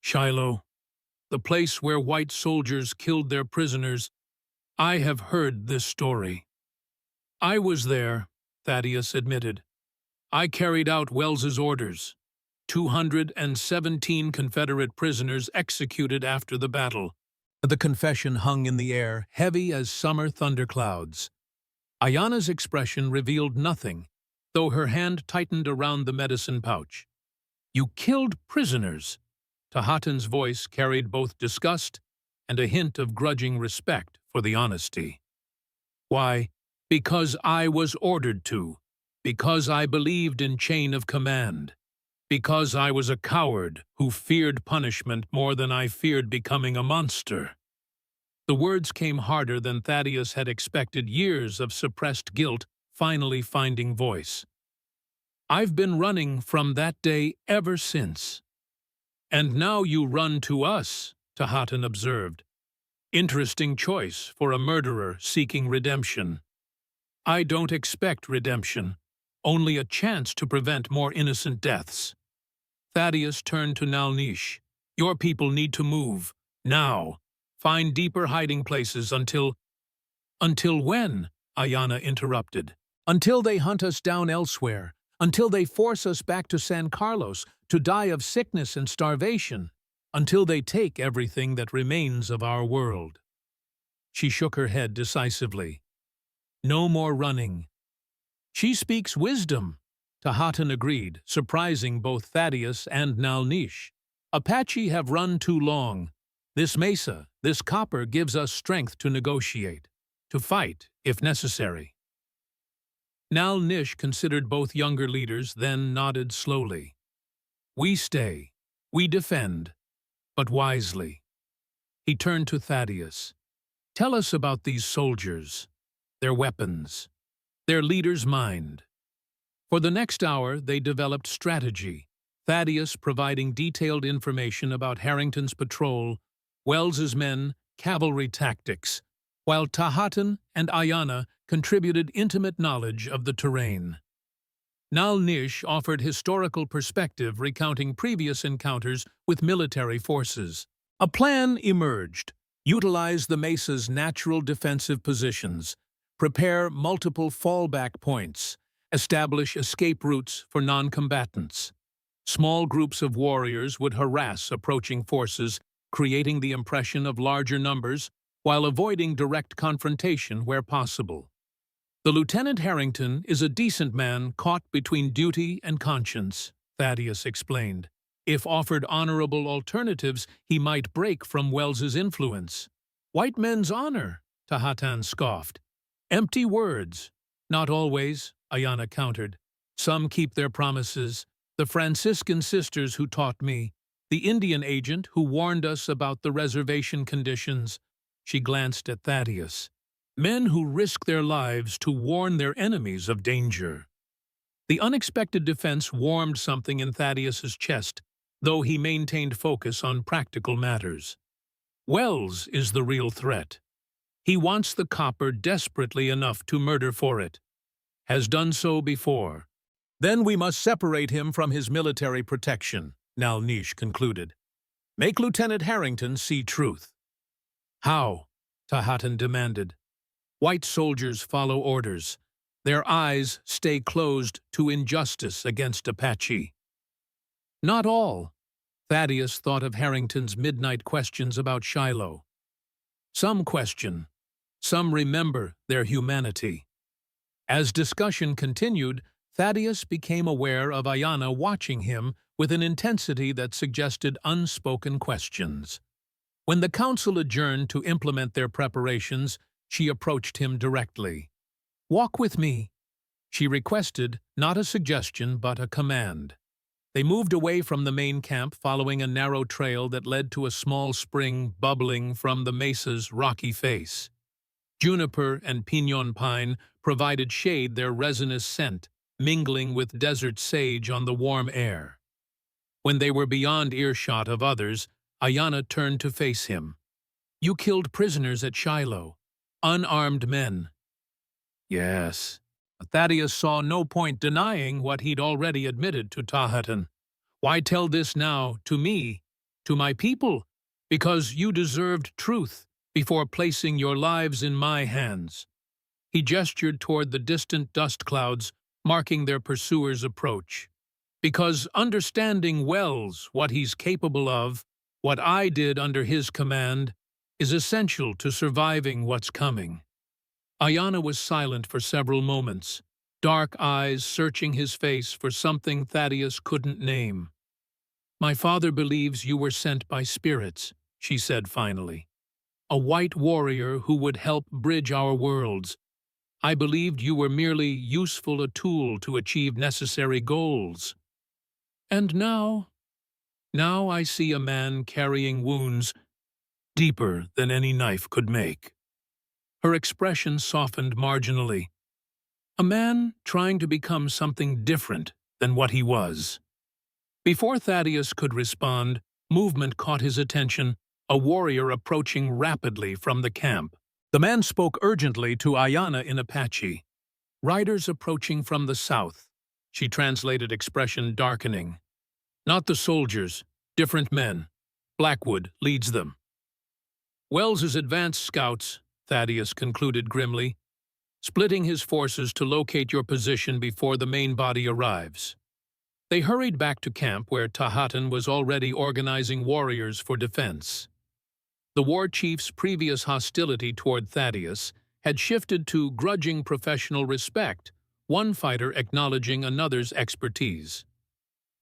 Shiloh, the place where white soldiers killed their prisoners. I have heard this story. I was there, Thaddeus admitted. I carried out Wells's orders. 217 Confederate prisoners executed after the battle. The confession hung in the air, heavy as summer thunderclouds. Ayana's expression revealed nothing, though her hand tightened around the medicine pouch. You killed prisoners. Tahatan's voice carried both disgust and a hint of grudging respect for the honesty. Why? Because I was ordered to. Because I believed in chain of command. Because I was a coward who feared punishment more than I feared becoming a monster. The words came harder than Thaddeus had expected, years of suppressed guilt finally finding voice. I've been running from that day ever since. And now you run to us, Tahatan observed. Interesting choice for a murderer seeking redemption. I don't expect redemption, only a chance to prevent more innocent deaths. Thaddeus turned to Nalnish. Your people need to move, now. Find deeper hiding places until... Until when? Ayana interrupted. Until they hunt us down elsewhere. Until they force us back to San Carlos to die of sickness and starvation. Until they take everything that remains of our world. She shook her head decisively. No more running. She speaks wisdom, Tahatan agreed, surprising both Thaddeus and Nalnish. Apache have run too long. This mesa, this copper gives us strength to negotiate, to fight, if necessary. Nalnish considered both younger leaders, then nodded slowly. We stay, we defend, but wisely. He turned to Thaddeus. Tell us about these soldiers, their weapons, their leader's mind. For the next hour, they developed strategy, Thaddeus providing detailed information about Harrington's patrol, Wells's men, cavalry tactics, while Tahatan and Ayana contributed intimate knowledge of the terrain. Nalnish offered historical perspective recounting previous encounters with military forces. A plan emerged. Utilize the mesa's natural defensive positions. Prepare multiple fallback points. Establish escape routes for non-combatants. Small groups of warriors would harass approaching forces, creating the impression of larger numbers while avoiding direct confrontation where possible. The Lieutenant Harrington is a decent man caught between duty and conscience, Thaddeus explained. If offered honorable alternatives, he might break from Wells's influence. White men's honor, Tahatan scoffed. Empty words. Not always, Ayana countered. Some keep their promises. The Franciscan sisters who taught me, the Indian agent who warned us about the reservation conditions. She glanced at Thaddeus. Men who risk their lives to warn their enemies of danger. The unexpected defense warmed something in Thaddeus's chest, though he maintained focus on practical matters. Wells is the real threat. He wants the copper desperately enough to murder for it. Has done so before. Then we must separate him from his military protection, Nalnish concluded. Make Lieutenant Harrington see truth. How? Tahatan demanded. White soldiers follow orders. Their eyes stay closed to injustice against Apache. Not all. Thaddeus thought of Harrington's midnight questions about Shiloh. Some question. Some remember their humanity. As discussion continued, Thaddeus became aware of Ayana watching him with an intensity that suggested unspoken questions. When the council adjourned to implement their preparations, she approached him directly. "Walk with me," she requested, not a suggestion but a command. They moved away from the main camp following a narrow trail that led to a small spring bubbling from the mesa's rocky face. Juniper and pinon pine provided shade, their resinous scent mingling with desert sage on the warm air. When they were beyond earshot of others, Ayana turned to face him. "You killed prisoners at Shiloh. Unarmed men." Yes. Thaddeus saw no point denying what he'd already admitted to Tahatan. "Why tell this now to me, to my people? Because you deserved truth before placing your lives in my hands." He gestured toward the distant dust clouds, marking their pursuers' approach. "Because understanding Wells, what he's capable of, what I did under his command, is essential to surviving what's coming." Ayana was silent for several moments, dark eyes searching his face for something Thaddeus couldn't name. "My father believes you were sent by spirits," she said finally. "A white warrior who would help bridge our worlds. I believed you were merely useful a tool to achieve necessary goals. And now I see a man carrying wounds deeper than any knife could make." Her expression softened marginally. A man trying to become something different than what he was. Before Thaddeus could respond, movement caught his attention, a warrior approaching rapidly from the camp. The man spoke urgently to Ayana in Apache. "Riders approaching from the south," she translated, expression darkening. "Not the soldiers, different men. Blackwood leads them." "Wells's advance scouts," Thaddeus concluded grimly, "splitting his forces to locate your position before the main body arrives." They hurried back to camp where Tahatan was already organizing warriors for defense. The war chief's previous hostility toward Thaddeus had shifted to grudging professional respect, one fighter acknowledging another's expertise.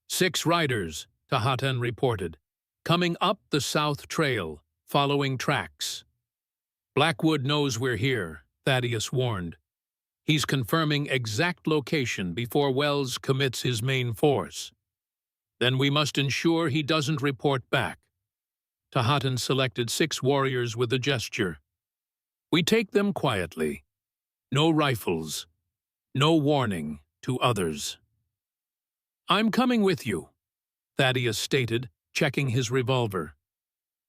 6 riders, Tahatan reported, coming up the south trail, following tracks. "Blackwood knows we're here," Thaddeus warned. "He's confirming exact location before Wells commits his main force. Then we must ensure he doesn't report back." Tahatan selected 6 warriors with a gesture. "We take them quietly. No rifles. No warning to others." "I'm coming with you," Thaddeus stated, checking his revolver.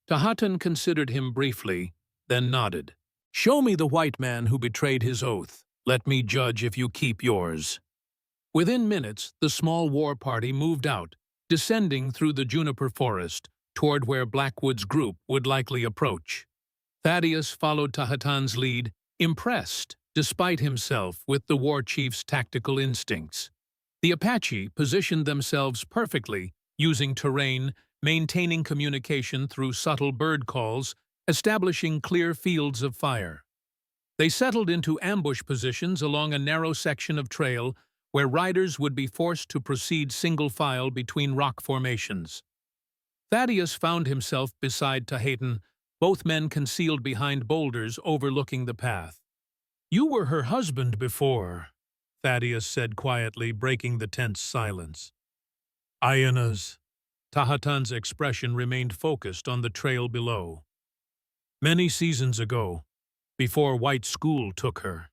Tahatan considered him briefly, then nodded. "Show me the white man who betrayed his oath. Let me judge if you keep yours." Within minutes, the small war party moved out, descending through the juniper forest toward where Blackwood's group would likely approach. Thaddeus followed Tahatan's lead, impressed, despite himself, with the war chief's tactical instincts. The Apache positioned themselves perfectly, using terrain, maintaining communication through subtle bird calls, establishing clear fields of fire. They settled into ambush positions along a narrow section of trail, where riders would be forced to proceed single file between rock formations. Thaddeus found himself beside Tahatan, both men concealed behind boulders overlooking the path. "You were her husband before," Thaddeus said quietly, breaking the tense silence. "Hyenas." Tahatan's expression remained focused on the trail below. "Many seasons ago, before White School took her.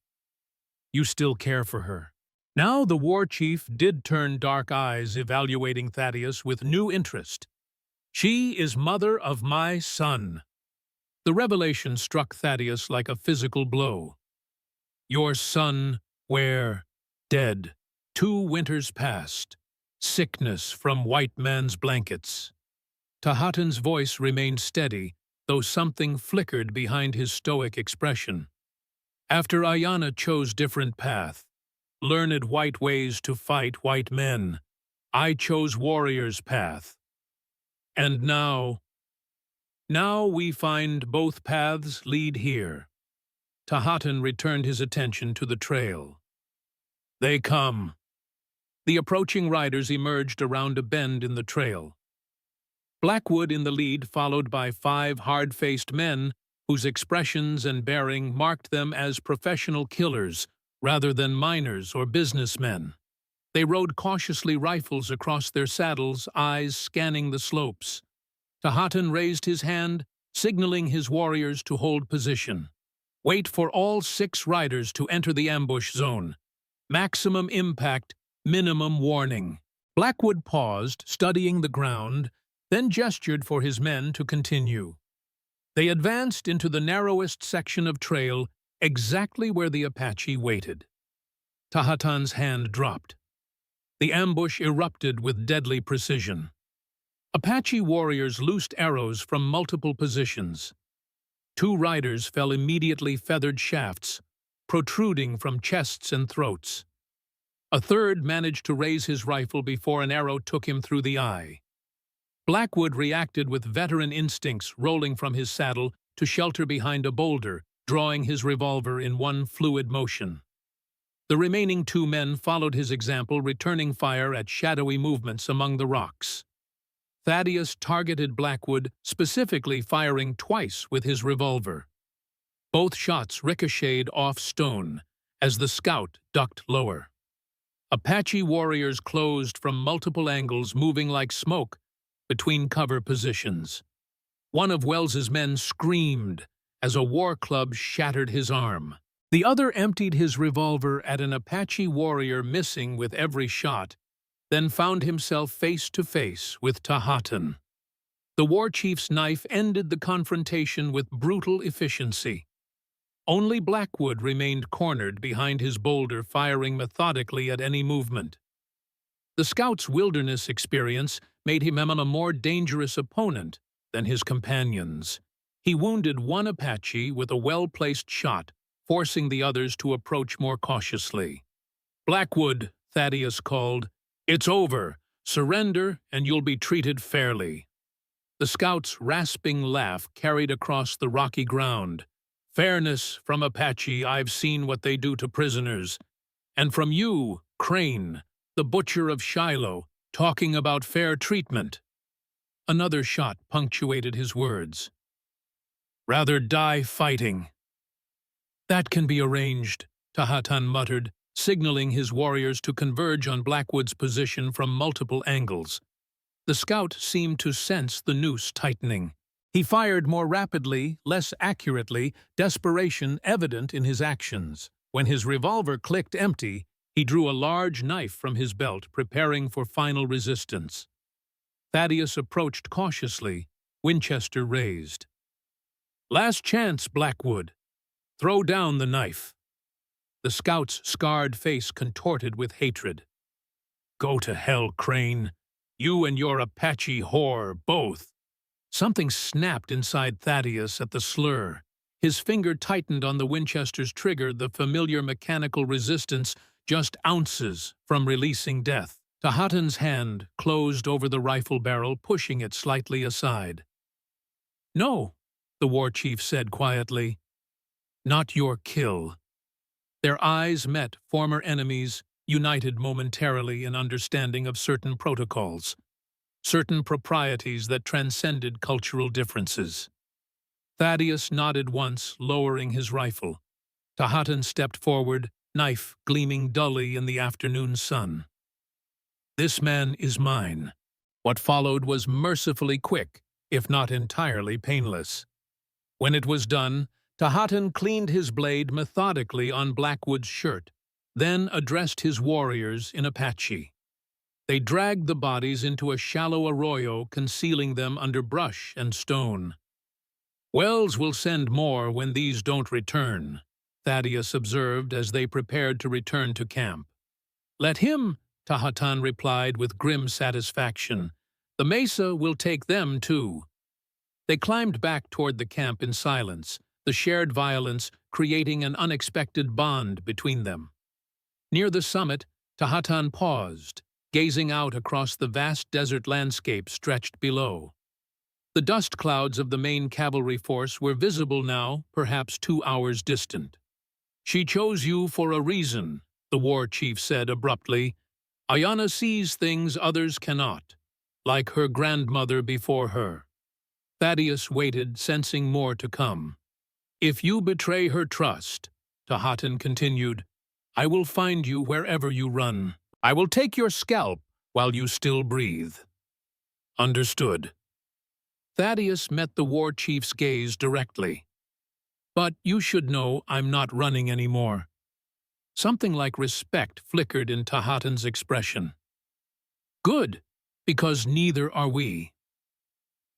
You still care for her." Now the war chief did turn dark eyes, evaluating Thaddeus with new interest. "She is mother of my son." The revelation struck Thaddeus like a physical blow. "Your son, where? Dead. 2 winters past. Sickness from white man's blankets." Tahatan's voice remained steady, though something flickered behind his stoic expression. "After Ayana chose different path, learned white ways to fight white men, I chose warrior's path. And now we find both paths lead here." Tahatan returned his attention to the trail. "They come." The approaching riders emerged around a bend in the trail. Blackwood in the lead, followed by 5 hard-faced men whose expressions and bearing marked them as professional killers rather than miners or businessmen. They rode cautiously, rifles across their saddles, eyes scanning the slopes. Tahatan raised his hand, signaling his warriors to hold position. "Wait for all 6 riders to enter the ambush zone. Maximum impact, minimum warning." Blackwood paused, studying the ground, then gestured for his men to continue. They advanced into the narrowest section of trail, exactly where the Apache waited. Tahatan's hand dropped. The ambush erupted with deadly precision. Apache warriors loosed arrows from multiple positions. 2 riders fell immediately, feathered shafts, protruding from chests and throats. A third managed to raise his rifle before an arrow took him through the eye. Blackwood reacted with veteran instincts, rolling from his saddle to shelter behind a boulder, drawing his revolver in one fluid motion. The remaining 2 men followed his example, returning fire at shadowy movements among the rocks. Thaddeus targeted Blackwood, specifically firing twice with his revolver. Both shots ricocheted off stone as the scout ducked lower. Apache warriors closed from multiple angles, moving like smoke between cover positions. One of Wells's men screamed as a war club shattered his arm. The other emptied his revolver at an Apache warrior, missing with every shot, then found himself face to face with Tahatan. The war chief's knife ended the confrontation with brutal efficiency. Only Blackwood remained cornered behind his boulder, firing methodically at any movement. The scout's wilderness experience made him a more dangerous opponent than his companions. He wounded one Apache with a well-placed shot, forcing the others to approach more cautiously. "Blackwood," Thaddeus called, "it's over. Surrender and you'll be treated fairly." The scout's rasping laugh carried across the rocky ground. "Fairness from Apache, I've seen what they do to prisoners. And from you, Crane, the butcher of Shiloh, talking about fair treatment." Another shot punctuated his words. "Rather die fighting." "That can be arranged," Tahatan muttered, signaling his warriors to converge on Blackwood's position from multiple angles. The scout seemed to sense the noose tightening. He fired more rapidly, less accurately, desperation evident in his actions. When his revolver clicked empty, he drew a large knife from his belt, preparing for final resistance. Thaddeus approached cautiously, Winchester raised. "Last chance, Blackwood. Throw down the knife." The scout's scarred face contorted with hatred. "Go to hell, Crane. You and your Apache whore, both." Something snapped inside Thaddeus at the slur. His finger tightened on the Winchester's trigger, the familiar mechanical resistance just ounces from releasing death. Tahatan's hand closed over the rifle barrel, pushing it slightly aside. "No," the war chief said quietly. "Not your kill." Their eyes met, former enemies, united momentarily in understanding of certain protocols, certain proprieties that transcended cultural differences. Thaddeus nodded once, lowering his rifle. Tahatan stepped forward, knife gleaming dully in the afternoon sun. "This man is mine." What followed was mercifully quick, if not entirely painless. When it was done, Tahatan cleaned his blade methodically on Blackwood's shirt, then addressed his warriors in Apache. They dragged the bodies into a shallow arroyo, concealing them under brush and stone. "Wells will send more when these don't return," Thaddeus observed as they prepared to return to camp. "Let him," Tahatan replied with grim satisfaction. "The mesa will take them too." They climbed back toward the camp in silence, the shared violence creating an unexpected bond between them. Near the summit, Tahatan paused, gazing out across the vast desert landscape stretched below. The dust clouds of the main cavalry force were visible now, perhaps 2 hours distant. "She chose you for a reason," the war chief said abruptly. "Ayanna sees things others cannot, like her grandmother before her." Thaddeus waited, sensing more to come. "If you betray her trust," Tahatan continued, "I will find you wherever you run. I will take your scalp while you still breathe." "Understood." Thaddeus met the war chief's gaze directly. "But you should know I'm not running anymore." Something like respect flickered in Tahatan's expression. "Good, because neither are we."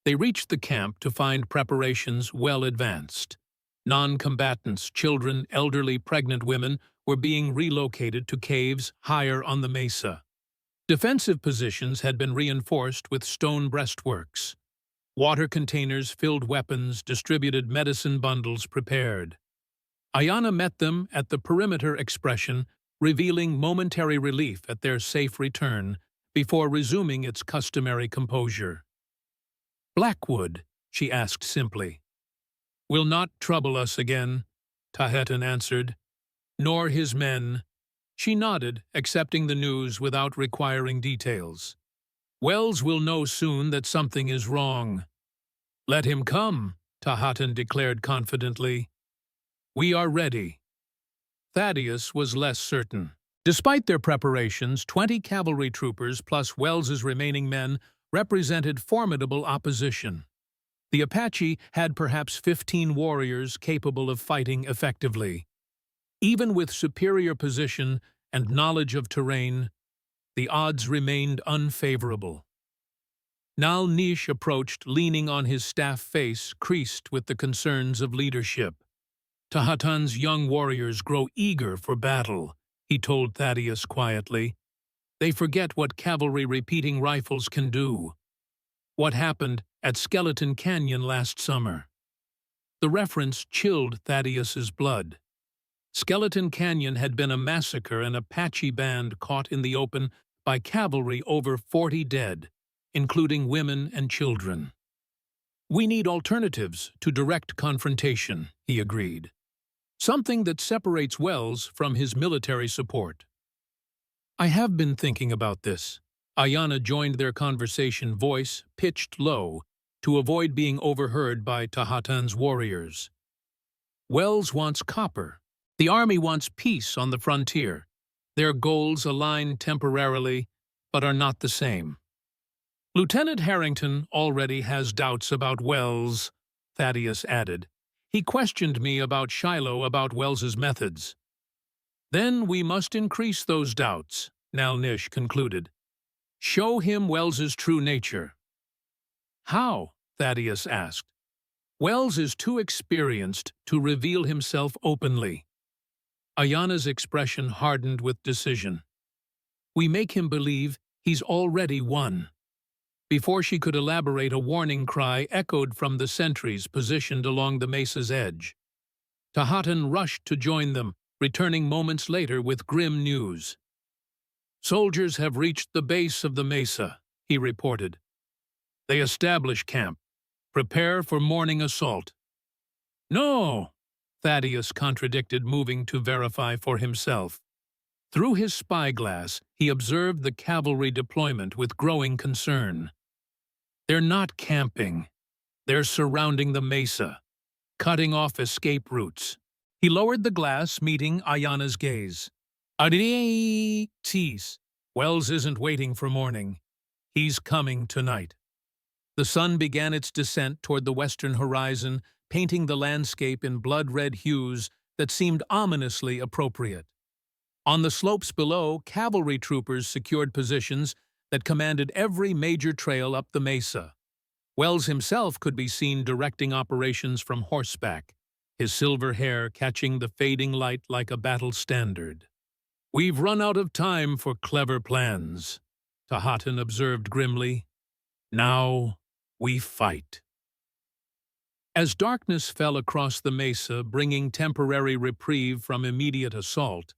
They reached the camp to find preparations well advanced. Non-combatants, children, elderly, pregnant women were being relocated to caves higher on the mesa. Defensive positions had been reinforced with stone breastworks. Water containers filled weapons, distributed medicine bundles prepared. Ayanna met them at the perimeter expression, revealing momentary relief at their safe return before resuming its customary composure. "Blackwood," she asked simply. "Will not trouble us again," Tahatan answered. "Nor his men." She nodded, accepting the news without requiring details. "Wells will know soon that something is wrong." "Let him come," Tahatan declared confidently. "We are ready." Thaddeus was less certain. Despite their preparations, 20 cavalry troopers plus Wells's remaining men represented formidable opposition. The Apache had perhaps 15 warriors capable of fighting effectively. Even with superior position and knowledge of terrain, the odds remained unfavorable. Nal Nish approached, leaning on his staff face creased with the concerns of leadership. "Tahatan's young warriors grow eager for battle," he told Thaddeus quietly. "They forget what cavalry repeating rifles can do. What happened at Skeleton Canyon last summer?" The reference chilled Thaddeus's blood. Skeleton Canyon had been a massacre, an Apache band caught in the open by cavalry, over 40 dead, including women and children. "We need alternatives to direct confrontation," he agreed. "Something that separates Wells from his military support." "I have been thinking about this." Ayanna joined their conversation, voice pitched low, to avoid being overheard by Tahatan's warriors. "Wells wants copper. The army wants peace on the frontier. Their goals align temporarily, but are not the same. Lieutenant Harrington already has doubts about Wells," Thaddeus added. "He questioned me about Shiloh, about Wells's methods." "Then we must increase those doubts," Nal Nish concluded. "Show him Wells's true nature." "How?" Thaddeus asked. "Wells is too experienced to reveal himself openly." Ayanna's expression hardened with decision. "We make him believe he's already won." Before she could elaborate, a warning cry echoed from the sentries positioned along the mesa's edge. Tahatan rushed to join them, returning moments later with grim news. "Soldiers have reached the base of the mesa," he reported. "They establish camp. Prepare for morning assault." "No!" Thaddeus contradicted, moving to verify for himself. Through his spyglass, he observed the cavalry deployment with growing concern. They're not camping. They're surrounding the mesa, cutting off escape routes. He lowered the glass, meeting Ayana's gaze. Tease. Wells isn't waiting for morning. He's coming tonight. The sun began its descent toward the western horizon, painting the landscape in blood-red hues that seemed ominously appropriate. On the slopes below, cavalry troopers secured positions that commanded every major trail up the mesa. Wells himself could be seen directing operations from horseback, his silver hair catching the fading light like a battle standard. "We've run out of time for clever plans," Tahatan observed grimly. "Now we fight." As darkness fell across the mesa, bringing temporary reprieve from immediate assault,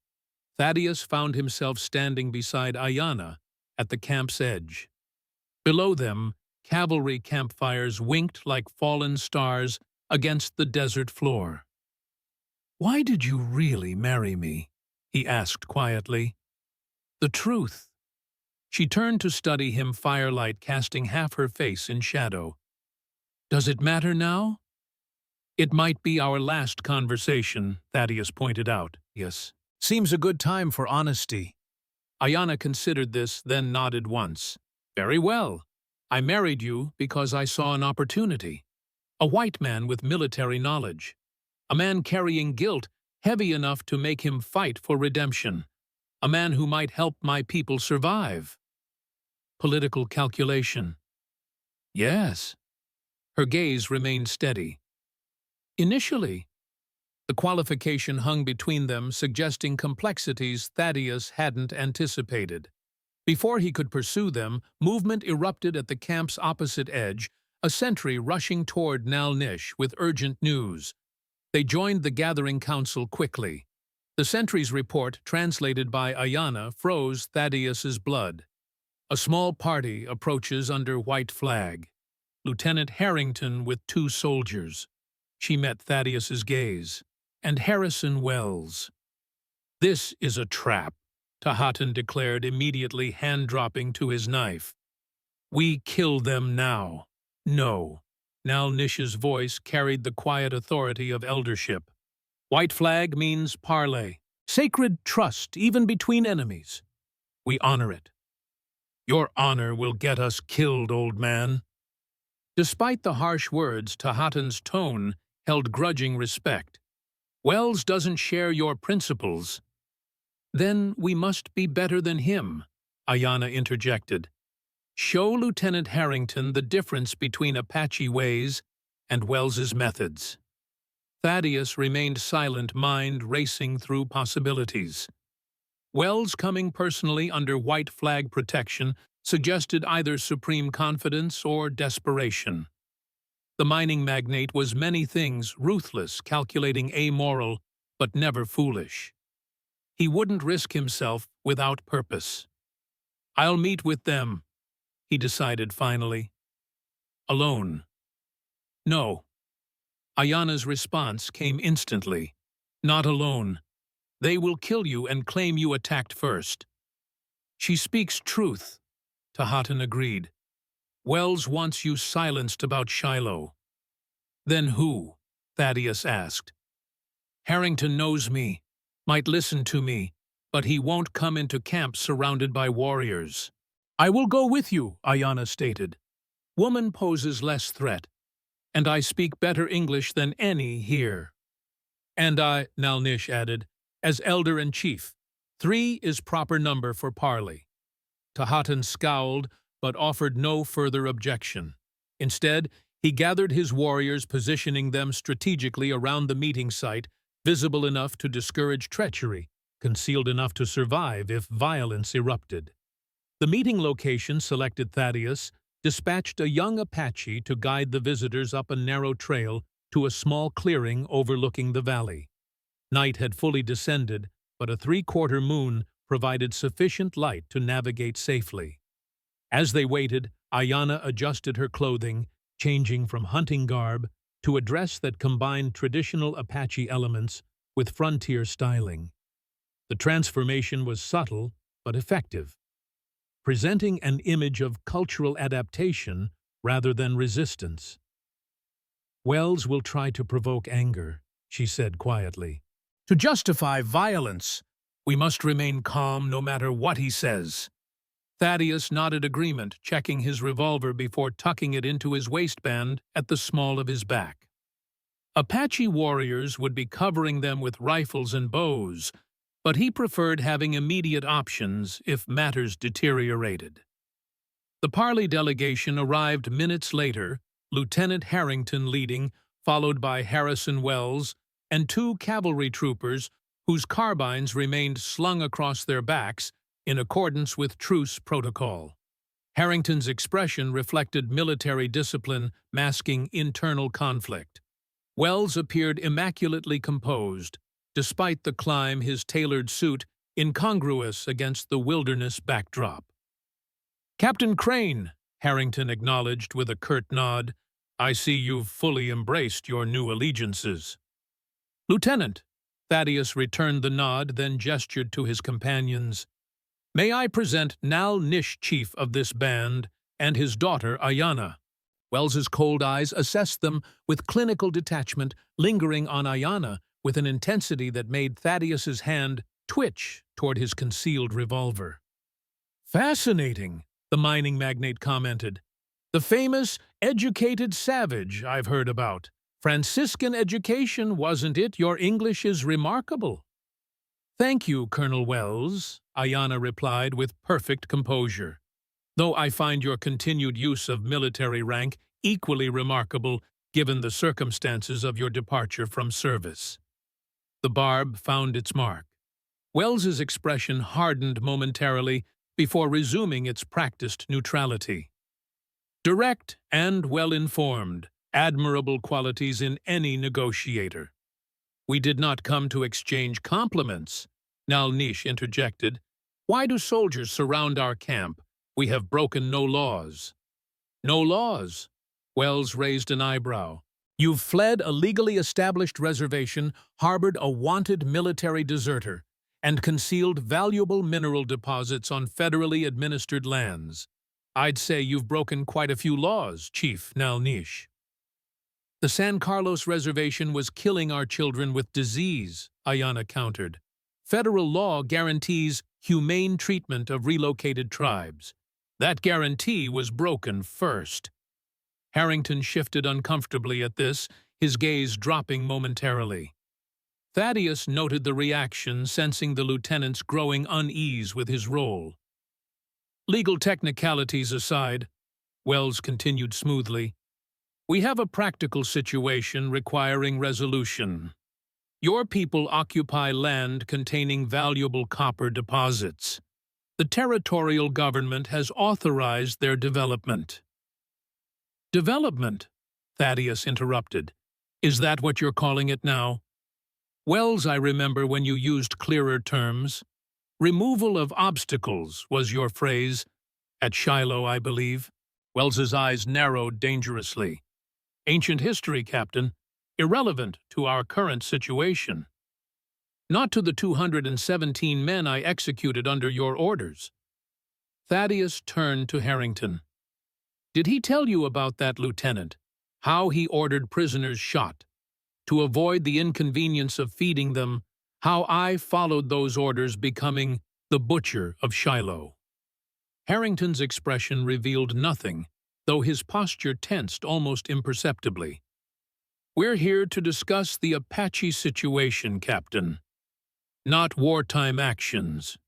Thaddeus found himself standing beside Ayana at the camp's edge. Below them, cavalry campfires winked like fallen stars against the desert floor. "Why did you really marry me?" he asked quietly. "The truth." She turned to study him, firelight casting half her face in shadow. "Does it matter now?" "It might be our last conversation," Thaddeus pointed out. "Yes. Seems a good time for honesty." Ayana considered this, then nodded once. "Very well. I married you because I saw an opportunity. A white man with military knowledge. A man carrying guilt heavy enough to make him fight for redemption. A man who might help my people survive." "Political calculation." "Yes." Her gaze remained steady. "Initially." The qualification hung between them, suggesting complexities Thaddeus hadn't anticipated. Before he could pursue them, movement erupted at the camp's opposite edge, a sentry rushing toward Nalnish with urgent news. They joined the gathering council quickly. The sentry's report, translated by Ayana, froze Thaddeus's blood. A small party approaches under white flag. Lieutenant Harrington with 2 soldiers. She met Thaddeus's gaze. "And Harrison Wells." "This is a trap," Tahatan declared, immediately hand-dropping to his knife. "We kill them now." "No." Nalnish's voice carried the quiet authority of eldership. "White flag means parley. Sacred trust, even between enemies. We honor it." "Your honor will get us killed, old man." Despite the harsh words, Tahatan's tone held grudging respect. "Wells doesn't share your principles." "Then we must be better than him," Ayana interjected. "Show Lieutenant Harrington the difference between Apache ways and Wells's methods." Thaddeus remained silent, mind racing through possibilities. Wells coming personally under white flag protection suggested either supreme confidence or desperation. The mining magnate was many things, ruthless, calculating, amoral, but never foolish. He wouldn't risk himself without purpose. "I'll meet with them," he decided finally. "Alone." "No." Ayana's response came instantly. "Not alone. They will kill you and claim you attacked first." "She speaks truth," Tahatan agreed. "Wells wants you silenced about Shiloh." "Then who?" Thaddeus asked. "Harrington knows me, might listen to me, but he won't come into camp surrounded by warriors." "I will go with you," Ayana stated. "Woman poses less threat, and I speak better English than any here." "And I," Nalnish added, "as elder and chief. 3 is proper number for parley." Tahatan scowled, but offered no further objection. Instead, he gathered his warriors, positioning them strategically around the meeting site, visible enough to discourage treachery, concealed enough to survive if violence erupted. The meeting location, selected Thaddeus, dispatched a young Apache to guide the visitors up a narrow trail to a small clearing overlooking the valley. Night had fully descended, but a 3/4 moon provided sufficient light to navigate safely. As they waited, Ayana adjusted her clothing, changing from hunting garb to a dress that combined traditional Apache elements with frontier styling. The transformation was subtle but effective, presenting an image of cultural adaptation rather than resistance. Wells will try to provoke anger, she said quietly. To justify violence, we must remain calm no matter what he says. Thaddeus nodded agreement, checking his revolver before tucking it into his waistband at the small of his back. Apache warriors would be covering them with rifles and bows, but he preferred having immediate options if matters deteriorated. The Parley delegation arrived minutes later, Lieutenant Harrington leading, followed by Harrison Wells, and 2 cavalry troopers whose carbines remained slung across their backs in accordance with truce protocol. Harrington's expression reflected military discipline masking internal conflict. Wells appeared immaculately composed, despite the climb, his tailored suit incongruous against the wilderness backdrop. Captain Crane, Harrington acknowledged with a curt nod, I see you've fully embraced your new allegiances. Lieutenant, Thaddeus returned the nod, then gestured to his companions. May I present Nal Nish, chief of this band, and his daughter Ayana. Wells's cold eyes assessed them with clinical detachment, lingering on Ayana with an intensity that made Thaddeus's hand twitch toward his concealed revolver. Fascinating, the mining magnate commented. The famous, educated savage I've heard about. Franciscan education, wasn't it? Your English is remarkable. Thank you, Colonel Wells, Ayana replied with perfect composure. Though I find your continued use of military rank equally remarkable given the circumstances of your departure from service. The barb found its mark. Wells's expression hardened momentarily before resuming its practiced neutrality. Direct and well-informed, admirable qualities in any negotiator. We did not come to exchange compliments, Nal Nish interjected. Why do soldiers surround our camp? We have broken no laws. No laws? Wells raised an eyebrow. You've fled a legally established reservation, harbored a wanted military deserter, and concealed valuable mineral deposits on federally administered lands. I'd say you've broken quite a few laws, Chief Nal Nish. The San Carlos Reservation was killing our children with disease, Ayana countered. Federal law guarantees humane treatment of relocated tribes. That guarantee was broken first. Harrington shifted uncomfortably at this, his gaze dropping momentarily. Thaddeus noted the reaction, sensing the lieutenant's growing unease with his role. Legal technicalities aside, Wells continued smoothly, we have a practical situation requiring resolution. Your people occupy land containing valuable copper deposits. The territorial government has authorized their development. Development? Thaddeus interrupted. Is that what you're calling it now? Wells, I remember when you used clearer terms. Removal of obstacles was your phrase. At Shiloh, I believe. Wells's eyes narrowed dangerously. Ancient history, Captain. Irrelevant to our current situation. Not to the 217 men I executed under your orders. Thaddeus turned to Harrington. Did he tell you about that, Lieutenant? How he ordered prisoners shot? To avoid the inconvenience of feeding them, how I followed those orders, becoming the butcher of Shiloh. Harrington's expression revealed nothing, though his posture tensed almost imperceptibly. We're here to discuss the Apache situation, Captain. Not wartime actions.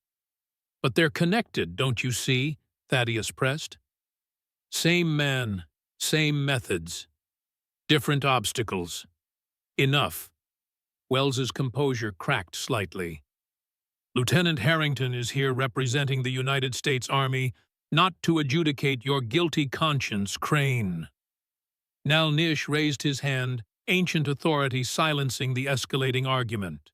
But they're connected, don't you see? Thaddeus pressed. Same man, same methods. Different obstacles. Enough. Wells's composure cracked slightly. Lieutenant Harrington is here representing the United States Army, not to adjudicate your guilty conscience, Crane. Nal Nish raised his hand, ancient authority silencing the escalating argument.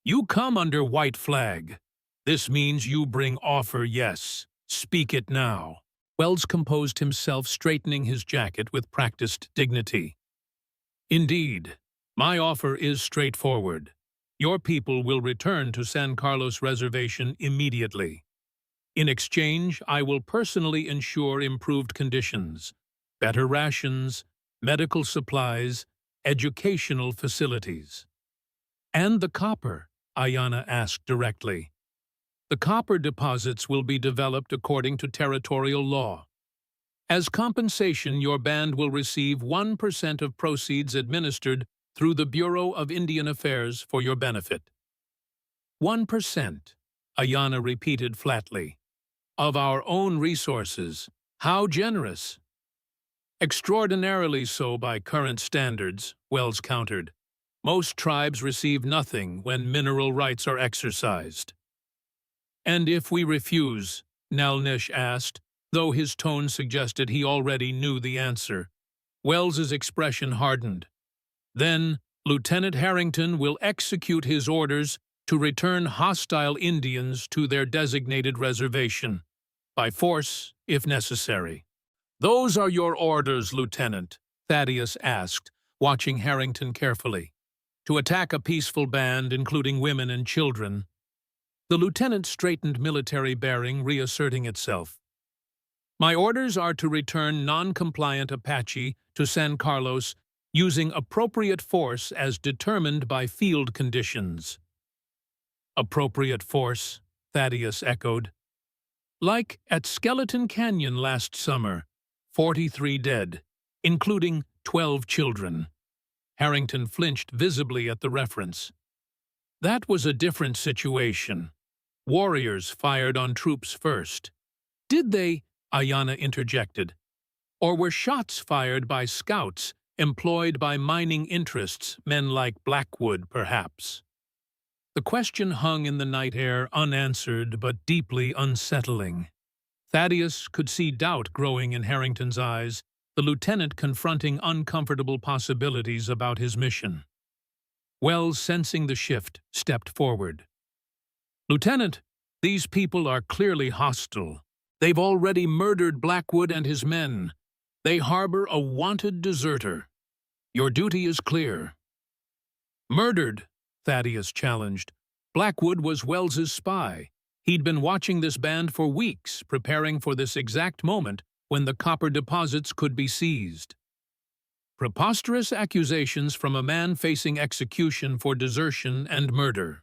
You come under white flag. This means you bring offer, yes. Speak it now. Wells composed himself, straightening his jacket with practiced dignity. Indeed, my offer is straightforward. Your people will return to San Carlos Reservation immediately. In exchange, I will personally ensure improved conditions, better rations, medical supplies, educational facilities. And the copper? Ayana asked directly. The copper deposits will be developed according to territorial law. As compensation, your band will receive 1% of proceeds administered through the Bureau of Indian Affairs for your benefit. 1%, Ayana repeated flatly. Of our own resources. How generous! Extraordinarily so by current standards, Wells countered. Most tribes receive nothing when mineral rights are exercised. And if we refuse? Nalnish asked, though his tone suggested he already knew the answer. Wells's expression hardened. Then, Lieutenant Harrington will execute his orders to return hostile Indians to their designated reservation, by force, if necessary. Those are your orders, Lieutenant, Thaddeus asked, watching Harrington carefully. To attack a peaceful band, including women and children. The lieutenant straightened military bearing, reasserting itself. My orders are to return non-compliant Apache to San Carlos using appropriate force as determined by field conditions. Appropriate force, Thaddeus echoed. Like at Skeleton Canyon last summer, 43 dead, including 12 children. Harrington flinched visibly at the reference. That was a different situation. Warriors fired on troops first. Did they? Ayana interjected. Or were shots fired by scouts employed by mining interests, men like Blackwood, perhaps? The question hung in the night air, unanswered but deeply unsettling. Thaddeus could see doubt growing in Harrington's eyes, the lieutenant confronting uncomfortable possibilities about his mission. Wells, sensing the shift, stepped forward. Lieutenant, these people are clearly hostile. They've already murdered Blackwood and his men. They harbor a wanted deserter. Your duty is clear. Murdered? Thaddeus challenged. Blackwood was Wells's spy. He'd been watching this band for weeks, preparing for this exact moment when the copper deposits could be seized. Preposterous accusations from a man facing execution for desertion and murder.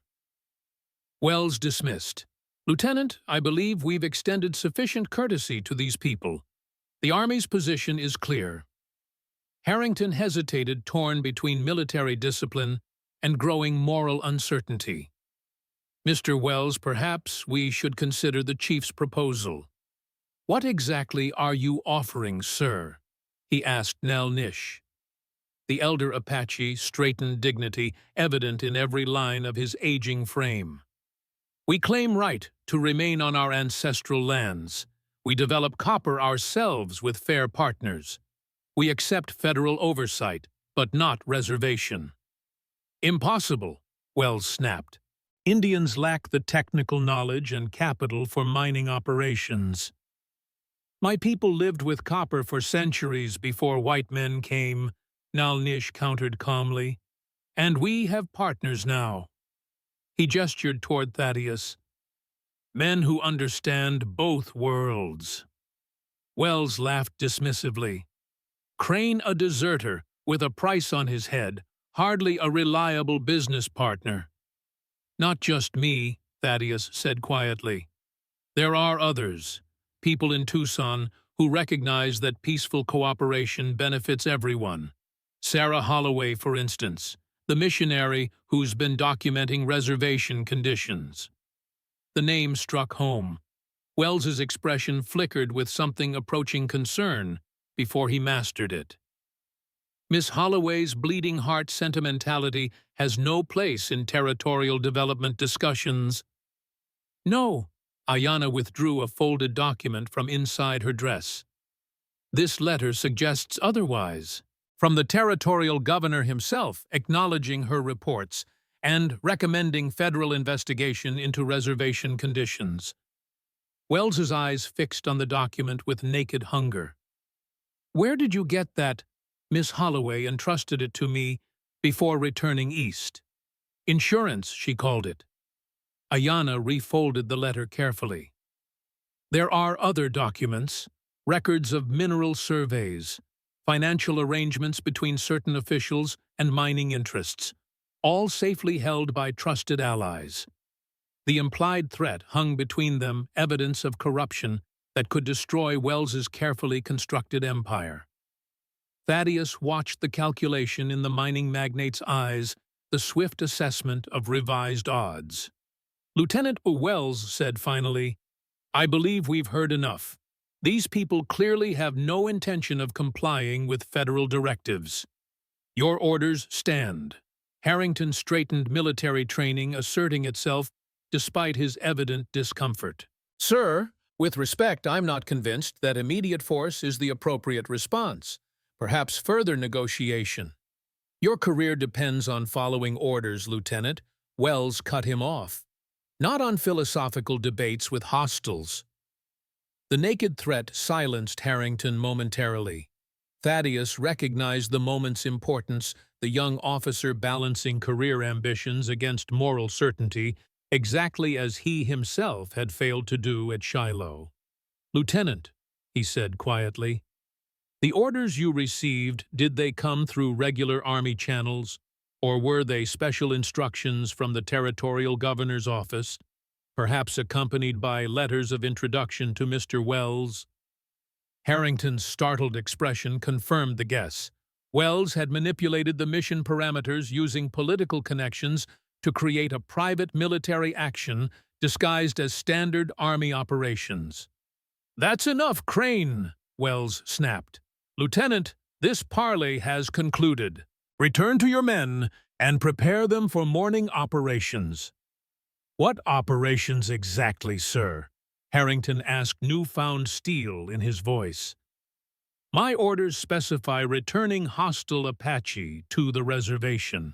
Wells dismissed. Lieutenant, I believe we've extended sufficient courtesy to these people. The Army's position is clear. Harrington hesitated, torn between military discipline and growing moral uncertainty. Mr. Wells, perhaps we should consider the chief's proposal. What exactly are you offering, sir? He asked Nalnish. The elder Apache straightened, dignity evident in every line of his aging frame. We claim right to remain on our ancestral lands. We develop copper ourselves with fair partners. We accept federal oversight, but not reservation. Impossible, Wells snapped. Indians lack the technical knowledge and capital for mining operations. My people lived with copper for centuries before white men came, Nalnish countered calmly. And we have partners now. He gestured toward Thaddeus. Men who understand both worlds. Wells laughed dismissively. Crane a deserter with a price on his head, hardly a reliable business partner. Not just me, Thaddeus said quietly. There are others, people in Tucson, who recognize that peaceful cooperation benefits everyone. Sarah Holloway, for instance, the missionary who's been documenting reservation conditions. The name struck home. Wells's expression flickered with something approaching concern before he mastered it. Miss Holloway's bleeding heart sentimentality has no place in territorial development discussions. No, Ayana withdrew a folded document from inside her dress. This letter suggests otherwise. From the territorial governor himself acknowledging her reports and recommending federal investigation into reservation conditions. Wells's eyes fixed on the document with naked hunger. Where did you get that? Miss Holloway entrusted it to me before returning east. Insurance, she called it. Ayana refolded the letter carefully. There are other documents, records of mineral surveys, financial arrangements between certain officials and mining interests, all safely held by trusted allies. The implied threat hung between them evidence of corruption that could destroy Wells's carefully constructed empire. Thaddeus watched the calculation in the mining magnate's eyes, the swift assessment of revised odds. Lieutenant Wells said finally, "I believe we've heard enough. These people clearly have no intention of complying with federal directives. Your orders stand." Harrington straightened military training asserting itself despite his evident discomfort. "Sir, with respect, I'm not convinced that immediate force is the appropriate response. Perhaps further negotiation." "Your career depends on following orders, Lieutenant." Wells cut him off. "Not on philosophical debates with hostiles." The naked threat silenced Harrington momentarily. Thaddeus recognized the moment's importance, the young officer balancing career ambitions against moral certainty, exactly as he himself had failed to do at Shiloh. "Lieutenant," he said quietly, "the orders you received, did they come through regular Army channels, or were they special instructions from the Territorial Governor's office, perhaps accompanied by letters of introduction to Mr. Wells?" Harrington's startled expression confirmed the guess. Wells had manipulated the mission parameters using political connections to create a private military action disguised as standard Army operations. "That's enough, Crane," Wells snapped. "Lieutenant, this parley has concluded. Return to your men and prepare them for morning operations." "What operations exactly, sir?" Harrington asked, newfound steel in his voice. "My orders specify returning hostile Apache to the reservation.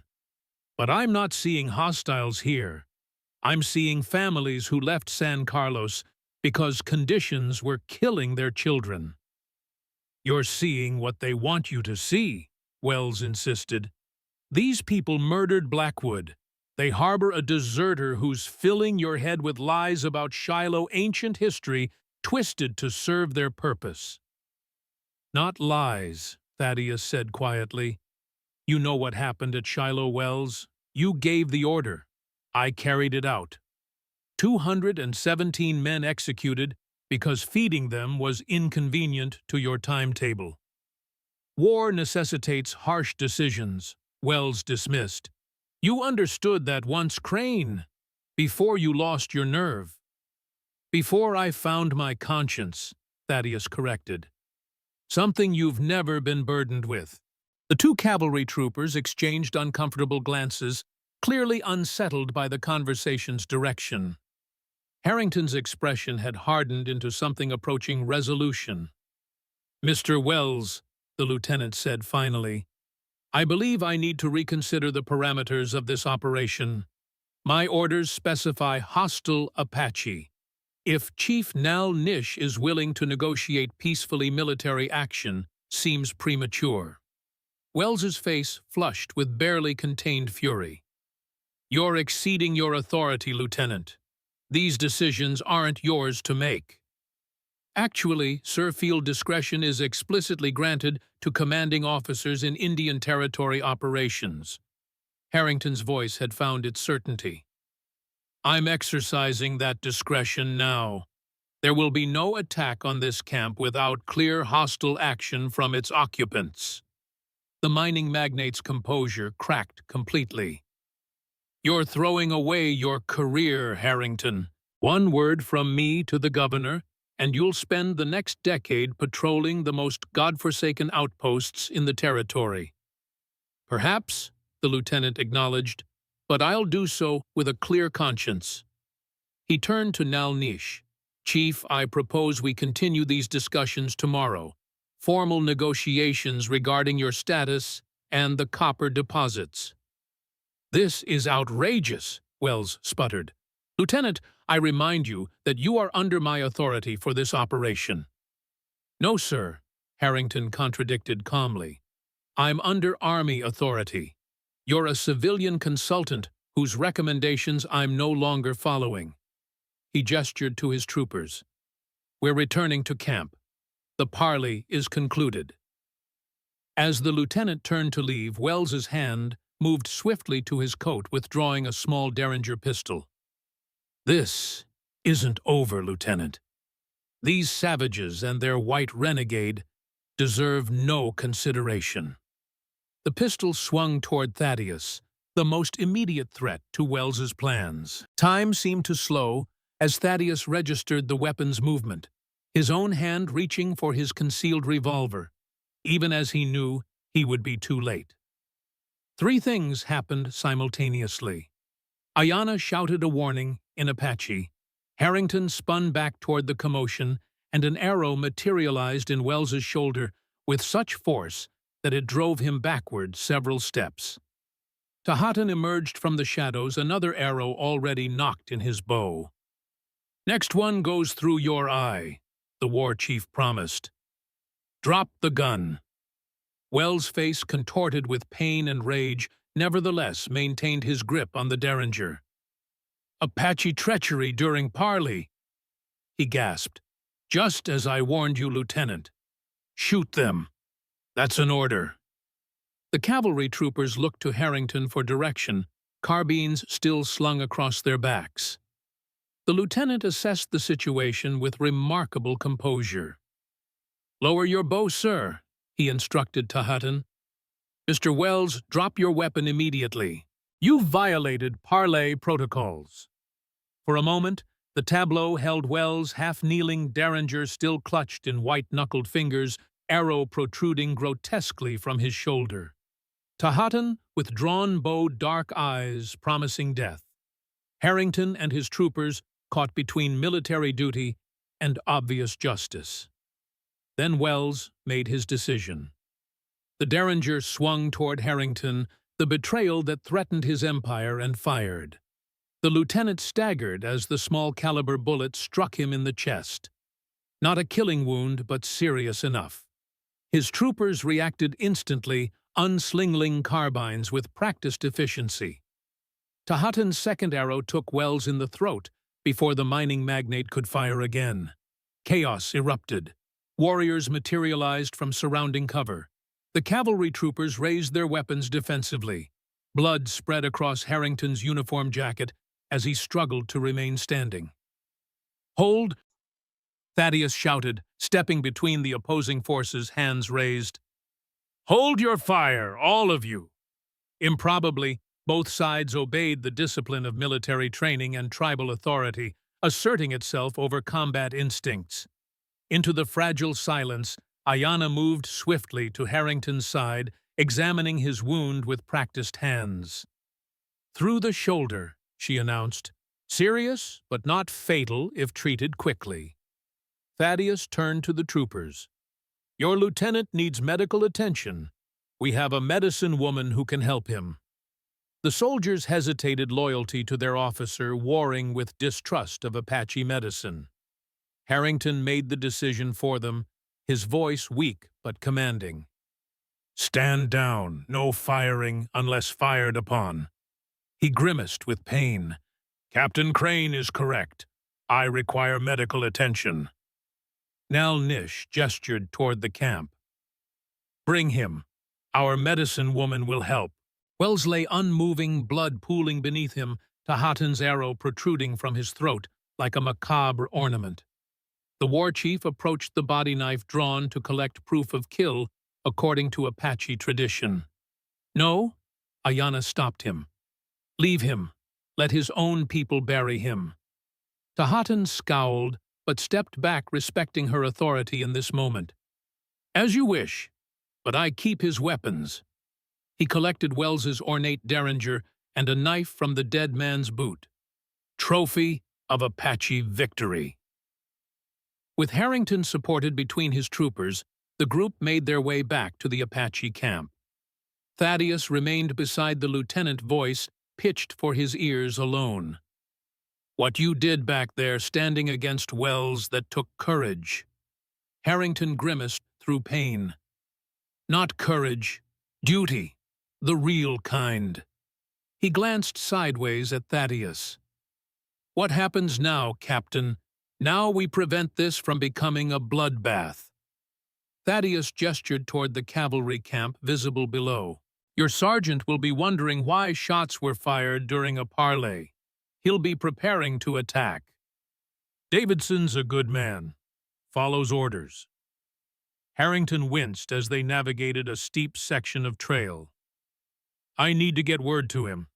But I'm not seeing hostiles here. I'm seeing families who left San Carlos because conditions were killing their children." "You're seeing what they want you to see," Wells insisted. "These people murdered Blackwood. They harbor a deserter who's filling your head with lies about Shiloh ancient history twisted to serve their purpose." "Not lies," Thaddeus said quietly. "You know what happened at Shiloh, Wells. You gave the order. I carried it out. 217 men executed because feeding them was inconvenient to your timetable. War necessitates harsh decisions," Wells dismissed. "You understood that once, Crane, before you lost your nerve." "Before I found my conscience," Thaddeus corrected. "Something you've never been burdened with." The two cavalry troopers exchanged uncomfortable glances, clearly unsettled by the conversation's direction. Harrington's expression had hardened into something approaching resolution. "Mr. Wells," the lieutenant said finally, "I believe I need to reconsider the parameters of this operation. My orders specify hostile Apache. If Chief Nal Nish is willing to negotiate peacefully, military action seems premature." Wells's face flushed with barely contained fury. "You're exceeding your authority, Lieutenant. These decisions aren't yours to make." "Actually, Sir, field discretion is explicitly granted to commanding officers in Indian Territory operations." Harrington's voice had found its certainty. "I'm exercising that discretion now. There will be no attack on this camp without clear hostile action from its occupants." The mining magnate's composure cracked completely. "You're throwing away your career, Harrington. One word from me to the governor, and you'll spend the next decade patrolling the most godforsaken outposts in the territory." "Perhaps," the lieutenant acknowledged, "but I'll do so with a clear conscience." He turned to Nal Nish. "Chief, I propose we continue these discussions tomorrow. Formal negotiations regarding your status and the copper deposits." "This is outrageous," Wells sputtered. "Lieutenant, I remind you that you are under my authority for this operation." "No, sir," Harrington contradicted calmly. "I'm under Army authority. You're a civilian consultant whose recommendations I'm no longer following." He gestured to his troopers. "We're returning to camp. The parley is concluded." As the lieutenant turned to leave, Wells's hand moved swiftly to his coat, withdrawing a small Derringer pistol. "This isn't over, Lieutenant. These savages and their white renegade deserve no consideration." The pistol swung toward Thaddeus, the most immediate threat to Wells's plans. Time seemed to slow as Thaddeus registered the weapon's movement, his own hand reaching for his concealed revolver, even as he knew he would be too late. Three things happened simultaneously. Ayanna shouted a warning in Apache, Harrington spun back toward the commotion, and an arrow materialized in Wells's shoulder with such force that it drove him backward several steps. Tahatan emerged from the shadows, another arrow already nocked in his bow. "Next one goes through your eye," the war chief promised. "Drop the gun." Wells' face, contorted with pain and rage, nevertheless maintained his grip on the Derringer. "Apache treachery during parley," he gasped. "Just as I warned you, Lieutenant. Shoot them. That's an order." The cavalry troopers looked to Harrington for direction, carbines still slung across their backs. The lieutenant assessed the situation with remarkable composure. "Lower your bow, sir," he instructed Tahatan. "Mr. Wells, drop your weapon immediately. You've violated parley protocols." For a moment, the tableau held Wells' half-kneeling Derringer still clutched in white-knuckled fingers, arrow protruding grotesquely from his shoulder. Tahatan, with drawn bow, dark eyes promising death. Harrington and his troopers caught between military duty and obvious justice. Then Wells made his decision. The Derringer swung toward Harrington, the betrayal that threatened his empire, and fired. The lieutenant staggered as the small-caliber bullet struck him in the chest. Not a killing wound, but serious enough. His troopers reacted instantly, unslinging carbines with practiced efficiency. Tahatan's second arrow took Wells in the throat before the mining magnate could fire again. Chaos erupted. Warriors materialized from surrounding cover. The cavalry troopers raised their weapons defensively. Blood spread across Harrington's uniform jacket as he struggled to remain standing. "Hold!" Thaddeus shouted, stepping between the opposing forces, hands raised. "Hold your fire, all of you!" Improbably, both sides obeyed the discipline of military training and tribal authority, asserting itself over combat instincts. Into the fragile silence, Ayanna moved swiftly to Harrington's side, examining his wound with practiced hands. "Through the shoulder," she announced. "Serious, but not fatal if treated quickly." Thaddeus turned to the troopers. "Your lieutenant needs medical attention. We have a medicine woman who can help him." The soldiers hesitated, loyalty to their officer warring with distrust of Apache medicine. Harrington made the decision for them, his voice weak but commanding. "Stand down, no firing unless fired upon." He grimaced with pain. "Captain Crane is correct. I require medical attention." Nal Nish gestured toward the camp. "Bring him. Our medicine woman will help." Wells lay unmoving, blood pooling beneath him, Tahatan's arrow protruding from his throat like a macabre ornament. The war chief approached the body knife drawn to collect proof of kill according to Apache tradition. "No," Ayanna stopped him. "Leave him. Let his own people bury him." Tahatan scowled, but stepped back, respecting her authority in this moment. "As you wish, but I keep his weapons." He collected Wells's ornate Derringer and a knife from the dead man's boot. Trophy of Apache victory. With Harrington supported between his troopers, the group made their way back to the Apache camp. Thaddeus remained beside the lieutenant, voice pitched for his ears alone. "What you did back there, standing against Wells, that took courage." Harrington grimaced through pain. "Not courage, duty, the real kind." He glanced sideways at Thaddeus. "What happens now, Captain? Now we prevent this from becoming a bloodbath." Thaddeus gestured toward the cavalry camp visible below. "Your sergeant will be wondering why shots were fired during a parley. He'll be preparing to attack." "Davidson's a good man. Follows orders." Harrington winced as they navigated a steep section of trail. "I need to get word to him.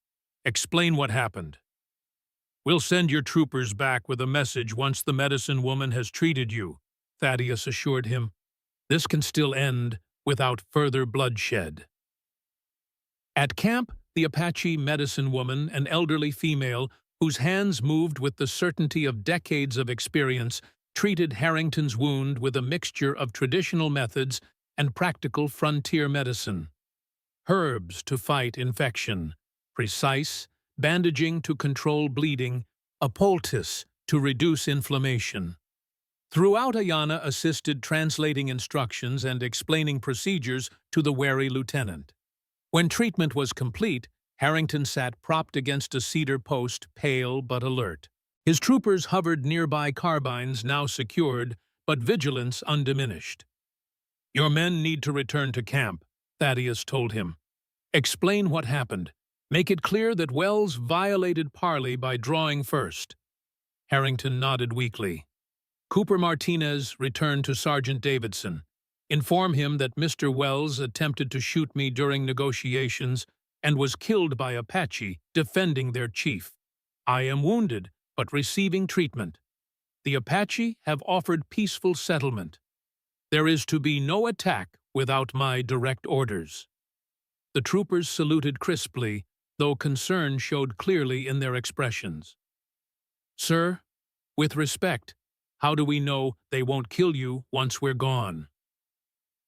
Explain what happened." "We'll send your troopers back with a message once the medicine woman has treated you," Thaddeus assured him. "This can still end without further bloodshed." At camp, the Apache medicine woman, an elderly female whose hands moved with the certainty of decades of experience, treated Harrington's wound with a mixture of traditional methods and practical frontier medicine. Herbs to fight infection, precise bandaging to control bleeding, a poultice to reduce inflammation. Throughout, Ayana assisted translating instructions and explaining procedures to the wary lieutenant. When treatment was complete, Harrington sat propped against a cedar post, pale but alert. His troopers hovered nearby, carbines now secured, but vigilance undiminished. "Your men need to return to camp," Thaddeus told him. "Explain what happened. Make it clear that Wells violated parley by drawing first." Harrington nodded weakly. "Cooper Martinez returned to Sergeant Davidson. Inform him that Mr. Wells attempted to shoot me during negotiations and was killed by Apache defending their chief. I am wounded, but receiving treatment. The Apache have offered peaceful settlement. There is to be no attack without my direct orders." The troopers saluted crisply, though concern showed clearly in their expressions. "Sir, with respect, how do we know they won't kill you once we're gone?"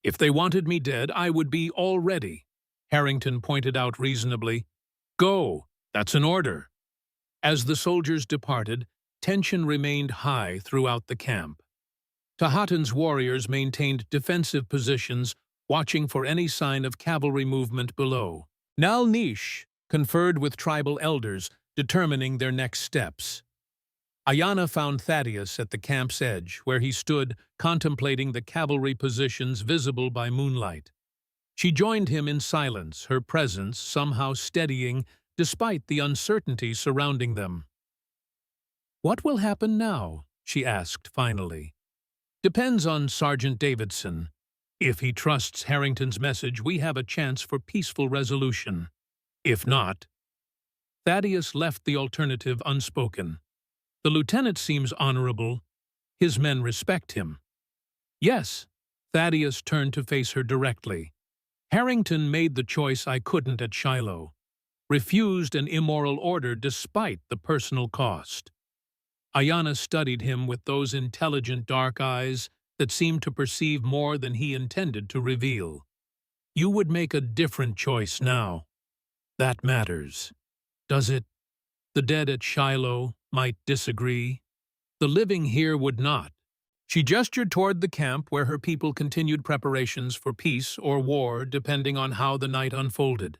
"If they wanted me dead, I would be already," Harrington pointed out reasonably. "Go, that's an order." As the soldiers departed, tension remained high throughout the camp. Tahatan's warriors maintained defensive positions, watching for any sign of cavalry movement below. Nal Nish conferred with tribal elders, determining their next steps. Ayana found Thaddeus at the camp's edge, where he stood contemplating the cavalry positions visible by moonlight. She joined him in silence, her presence somehow steadying despite the uncertainty surrounding them. "What will happen now?" she asked finally. "Depends on Sergeant Davidson. If he trusts Harrington's message, we have a chance for peaceful resolution. If not—" Thaddeus left the alternative unspoken. "The lieutenant seems honorable. His men respect him." "Yes." Thaddeus turned to face her directly. "Harrington made the choice I couldn't at Shiloh. Refused an immoral order despite the personal cost." Ayana studied him with those intelligent dark eyes that seemed to perceive more than he intended to reveal. "You would make a different choice now. That matters. Does it? The dead at Shiloh might disagree. The living here would not." She gestured toward the camp where her people continued preparations for peace or war depending on how the night unfolded.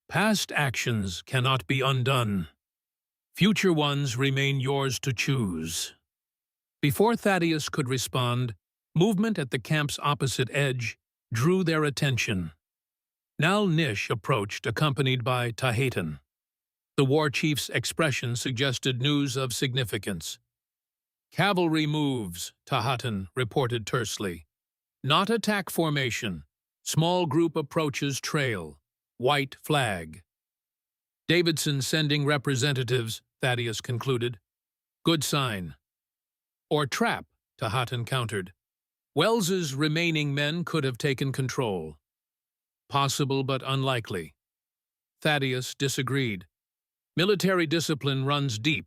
"Past actions cannot be undone. Future ones remain yours to choose." Before Thaddeus could respond, movement at the camp's opposite edge drew their attention. Nal Nish approached, accompanied by Tahatan. The war chief's expression suggested news of significance. "Cavalry moves," Tahatan reported tersely. "Not attack formation. Small group approaches trail. White flag." "Davidson sending representatives," Thaddeus concluded. "Good sign." "Or trap," Tahatan countered. "Wells's remaining men could have taken control." "Possible but unlikely." Thaddeus disagreed. "Military discipline runs deep.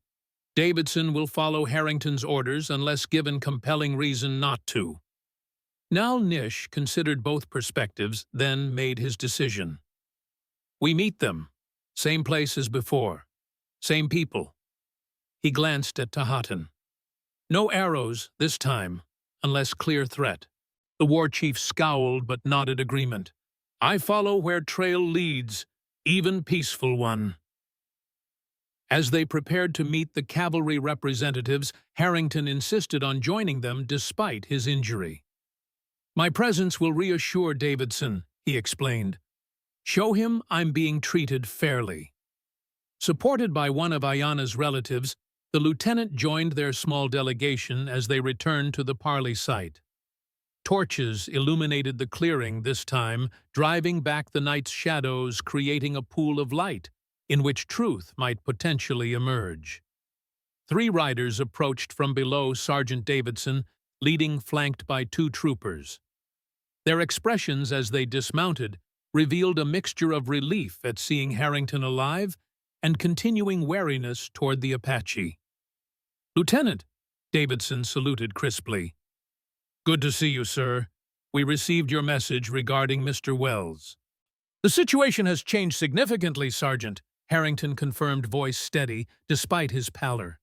Davidson will follow Harrington's orders unless given compelling reason not to." Nal Nish considered both perspectives, then made his decision. "We meet them. Same place as before. Same people." He glanced at Tahatan. "No arrows this time, unless clear threat." The war chief scowled but nodded agreement. "I follow where trail leads, even peaceful one." As they prepared to meet the cavalry representatives, Harrington insisted on joining them despite his injury. "My presence will reassure Davidson," he explained. "Show him I'm being treated fairly." Supported by one of Ayana's relatives, the lieutenant joined their small delegation as they returned to the parley site. Torches illuminated the clearing this time, driving back the night's shadows, creating a pool of light in which truth might potentially emerge. 3 riders approached from below Sergeant Davidson, leading flanked by 2 troopers. Their expressions as they dismounted revealed a mixture of relief at seeing Harrington alive and continuing wariness toward the Apache. "Lieutenant," Davidson saluted crisply. "Good to see you, sir. We received your message regarding Mr. Wells." "The situation has changed significantly, Sergeant," Harrington confirmed, voice steady, despite his pallor.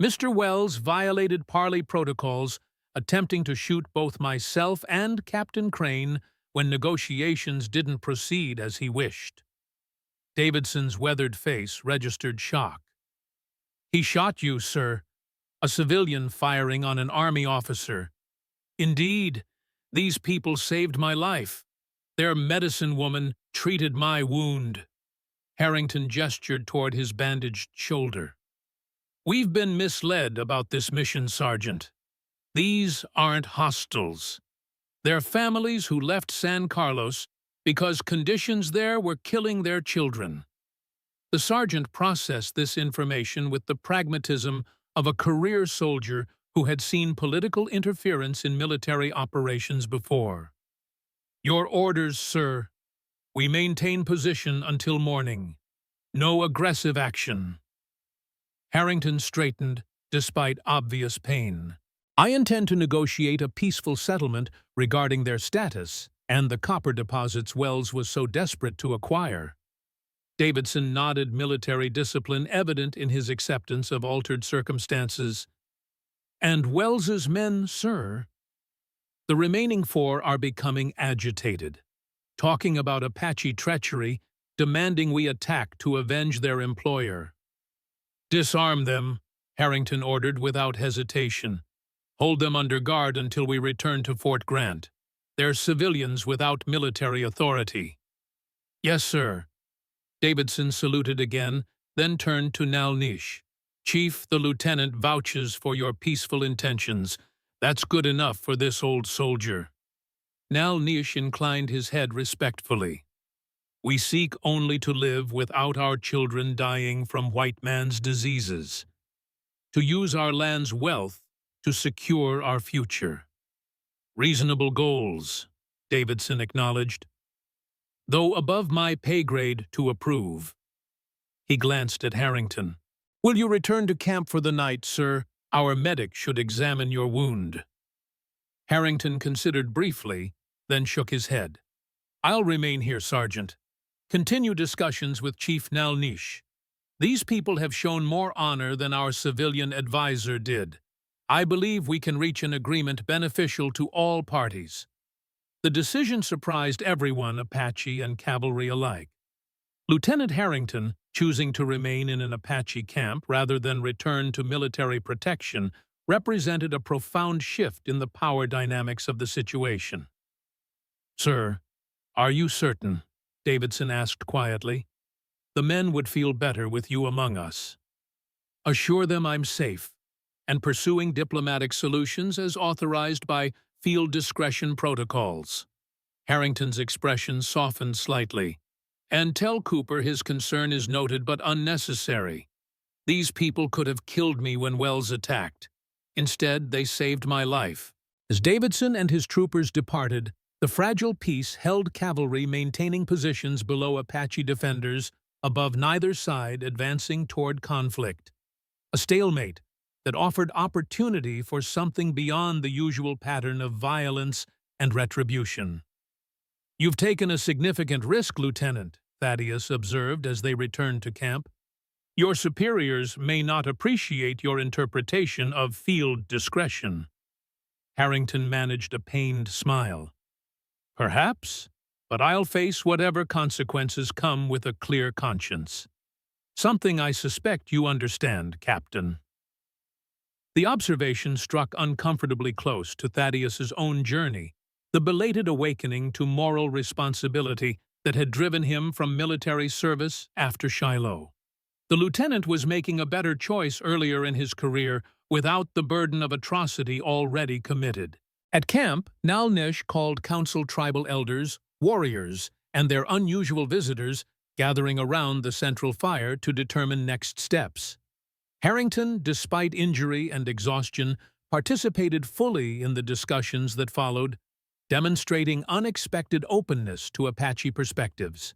"Mr. Wells violated parley protocols, attempting to shoot both myself and Captain Crane when negotiations didn't proceed as he wished." Davidson's weathered face registered shock. "He shot you, sir. A civilian firing on an army officer." "Indeed, these people saved my life. Their medicine woman treated my wound." Harrington gestured toward his bandaged shoulder. "We've been misled about this mission, Sergeant. These aren't hostiles. They're families who left San Carlos because conditions there were killing their children." The sergeant processed this information with the pragmatism of a career soldier who had seen political interference in military operations before. "Your orders, sir. We maintain position until morning. No aggressive action." Harrington straightened, despite obvious pain. "I intend to negotiate a peaceful settlement regarding their status and the copper deposits Wells was so desperate to acquire." Davidson nodded, military discipline evident in his acceptance of altered circumstances. "And Wells's men, sir?" "The remaining 4 are becoming agitated, talking about Apache treachery, demanding we attack to avenge their employer." "Disarm them," Harrington ordered without hesitation. "Hold them under guard until we return to Fort Grant. They're civilians without military authority." "Yes, sir." Davidson saluted again, then turned to Nalnish. "Chief, the lieutenant vouches for your peaceful intentions. That's good enough for this old soldier." Nalnish inclined his head respectfully. "We seek only to live without our children dying from white man's diseases. To use our land's wealth to secure our future." "Reasonable goals," Davidson acknowledged, "though above my pay grade to approve." He glanced at Harrington. "Will you return to camp for the night, sir? Our medic should examine your wound." Harrington considered briefly, then shook his head. "I'll remain here, Sergeant. Continue discussions with Chief Nalnish. These people have shown more honor than our civilian advisor did. I believe we can reach an agreement beneficial to all parties." The decision surprised everyone, Apache and cavalry alike. Lieutenant Harrington, choosing to remain in an Apache camp rather than return to military protection, represented a profound shift in the power dynamics of the situation. "Sir, are you certain?" Davidson asked quietly. "The men would feel better with you among us." "Assure them I'm safe and pursuing diplomatic solutions as authorized by field discretion protocols." Harrington's expression softened slightly. "And tell Cooper his concern is noted but unnecessary. These people could have killed me when Wells attacked. Instead, they saved my life." As Davidson and his troopers departed, the fragile peace held cavalry maintaining positions below Apache defenders, above neither side advancing toward conflict. A stalemate that offered opportunity for something beyond the usual pattern of violence and retribution. "You've taken a significant risk, Lieutenant," Thaddeus observed as they returned to camp. "Your superiors may not appreciate your interpretation of field discretion." Harrington managed a pained smile. "Perhaps, but I'll face whatever consequences come with a clear conscience." Something I suspect you understand, Captain. The observation struck uncomfortably close to Thaddeus's own journey, the belated awakening to moral responsibility that had driven him from military service after Shiloh. The lieutenant was making a better choice earlier in his career without the burden of atrocity already committed. At camp, Nalnish called council tribal elders warriors and their unusual visitors gathering around the central fire to determine next steps. Harrington, despite injury and exhaustion, participated fully in the discussions that followed, demonstrating unexpected openness to Apache perspectives.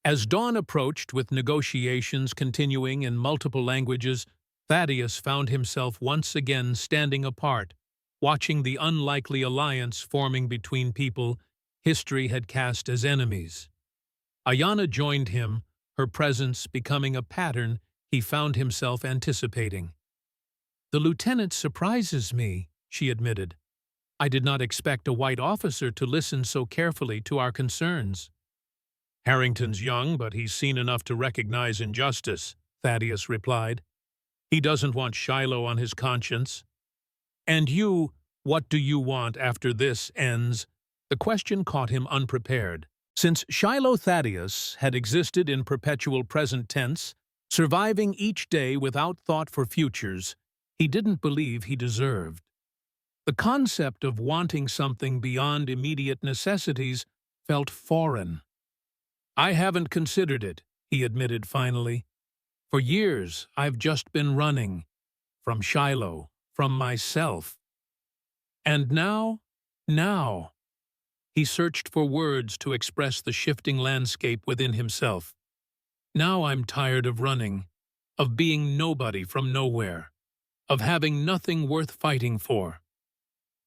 As dawn approached with negotiations continuing in multiple languages, Thaddeus found himself once again standing apart, watching the unlikely alliance forming between people history had cast as enemies. Ayanna joined him, her presence becoming a pattern he found himself anticipating. "The lieutenant surprises me," she admitted. "I did not expect a white officer to listen so carefully to our concerns." "Harrington's young, but he's seen enough to recognize injustice," Thaddeus replied. "He doesn't want Shiloh on his conscience." "And you, what do you want after this ends?" The question caught him unprepared. Since Shiloh Thaddeus had existed in perpetual present tense, surviving each day without thought for futures, he didn't believe he deserved. The concept of wanting something beyond immediate necessities felt foreign. "I haven't considered it," he admitted finally. "For years, I've just been running. From Shiloh, from myself. And now. He searched for words to express the shifting landscape within himself. "Now I'm tired of running, of being nobody from nowhere, of having nothing worth fighting for."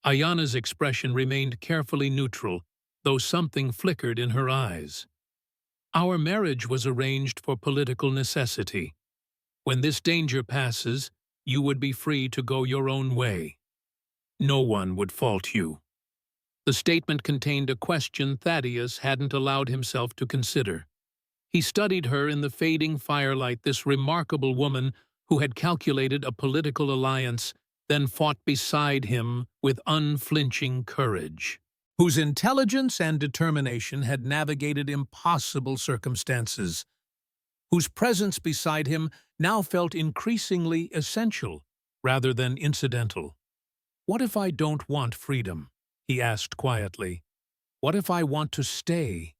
Ayanna's expression remained carefully neutral, though something flickered in her eyes. "Our marriage was arranged for political necessity. When this danger passes, you would be free to go your own way. No one would fault you." The statement contained a question Thaddeus hadn't allowed himself to consider. He studied her in the fading firelight, this remarkable woman who had calculated a political alliance, then fought beside him with unflinching courage, whose intelligence and determination had navigated impossible circumstances, whose presence beside him now felt increasingly essential rather than incidental. "What if I don't want freedom?" he asked quietly. "What if I want to stay?"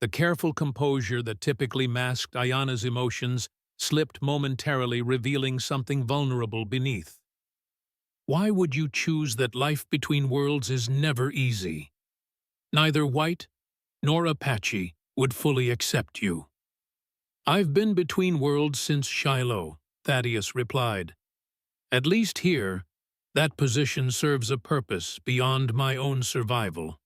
The careful composure that typically masked Ayanna's emotions slipped momentarily, revealing something vulnerable beneath. "Why would you choose that life between worlds is never easy? Neither white nor Apache would fully accept you." "I've been between worlds since Shiloh," Thaddeus replied. "At least here, that position serves a purpose beyond my own survival."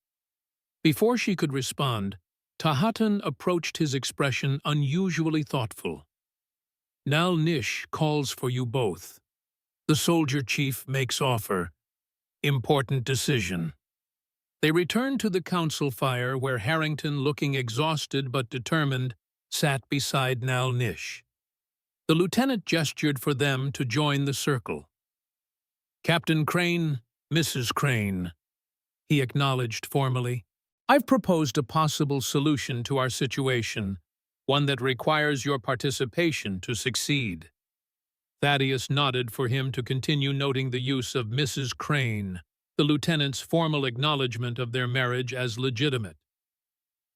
Before she could respond, Tahatan approached, his expression unusually thoughtful. "Nalnish calls for you both. The soldier chief makes offer. Important decision." They returned to the council fire where Harrington, looking exhausted but determined, sat beside Nalnish. The lieutenant gestured for them to join the circle. "Captain Crane, Mrs. Crane," he acknowledged formally. "I've proposed a possible solution to our situation, one that requires your participation to succeed." Thaddeus nodded for him to continue, noting the use of Mrs. Crane, the lieutenant's formal acknowledgement of their marriage as legitimate.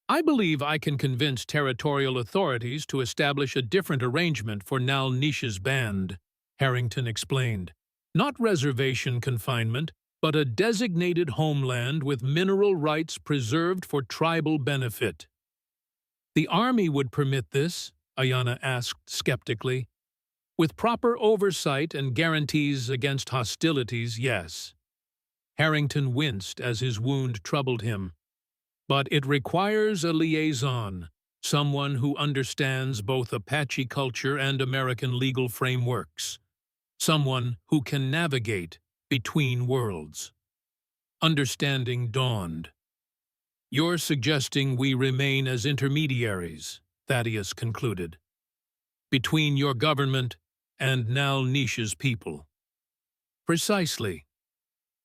"I believe I can convince territorial authorities to establish a different arrangement for Nalnish's band," Harrington explained. "Not reservation confinement, but a designated homeland with mineral rights preserved for tribal benefit." "The army would permit this?" Ayanna asked skeptically. "With proper oversight and guarantees against hostilities, yes." Harrington winced as his wound troubled him. "But it requires a liaison, someone who understands both Apache culture and American legal frameworks, someone who can navigate between worlds." Understanding dawned. "You're suggesting we remain as intermediaries," Thaddeus concluded. between your government and Nal-Nisha's people. Precisely.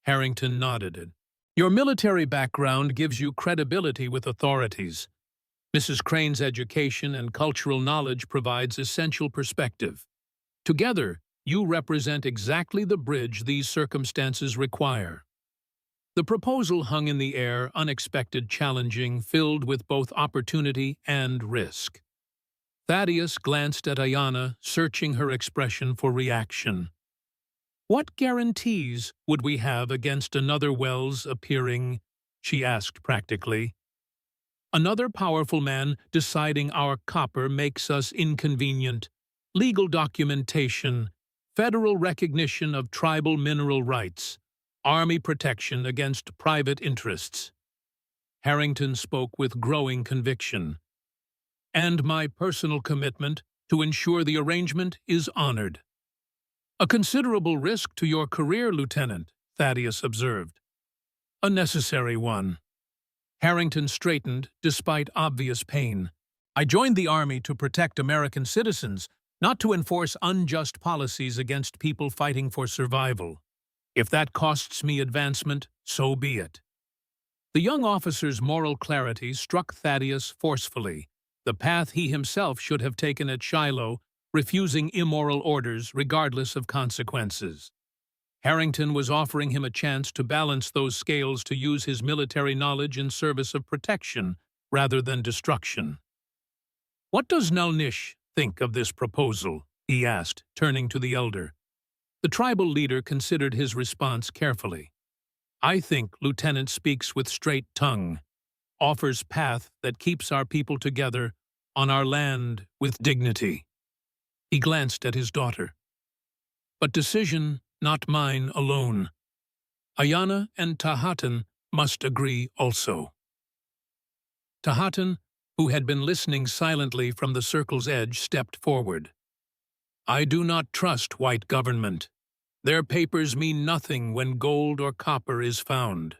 Harrington nodded. Your military background gives you credibility with authorities. Mrs. Crane's education and cultural knowledge provides essential perspective. Together, you represent exactly the bridge these circumstances require. The proposal hung in the air, unexpected, challenging, filled with both opportunity and risk. Thaddeus glanced at Ayanna, searching her expression for reaction. What guarantees would we have against another Wells appearing? She asked practically. Another powerful man deciding our copper makes us inconvenient. Legal documentation, federal recognition of tribal mineral rights, Army protection against private interests. Harrington spoke with growing conviction. And my personal commitment to ensure the arrangement is honored. A considerable risk to your career, Lieutenant, Thaddeus observed. A necessary one. Harrington straightened despite obvious pain. I joined the Army to protect American citizens, not to enforce unjust policies against people fighting for survival. If that costs me advancement, so be it. The young officer's moral clarity struck Thaddeus forcefully, the path he himself should have taken at Shiloh, refusing immoral orders regardless of consequences. Harrington was offering him a chance to balance those scales, to use his military knowledge in service of protection rather than destruction. What does Nal-Nish think of this proposal? He asked, turning to the elder. The tribal leader considered his response carefully. I think Lieutenant speaks with straight tongue, offers path that keeps our people together on our land with dignity. He glanced at his daughter. But decision not mine alone. Ayanna and Tahatan must agree also. Tahatan, who had been listening silently from the circle's edge, stepped forward. I do not trust white government. Their papers mean nothing when gold or copper is found.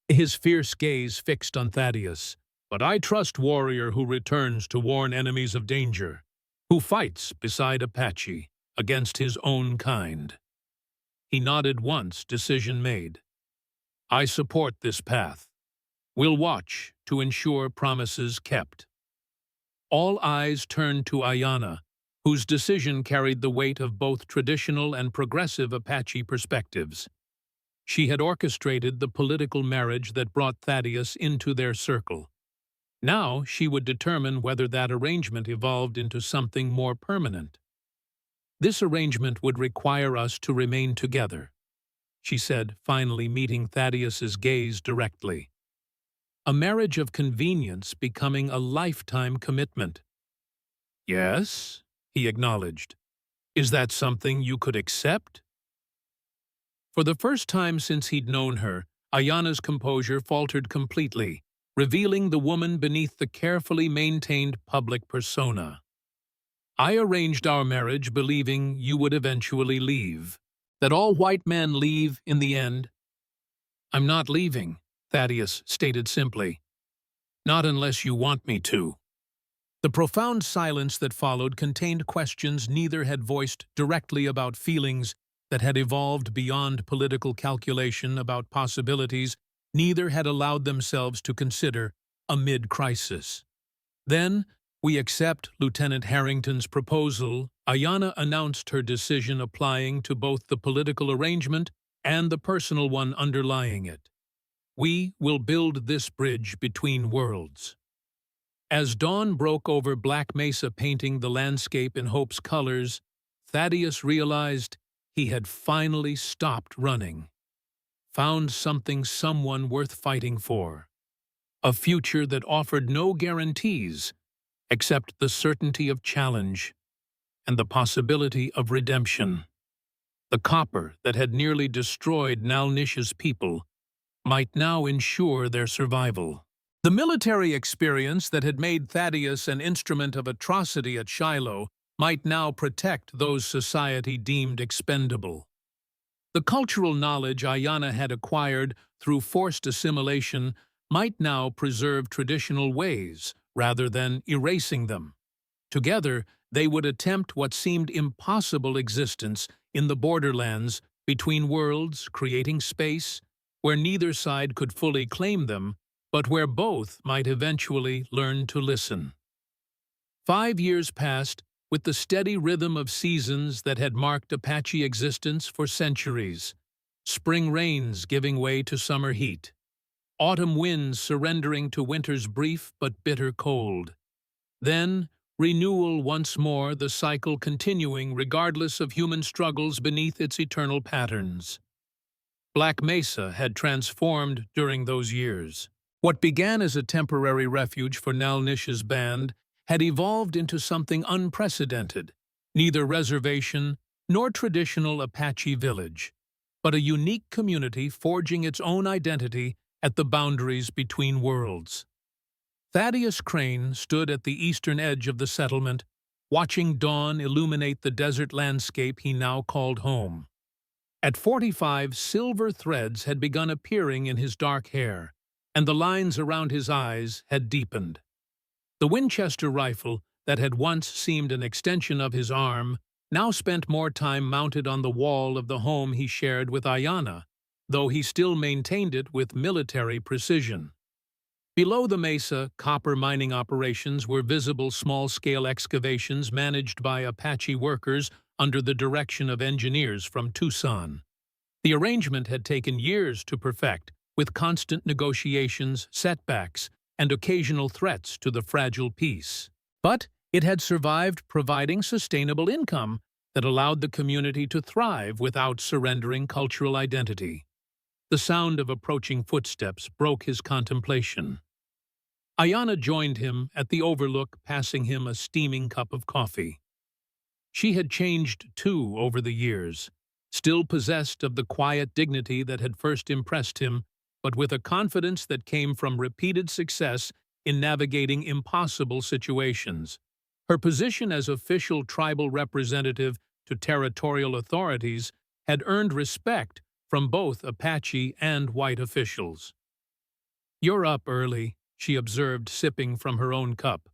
His fierce gaze fixed on Thaddeus. But I trust warrior who returns to warn enemies of danger, who fights beside Apache against his own kind. He nodded once, decision made. I support this path. We'll watch to ensure promises kept. All eyes turned to Ayanna, whose decision carried the weight of both traditional and progressive Apache perspectives. She had orchestrated the political marriage that brought Thaddeus into their circle. Now she would determine whether that arrangement evolved into something more permanent. This arrangement would require us to remain together, she said, finally meeting Thaddeus's gaze directly. A marriage of convenience becoming a lifetime commitment. Yes, he acknowledged. Is that something you could accept? For the first time since he'd known her, Ayanna's composure faltered completely, revealing the woman beneath the carefully maintained public persona. I arranged our marriage believing you would eventually leave, that all white men leave in the end. I'm not leaving, Thaddeus stated simply. Not unless you want me to. The profound silence that followed contained questions neither had voiced directly about feelings that had evolved beyond political calculation, about possibilities neither had allowed themselves to consider amid crisis. Then, we accept Lieutenant Harrington's proposal. Ayanna announced her decision, applying to both the political arrangement and the personal one underlying it. We will build this bridge between worlds. As dawn broke over Black Mesa, painting the landscape in hope's colors, Thaddeus realized he had finally stopped running, found someone worth fighting for. A future that offered no guarantees except the certainty of challenge and the possibility of redemption. The copper that had nearly destroyed Nal-Nisha's people might now ensure their survival. The military experience that had made Thaddeus an instrument of atrocity at Shiloh might now protect those society deemed expendable. The cultural knowledge Ayanna had acquired through forced assimilation might now preserve traditional ways rather than erasing them. Together, They would attempt what seemed impossible existence in the borderlands between worlds, creating space where neither side could fully claim them, but where both might eventually learn to listen. 5 years passed with the steady rhythm of seasons that had marked Apache existence for centuries. Spring rains giving way to summer heat. Autumn winds surrendering to winter's brief but bitter cold. Then, renewal once more, the cycle continuing regardless of human struggles beneath its eternal patterns. Black Mesa had transformed during those years. What began as a temporary refuge for Nal Nish's band had evolved into something unprecedented, neither reservation nor traditional Apache village, but a unique community forging its own identity at the boundaries between worlds. Thaddeus Crane stood at the eastern edge of the settlement, watching dawn illuminate the desert landscape he now called home. At 45, silver threads had begun appearing in his dark hair, and the lines around his eyes had deepened. The Winchester rifle, that had once seemed an extension of his arm, now spent more time mounted on the wall of the home he shared with Ayanna, though he still maintained it with military precision. Below the mesa, copper mining operations were visible small-scale excavations managed by Apache workers under the direction of engineers from Tucson. The arrangement had taken years to perfect, with constant negotiations, setbacks, and occasional threats to the fragile peace. But it had survived, providing sustainable income that allowed the community to thrive without surrendering cultural identity. The sound of approaching footsteps broke his contemplation. Ayanna joined him at the overlook, passing him a steaming cup of coffee. She had changed, too, over the years, still possessed of the quiet dignity that had first impressed him, but with a confidence that came from repeated success in navigating impossible situations. Her position as official tribal representative to territorial authorities had earned respect from both Apache and white officials. "You're up early," she observed, sipping from her own cup.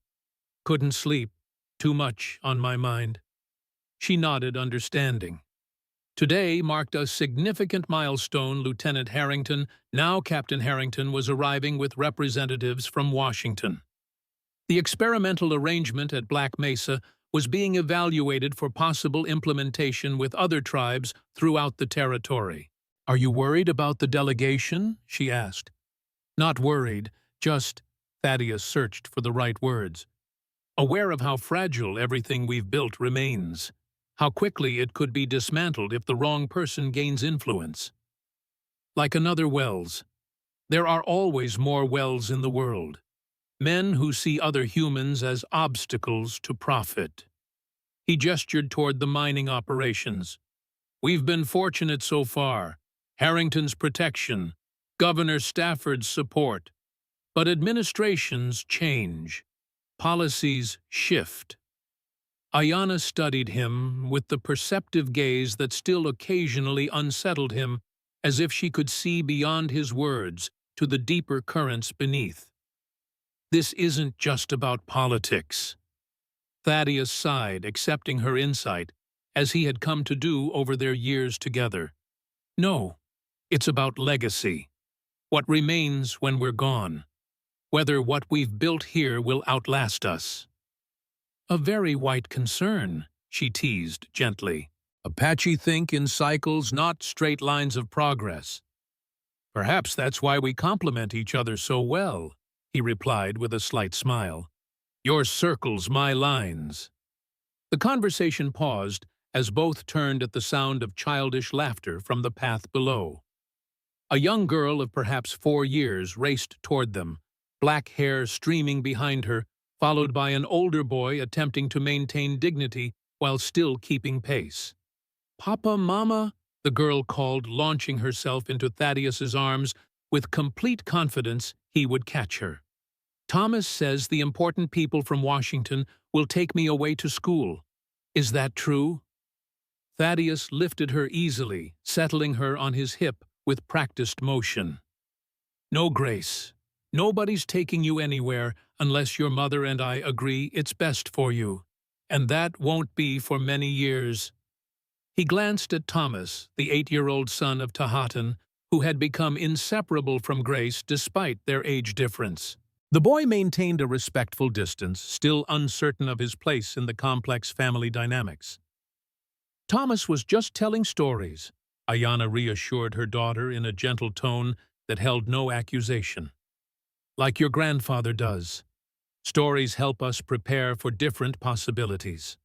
"Couldn't sleep. Too much on my mind." She nodded, understanding. Today marked a significant milestone. Lieutenant Harrington, now Captain Harrington, was arriving with representatives from Washington. The experimental arrangement at Black Mesa was being evaluated for possible implementation with other tribes throughout the territory. "Are you worried about the delegation?" she asked. "Not worried, just," Thaddeus searched for the right words, "aware of how fragile everything we've built remains. How quickly it could be dismantled if the wrong person gains influence. Like another Wells. There are always more Wells in the world. Men who see other humans as obstacles to profit." He gestured toward the mining operations. "We've been fortunate so far. Harrington's protection, Governor Stafford's support. But administrations change. Policies shift." Ayanna studied him with the perceptive gaze that still occasionally unsettled him, as if she could see beyond his words to the deeper currents beneath. "This isn't just about politics." Thaddeus sighed, accepting her insight, as he had come to do over their years together. "No, it's about legacy. What remains when we're gone. Whether what we've built here will outlast us." "A very white concern," she teased gently. "Apache think in cycles, not straight lines of progress." "Perhaps that's why we complement each other so well," he replied with a slight smile. "Your circles, my lines." The conversation paused as both turned at the sound of childish laughter from the path below. A young girl of perhaps 4 years raced toward them, black hair streaming behind her, followed by an older boy attempting to maintain dignity while still keeping pace. "Papa, Mama," the girl called, launching herself into Thaddeus's arms with complete confidence he would catch her. "Thomas says the important people from Washington will take me away to school. Is that true?" Thaddeus lifted her easily, settling her on his hip with practiced motion. "No, Grace. Nobody's taking you anywhere unless your mother and I agree it's best for you. And that won't be for many years. He glanced at Thomas, the 8-year-old son of Tahatan, who had become inseparable from Grace despite their age difference. The boy maintained a respectful distance, still uncertain of his place in the complex family dynamics. Thomas was just telling stories, Ayanna reassured her daughter in a gentle tone that held no accusation. Like your grandfather does. Stories help us prepare for different possibilities.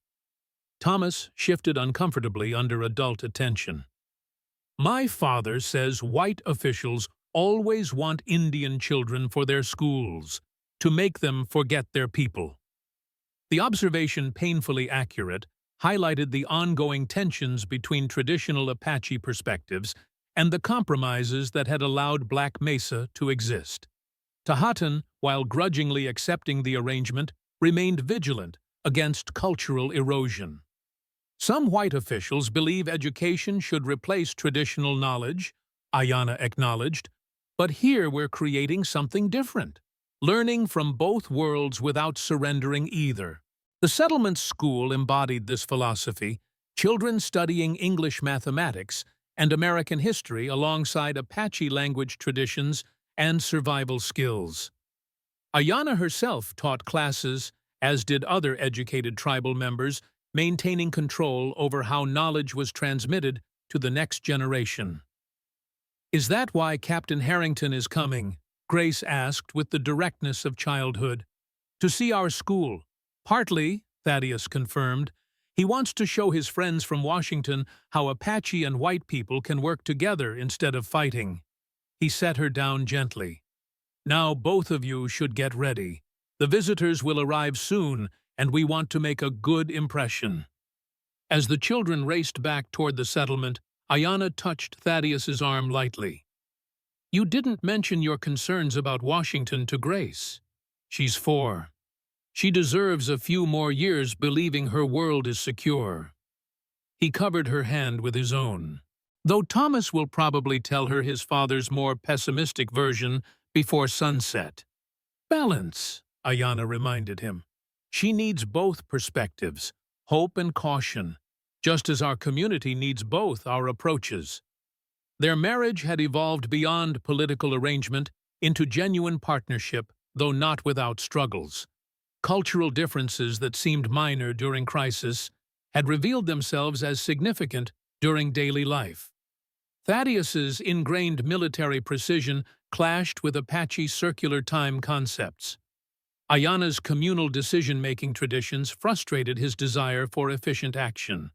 Thomas shifted uncomfortably under adult attention. My father says white officials always want Indian children for their schools, to make them forget their people. The observation, painfully accurate, highlighted the ongoing tensions between traditional Apache perspectives and the compromises that had allowed Black Mesa to exist. Tahatan, while grudgingly accepting the arrangement, remained vigilant against cultural erosion. Some white officials believe education should replace traditional knowledge, Ayanna acknowledged, but here we're creating something different, learning from both worlds without surrendering either. The settlement school embodied this philosophy, children studying English mathematics and American history alongside Apache language traditions and survival skills. Ayanna herself taught classes, as did other educated tribal members, maintaining control over how knowledge was transmitted to the next generation. Is that why Captain Harrington is coming? Grace asked with the directness of childhood. To see our school. Partly, Thaddeus confirmed. He wants to show his friends from Washington how Apache and white people can work together instead of fighting. He set her down gently. Now both of you should get ready. The visitors will arrive soon, and we want to make a good impression. As the children raced back toward the settlement, Ayanna touched Thaddeus's arm lightly. You didn't mention your concerns about Washington to Grace. She's 4. She deserves a few more years believing her world is secure. He covered her hand with his own. Though Thomas will probably tell her his father's more pessimistic version before sunset. Balance, Ayanna reminded him. She needs both perspectives, hope and caution, just as our community needs both our approaches. Their marriage had evolved beyond political arrangement into genuine partnership, though not without struggles. Cultural differences that seemed minor during crisis had revealed themselves as significant during daily life. Thaddeus's ingrained military precision clashed with Apache circular time concepts. Ayanna's communal decision-making traditions frustrated his desire for efficient action.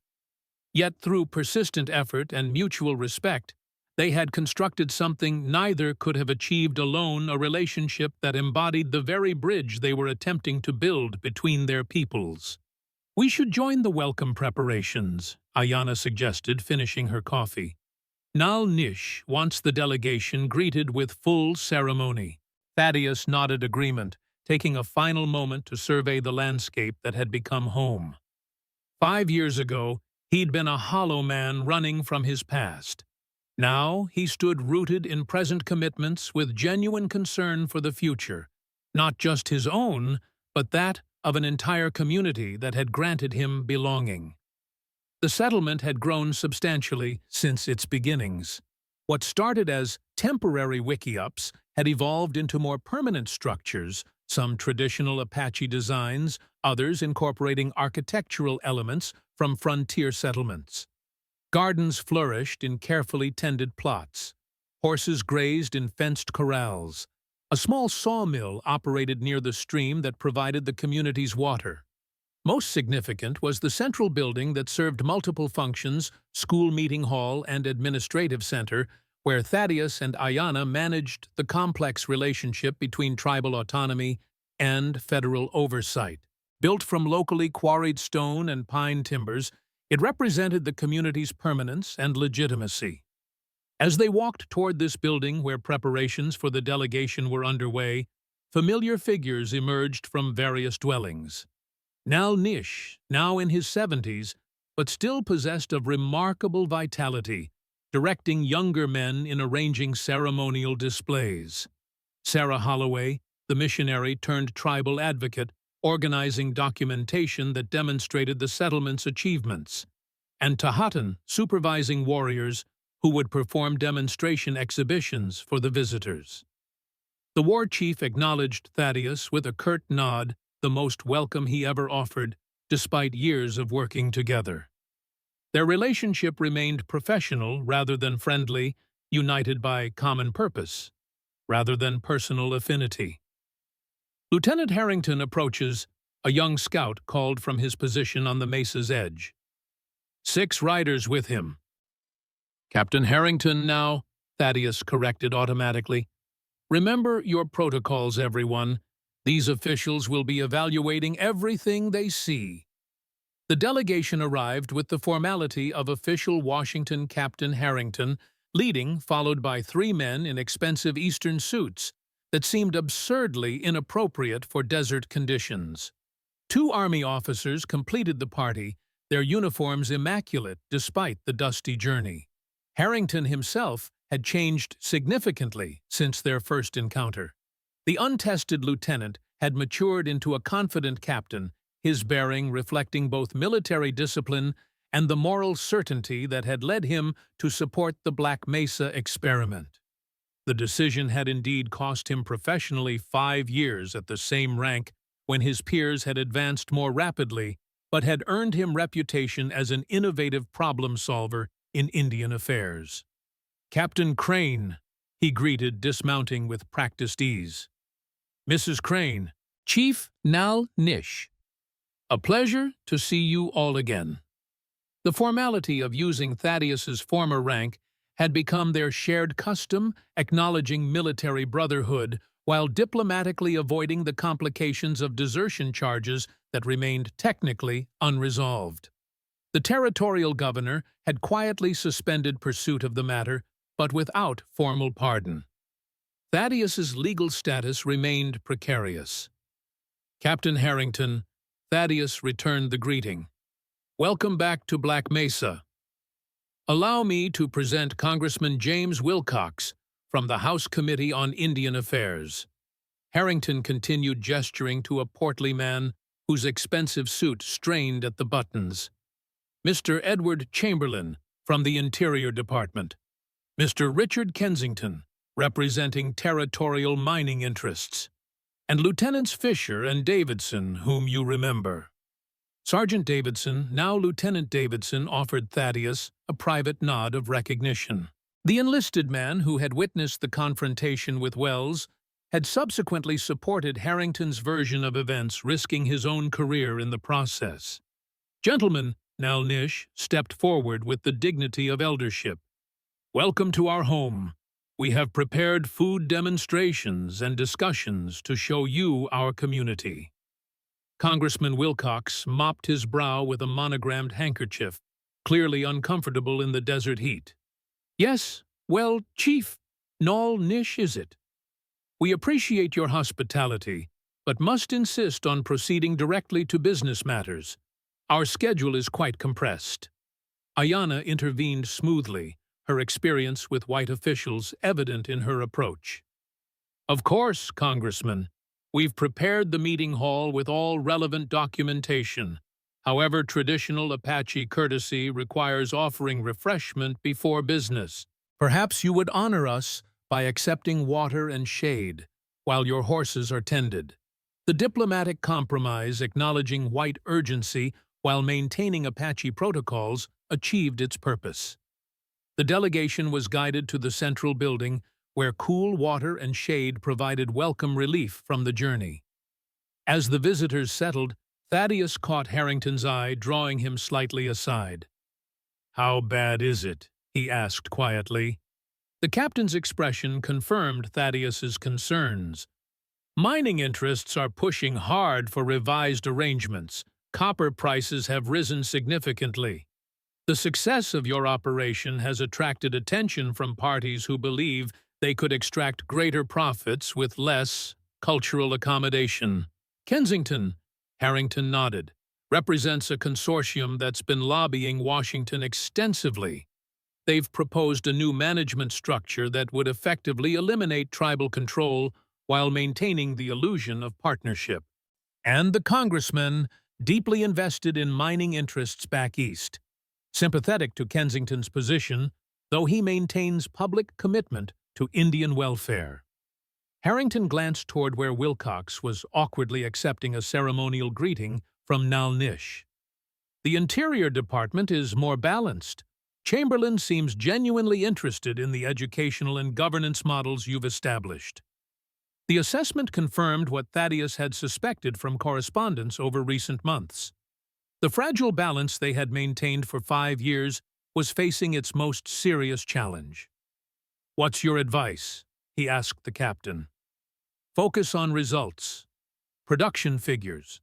Yet through persistent effort and mutual respect, they had constructed something neither could have achieved alone, a relationship that embodied the very bridge they were attempting to build between their peoples. We should join the welcome preparations, Ayanna suggested, finishing her coffee. Nal Nish wants the delegation greeted with full ceremony. Thaddeus nodded agreement, taking a final moment to survey the landscape that had become home. 5 years ago, he'd been a hollow man running from his past. Now he stood rooted in present commitments with genuine concern for the future, not just his own, but that of an entire community that had granted him belonging. The settlement had grown substantially since its beginnings. What started as temporary wiki-ups had evolved into more permanent structures, some traditional Apache designs, others incorporating architectural elements from frontier settlements. Gardens flourished in carefully tended plots. Horses grazed in fenced corrals. A small sawmill operated near the stream that provided the community's water. Most significant was the central building that served multiple functions, school meeting hall and administrative center, where Thaddeus and Ayanna managed the complex relationship between tribal autonomy and federal oversight. Built from locally quarried stone and pine timbers, it represented the community's permanence and legitimacy. As they walked toward this building where preparations for the delegation were underway, familiar figures emerged from various dwellings. Nal Nish, now in his 70s, but still possessed of remarkable vitality, directing younger men in arranging ceremonial displays. Sarah Holloway, the missionary turned tribal advocate, organizing documentation that demonstrated the settlement's achievements, and Tahatan, supervising warriors who would perform demonstration exhibitions for the visitors. The war chief acknowledged Thaddeus with a curt nod, the most welcome he ever offered, despite years of working together. Their relationship remained professional rather than friendly, united by common purpose, rather than personal affinity. Lieutenant Harrington approaches, a young scout called from his position on the mesa's edge. 6 riders with him. Captain Harrington now, Thaddeus corrected automatically. Remember your protocols, everyone. These officials will be evaluating everything they see. The delegation arrived with the formality of official Washington Captain Harrington, leading, followed by 3 men in expensive Eastern suits that seemed absurdly inappropriate for desert conditions. 2 Army officers completed the party, their uniforms immaculate despite the dusty journey. Harrington himself had changed significantly since their first encounter. The untested lieutenant had matured into a confident captain, his bearing reflecting both military discipline and the moral certainty that had led him to support the Black Mesa experiment. The decision had indeed cost him professionally 5 years at the same rank when his peers had advanced more rapidly, but had earned him reputation as an innovative problem solver in Indian affairs. "Captain Crane," he greeted, dismounting with practiced ease. "Mrs. Crane, Chief Nal Nish. A pleasure to see you all again." The formality of using Thaddeus's former rank had become their shared custom, acknowledging military brotherhood while diplomatically avoiding the complications of desertion charges that remained technically unresolved. The territorial governor had quietly suspended pursuit of the matter, but without formal pardon. Thaddeus's legal status remained precarious. "Captain Harrington," Thaddeus returned the greeting. "Welcome back to Black Mesa. Allow me to present Congressman James Wilcox from the House Committee on Indian Affairs." Harrington continued gesturing to a portly man whose expensive suit strained at the buttons. "Mr. Edward Chamberlain from the Interior Department. Mr. Richard Kensington, representing territorial mining interests. And Lieutenants Fisher and Davidson, whom you remember." Sergeant Davidson, now Lieutenant Davidson, offered Thaddeus a private nod of recognition. The enlisted man who had witnessed the confrontation with Wells had subsequently supported Harrington's version of events, risking his own career in the process. "Gentlemen," Nal Nish stepped forward with the dignity of eldership. "Welcome to our home. We have prepared food demonstrations and discussions to show you our community." Congressman Wilcox mopped his brow with a monogrammed handkerchief, clearly uncomfortable in the desert heat. "Yes, well, Chief, Nal Nish is it? We appreciate your hospitality, but must insist on proceeding directly to business matters. Our schedule is quite compressed." Ayana intervened smoothly, her experience with white officials evident in her approach. "Of course, Congressman. We've prepared the meeting hall with all relevant documentation. However, traditional Apache courtesy requires offering refreshment before business. Perhaps you would honor us by accepting water and shade while your horses are tended." The diplomatic compromise, acknowledging white urgency while maintaining Apache protocols, achieved its purpose. The delegation was guided to the central building, where cool water and shade provided welcome relief from the journey. As the visitors settled, Thaddeus caught Harrington's eye, drawing him slightly aside. "How bad is it?" he asked quietly. The captain's expression confirmed Thaddeus's concerns. "Mining interests are pushing hard for revised arrangements. Copper prices have risen significantly. The success of your operation has attracted attention from parties who believe they could extract greater profits with less cultural accommodation." "Kensington," Harrington nodded, "represents a consortium that's been lobbying Washington extensively. They've proposed a new management structure that would effectively eliminate tribal control while maintaining the illusion of partnership." and the congressman, deeply invested in mining interests back east. Sympathetic to Kensington's position, though he maintains public commitment to Indian welfare. Harrington glanced toward where Wilcox was awkwardly accepting a ceremonial greeting from Nal Nish. The Interior Department is more balanced. Chamberlain seems genuinely interested in the educational and governance models you've established. The assessment confirmed what Thaddeus had suspected from correspondence over recent months. The fragile balance they had maintained for 5 years was facing its most serious challenge. "What's your advice?" he asked the captain. "Focus on results, production figures,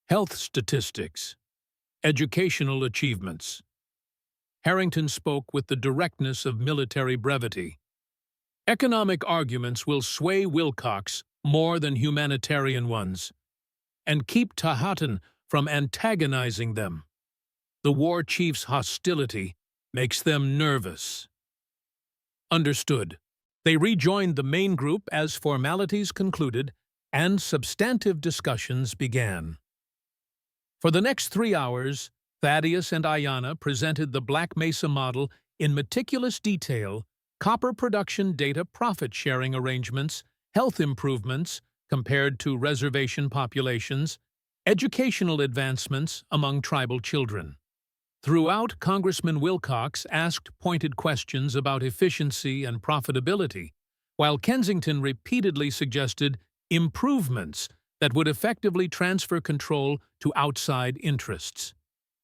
health statistics, educational achievements." Harrington spoke with the directness of military brevity. "Economic arguments will sway Wilcox more than humanitarian ones, and keep Tahatan from antagonizing them. The war chief's hostility makes them nervous." Understood. They rejoined the main group as formalities concluded and substantive discussions began. For the next 3 hours, Thaddeus and Ayanna presented the Black Mesa model in meticulous detail: copper production data, profit-sharing arrangements, health improvements compared to reservation populations, educational advancements among tribal children. Throughout, Congressman Wilcox asked pointed questions about efficiency and profitability, while Kensington repeatedly suggested improvements that would effectively transfer control to outside interests.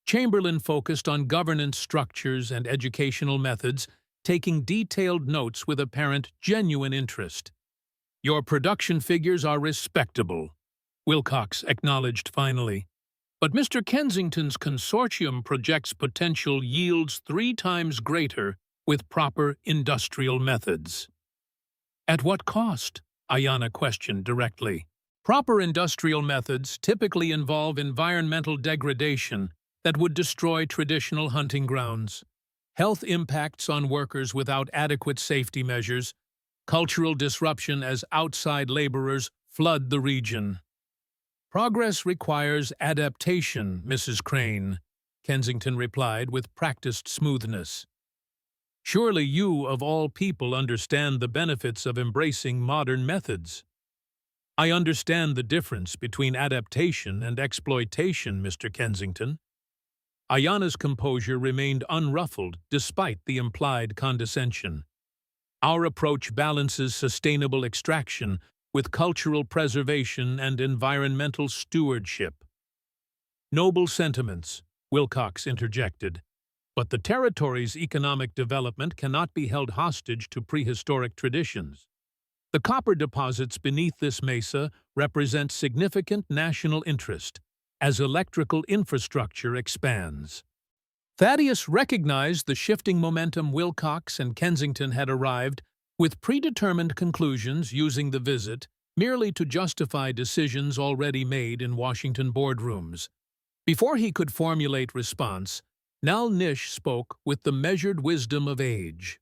Chamberlain focused on governance structures and educational methods, taking detailed notes with apparent genuine interest. "Your production figures are respectable," Wilcox acknowledged finally. "But Mr. Kensington's consortium projects potential yields 3 times greater with proper industrial methods." "At what cost?" Ayanna questioned directly. "Proper industrial methods typically involve environmental degradation that would destroy traditional hunting grounds, health impacts on workers without adequate safety measures, cultural disruption as outside laborers flood the region." "Progress requires adaptation, Mrs. Crane," Kensington replied with practiced smoothness. "Surely you, of all people, understand the benefits of embracing modern methods." "I understand the difference between adaptation and exploitation, Mr. Kensington." Ayanna's composure remained unruffled despite the implied condescension. "Our approach balances sustainable extraction with cultural preservation and environmental stewardship." "Noble sentiments," Wilcox interjected, "but the territory's economic development cannot be held hostage to prehistoric traditions. The copper deposits beneath this mesa represent significant national interest as electrical infrastructure expands." Thaddeus recognized the shifting momentum. Wilcox and Kensington had arrived with predetermined conclusions, using the visit merely to justify decisions already made in Washington boardrooms. Before he could formulate response, Nal Nish spoke with the measured wisdom of age.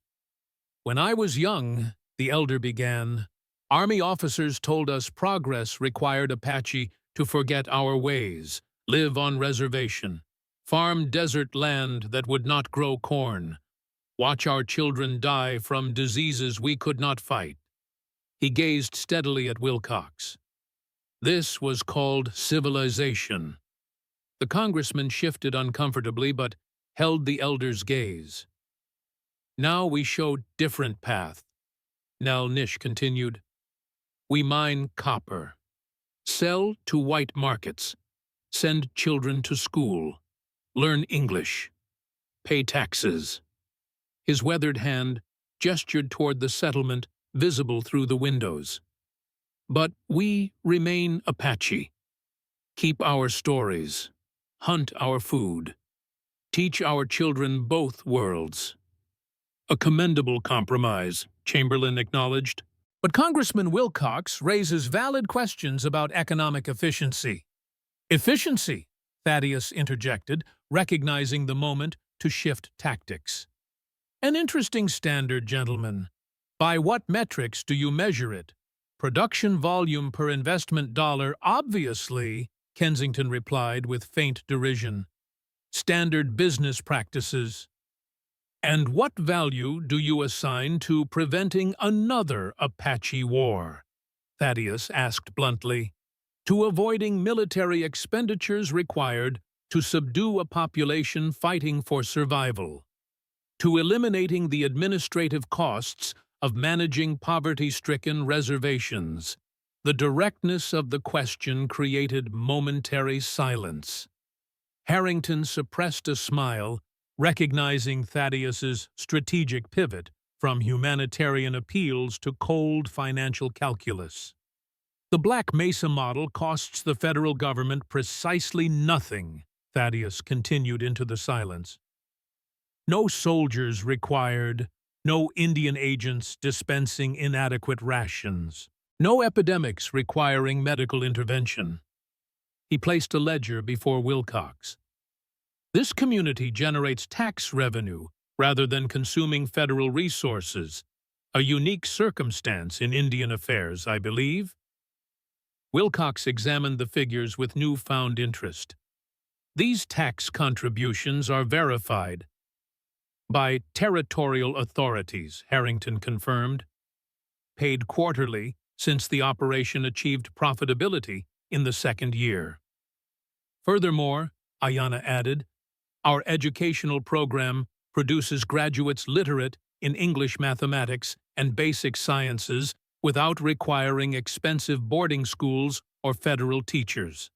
"When I was young," the elder began, "Army officers told us progress required Apache to forget our ways, live on reservation, farm desert land that would not grow corn, watch our children die from diseases we could not fight." He gazed steadily at Wilcox. "This was called civilization." The congressman shifted uncomfortably but held the elder's gaze. "Now we show different path," Nal Nish continued. "We mine copper, sell to white markets, send children to school, learn English, pay taxes." His weathered hand gestured toward the settlement visible through the windows. "But we remain Apache, keep our stories, hunt our food, teach our children both worlds." "A commendable compromise," Chamberlain acknowledged. But Congressman Wilcox raises valid questions about economic efficiency. "Efficiency," Thaddeus interjected, recognizing the moment to shift tactics. "An interesting standard, gentlemen. By what metrics do you measure it? Production volume per investment dollar, obviously, Kensington replied with faint derision. Standard business practices. And what value do you assign to preventing another Apache war? Thaddeus asked bluntly. To avoiding military expenditures required to subdue a population fighting for survival. To eliminating the administrative costs of managing poverty-stricken reservations. The directness of the question created momentary silence. Harrington suppressed a smile, recognizing Thaddeus's strategic pivot from humanitarian appeals to cold financial calculus. The Black Mesa model costs the federal government precisely nothing, Thaddeus continued into the silence. No soldiers required, no Indian agents dispensing inadequate rations, no epidemics requiring medical intervention. He placed a ledger before Wilcox. This community generates tax revenue rather than consuming federal resources, a unique circumstance in Indian affairs, I believe. Wilcox examined the figures with newfound interest. These tax contributions are verified by territorial authorities, Harrington confirmed, paid quarterly since the operation achieved profitability in the second year. Furthermore, Ayanna added, our educational program produces graduates literate in English, mathematics, and basic sciences without requiring expensive boarding schools or federal teachers.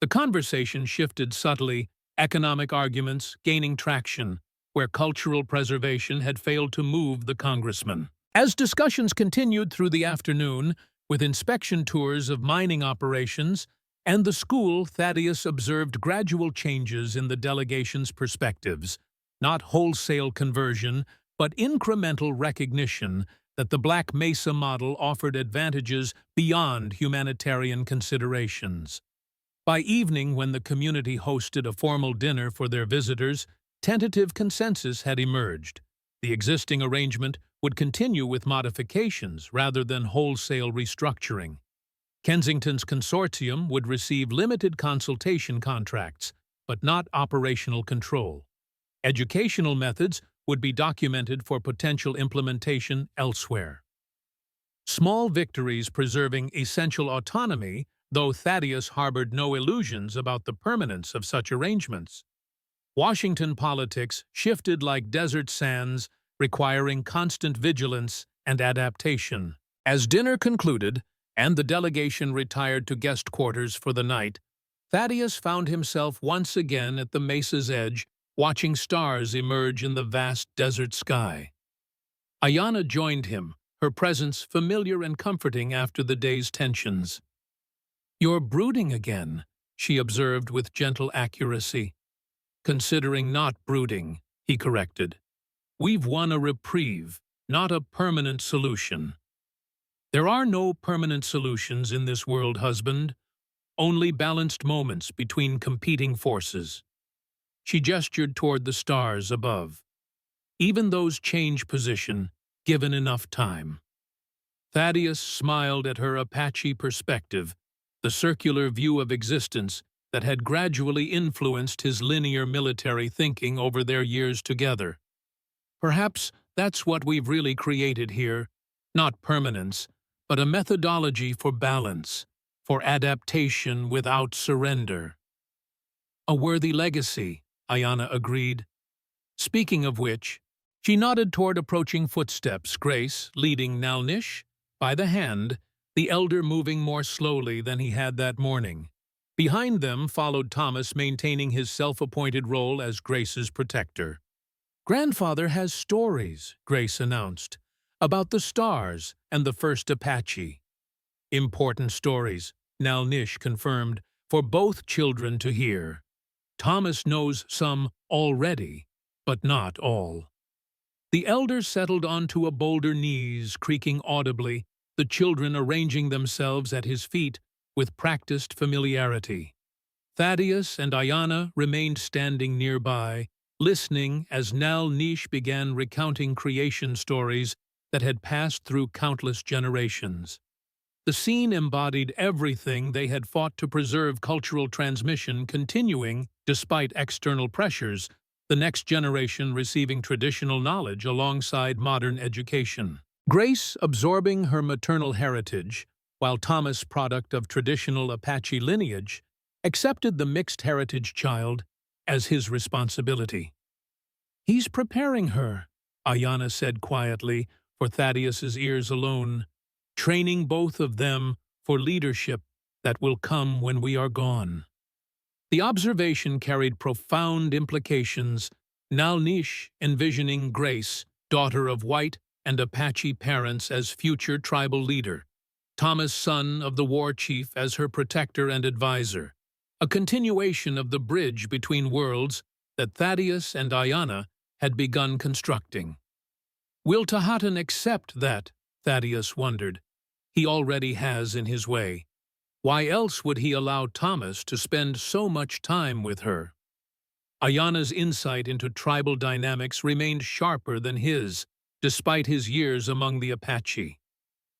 The conversation shifted subtly, economic arguments gaining traction, where cultural preservation had failed to move the congressman. As discussions continued through the afternoon, with inspection tours of mining operations and the school, Thaddeus observed gradual changes in the delegation's perspectives, not wholesale conversion, but incremental recognition that the Black Mesa model offered advantages beyond humanitarian considerations. By evening, when the community hosted a formal dinner for their visitors, tentative consensus had emerged. The existing arrangement would continue with modifications rather than wholesale restructuring. Kensington's consortium would receive limited consultation contracts, but not operational control. Educational methods would be documented for potential implementation elsewhere. Small victories preserving essential autonomy, though Thaddeus harbored no illusions about the permanence of such arrangements. Washington politics shifted like desert sands, requiring constant vigilance and adaptation. As dinner concluded and the delegation retired to guest quarters for the night, Thaddeus found himself once again at the mesa's edge, watching stars emerge in the vast desert sky. Ayanna joined him, her presence familiar and comforting after the day's tensions. "You're brooding again," she observed with gentle accuracy. "Considering not brooding," he corrected. "We've won a reprieve, not a permanent solution." "There are no permanent solutions in this world, husband, only balanced moments between competing forces." She gestured toward the stars above. "Even those change position, given enough time." Thaddeus smiled at her Apache perspective, the circular view of existence that had gradually influenced his linear military thinking over their years together. "Perhaps that's what we've really created here, not permanence, but a methodology for balance, for adaptation without surrender." "A worthy legacy," Ayanna agreed. "Speaking of which," she nodded toward approaching footsteps, Grace leading Nalnish by the hand, the elder moving more slowly than he had that morning. Behind them followed Thomas, maintaining his self-appointed role as Grace's protector. "Grandfather has stories," Grace announced, "about the stars and the first Apache." "Important stories," Nalnish confirmed, "for both children to hear. Thomas knows some already, but not all." The elder settled onto a boulder knees, creaking audibly, the children arranging themselves at his feet with practiced familiarity. Thaddeus and Ayanna remained standing nearby, listening as Nalnish began recounting creation stories that had passed through countless generations. The scene embodied everything they had fought to preserve: cultural transmission continuing despite external pressures, the next generation receiving traditional knowledge alongside modern education. Grace absorbing her maternal heritage, while Thomas, product of traditional Apache lineage, accepted the mixed heritage child as his responsibility. "He's preparing her," Ayanna said quietly, for Thaddeus's ears alone, "training both of them for leadership that will come when we are gone." The observation carried profound implications. Nalnish envisioning Grace, daughter of white and Apache parents, as future tribal leader, Thomas, son of the war chief, as her protector and advisor, a continuation of the bridge between worlds that Thaddeus and Ayanna had begun constructing. Will Tahatan accept that? Thaddeus wondered. He already has in his way. Why else would he allow Thomas to spend so much time with her? Ayanna's insight into tribal dynamics remained sharper than his, despite his years among the Apache.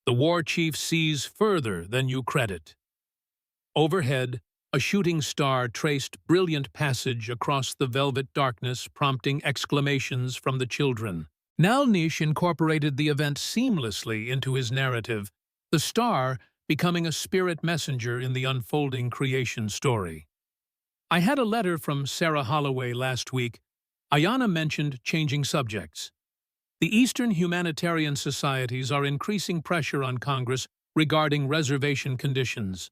The war chief sees further than you credit. Overhead, a shooting star traced brilliant passage across the velvet darkness, prompting exclamations from the children. Nalnish incorporated the event seamlessly into his narrative, the star becoming a spirit messenger in the unfolding creation story. "I had a letter from Sarah Holloway last week." Ayanna mentioned changing subjects. "The Eastern humanitarian societies are increasing pressure on Congress regarding reservation conditions.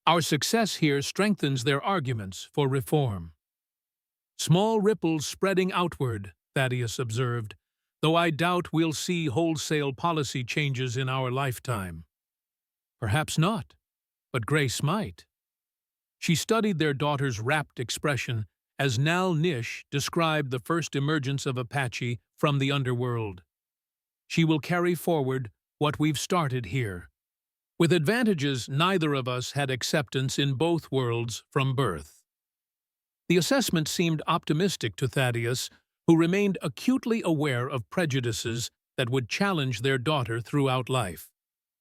Our success here strengthens their arguments for reform." "Small ripples spreading outward," Thaddeus observed, "though I doubt we'll see wholesale policy changes in our lifetime." "Perhaps not, but Grace might." She studied their daughter's rapt expression as Nalnish described the first emergence of Apache from the underworld. "She will carry forward what we've started here. With advantages, neither of us had acceptance in both worlds from birth." The assessment seemed optimistic to Thaddeus, who remained acutely aware of prejudices that would challenge their daughter throughout life.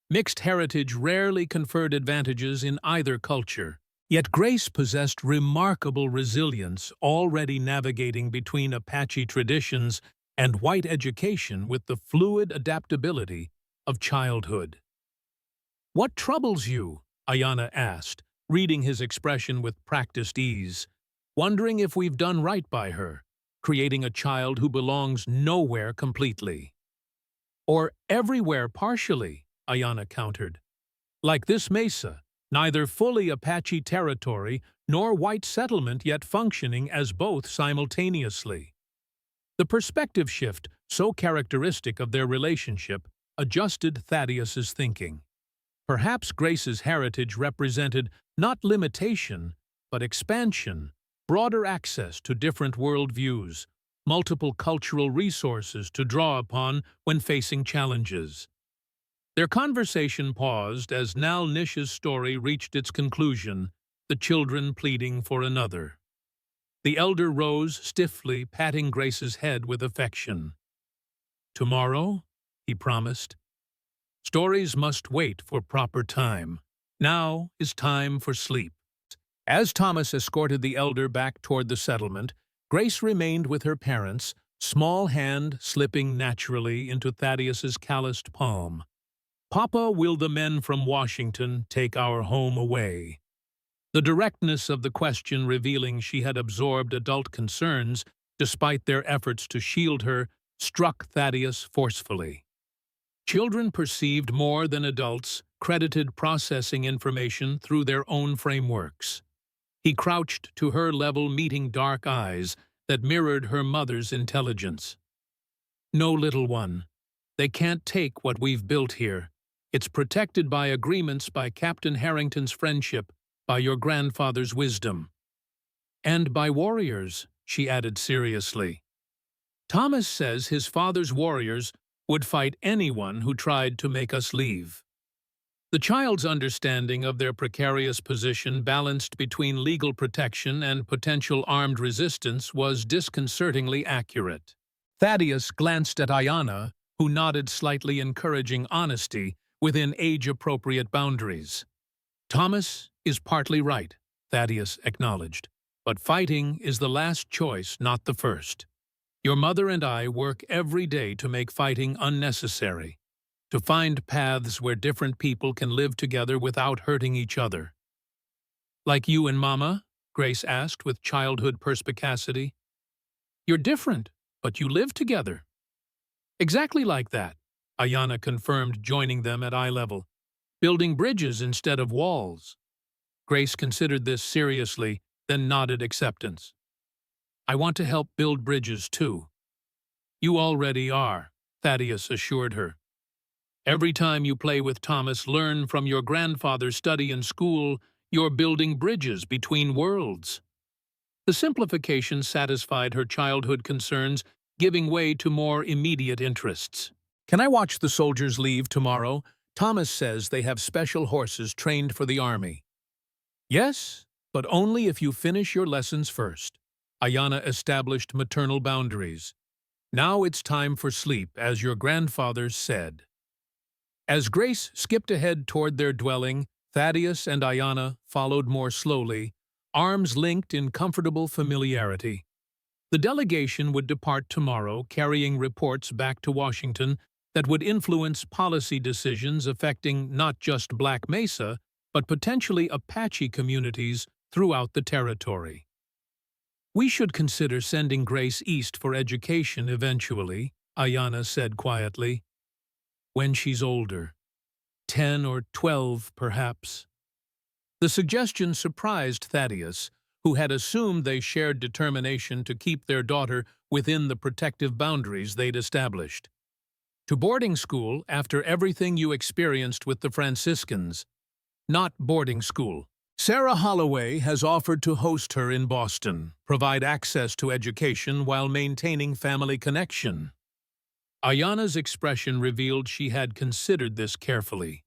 Mixed heritage rarely conferred advantages in either culture, yet Grace possessed remarkable resilience, already navigating between Apache traditions and white education with the fluid adaptability of childhood. "What troubles you?" Ayanna asked, reading his expression with practiced ease, "wondering if we've done right by her, creating a child who belongs nowhere completely." "Or everywhere partially," Ayanna countered. "Like this mesa, neither fully Apache territory nor white settlement, yet functioning as both simultaneously." The perspective shift, so characteristic of their relationship, adjusted Thaddeus's thinking. Perhaps Grace's heritage represented not limitation, but expansion, broader access to different worldviews, multiple cultural resources to draw upon when facing challenges. Their conversation paused as Nalnish's story reached its conclusion, the children pleading for another. The elder rose stiffly, patting Grace's head with affection. "Tomorrow," he promised. "Stories must wait for proper time. Now is time for sleep." As Thomas escorted the elder back toward the settlement, Grace remained with her parents, small hand slipping naturally into Thaddeus's calloused palm. "Papa, will the men from Washington take our home away?" The directness of the question revealing she had absorbed adult concerns, despite their efforts to shield her, struck Thaddeus forcefully. Children perceived more than adults, credited processing information through their own frameworks. He crouched to her level, meeting dark eyes that mirrored her mother's intelligence. "No, little one. They can't take what we've built here. It's protected by agreements, by Captain Harrington's friendship, by your grandfather's wisdom. And by warriors," she added seriously. "Thomas says his father's warriors would fight anyone who tried to make us leave." The child's understanding of their precarious position, balanced between legal protection and potential armed resistance, was disconcertingly accurate. Thaddeus glanced at Ayanna, who nodded, slightly encouraging honesty, within age-appropriate boundaries. Thomas is partly right, Thaddeus acknowledged, but fighting is the last choice, not the first. Your mother and I work every day to make fighting unnecessary, to find paths where different people can live together without hurting each other. Like you and Mama? Grace asked with childhood perspicacity. You're different, but you live together. Exactly like that, Ayanna confirmed, joining them at eye level, building bridges instead of walls. Grace considered this seriously, then nodded acceptance. I want to help build bridges too. You already are, Thaddeus assured her. Every time you play with Thomas, learn from your grandfather's study in school, you're building bridges between worlds. The simplification satisfied her childhood concerns, giving way to more immediate interests. Can I watch the soldiers leave tomorrow? Thomas says they have special horses trained for the army. Yes, but only if you finish your lessons first. Ayanna established maternal boundaries. Now it's time for sleep, as your grandfather said. As Grace skipped ahead toward their dwelling, Thaddeus and Ayanna followed more slowly, arms linked in comfortable familiarity. The delegation would depart tomorrow, carrying reports back to Washington that would influence policy decisions affecting not just Black Mesa, but potentially Apache communities throughout the territory. We should consider sending Grace east for education eventually, Ayanna said quietly. When she's older. 10 or 12, perhaps. The suggestion surprised Thaddeus, who had assumed they shared determination to keep their daughter within the protective boundaries they'd established. To boarding school after everything you experienced with the Franciscans. Not boarding school. Sarah Holloway has offered to host her in Boston, provide access to education while maintaining family connection. Ayanna's expression revealed she had considered this carefully.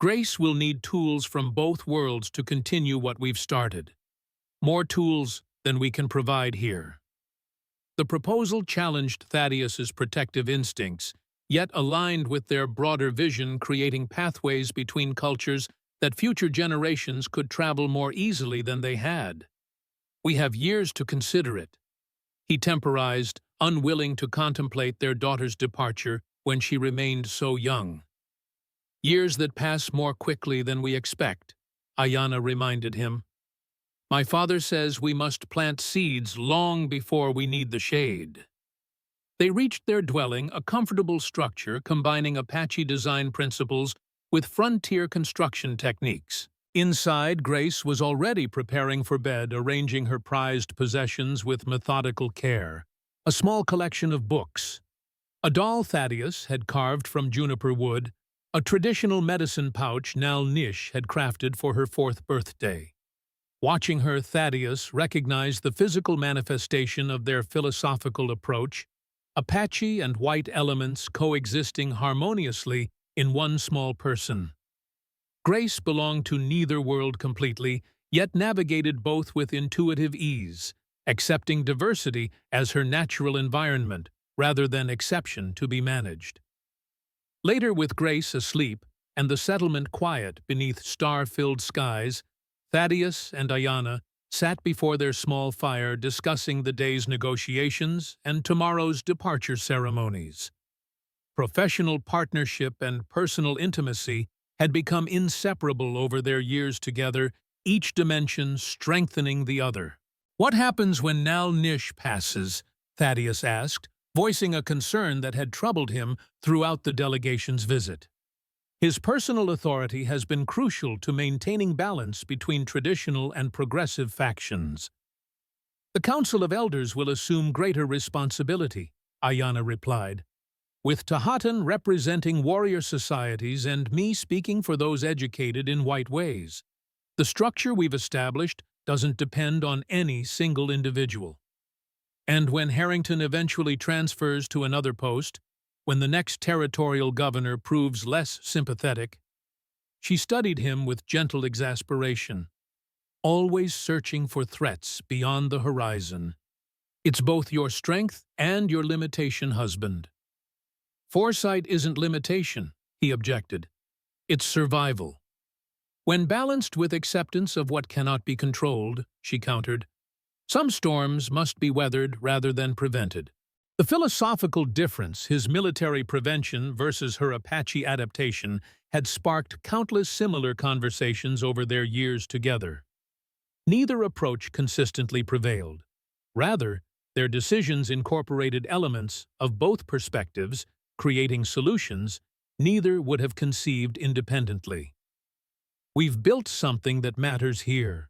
Grace will need tools from both worlds to continue what we've started. More tools than we can provide here. The proposal challenged Thaddeus's protective instincts, yet aligned with their broader vision, creating pathways between cultures that future generations could travel more easily than they had. We have years to consider it. He temporized, unwilling to contemplate their daughter's departure when she remained so young. Years that pass more quickly than we expect, Ayanna reminded him. My father says we must plant seeds long before we need the shade. They reached their dwelling, a comfortable structure combining Apache design principles with frontier construction techniques. Inside, Grace was already preparing for bed, arranging her prized possessions with methodical care. A small collection of books. A doll Thaddeus had carved from juniper wood, a traditional medicine pouch Nal Nish had crafted for her 4th birthday. Watching her, Thaddeus recognized the physical manifestation of their philosophical approach, Apache and white elements coexisting harmoniously in one small person. Grace belonged to neither world completely, yet navigated both with intuitive ease, accepting diversity as her natural environment rather than exception to be managed. Later, with Grace asleep and the settlement quiet beneath star-filled skies, Thaddeus and Ayanna sat before their small fire discussing the day's negotiations and tomorrow's departure ceremonies. Professional partnership and personal intimacy had become inseparable over their years together, each dimension strengthening the other. What happens when Nal Nish passes? Thaddeus asked, voicing a concern that had troubled him throughout the delegation's visit. His personal authority has been crucial to maintaining balance between traditional and progressive factions. The Council of Elders will assume greater responsibility, Ayanna replied, with Tahatan representing warrior societies and me speaking for those educated in white ways. The structure we've established doesn't depend on any single individual. And when Harrington eventually transfers to another post, when the next territorial governor proves less sympathetic, she studied him with gentle exasperation, always searching for threats beyond the horizon. It's both your strength and your limitation, husband. Foresight isn't limitation, he objected. It's survival. When balanced with acceptance of what cannot be controlled, she countered, some storms must be weathered rather than prevented. The philosophical difference, his military prevention versus her Apache adaptation, had sparked countless similar conversations over their years together. Neither approach consistently prevailed. Rather, their decisions incorporated elements of both perspectives, creating solutions neither would have conceived independently. We've built something that matters here,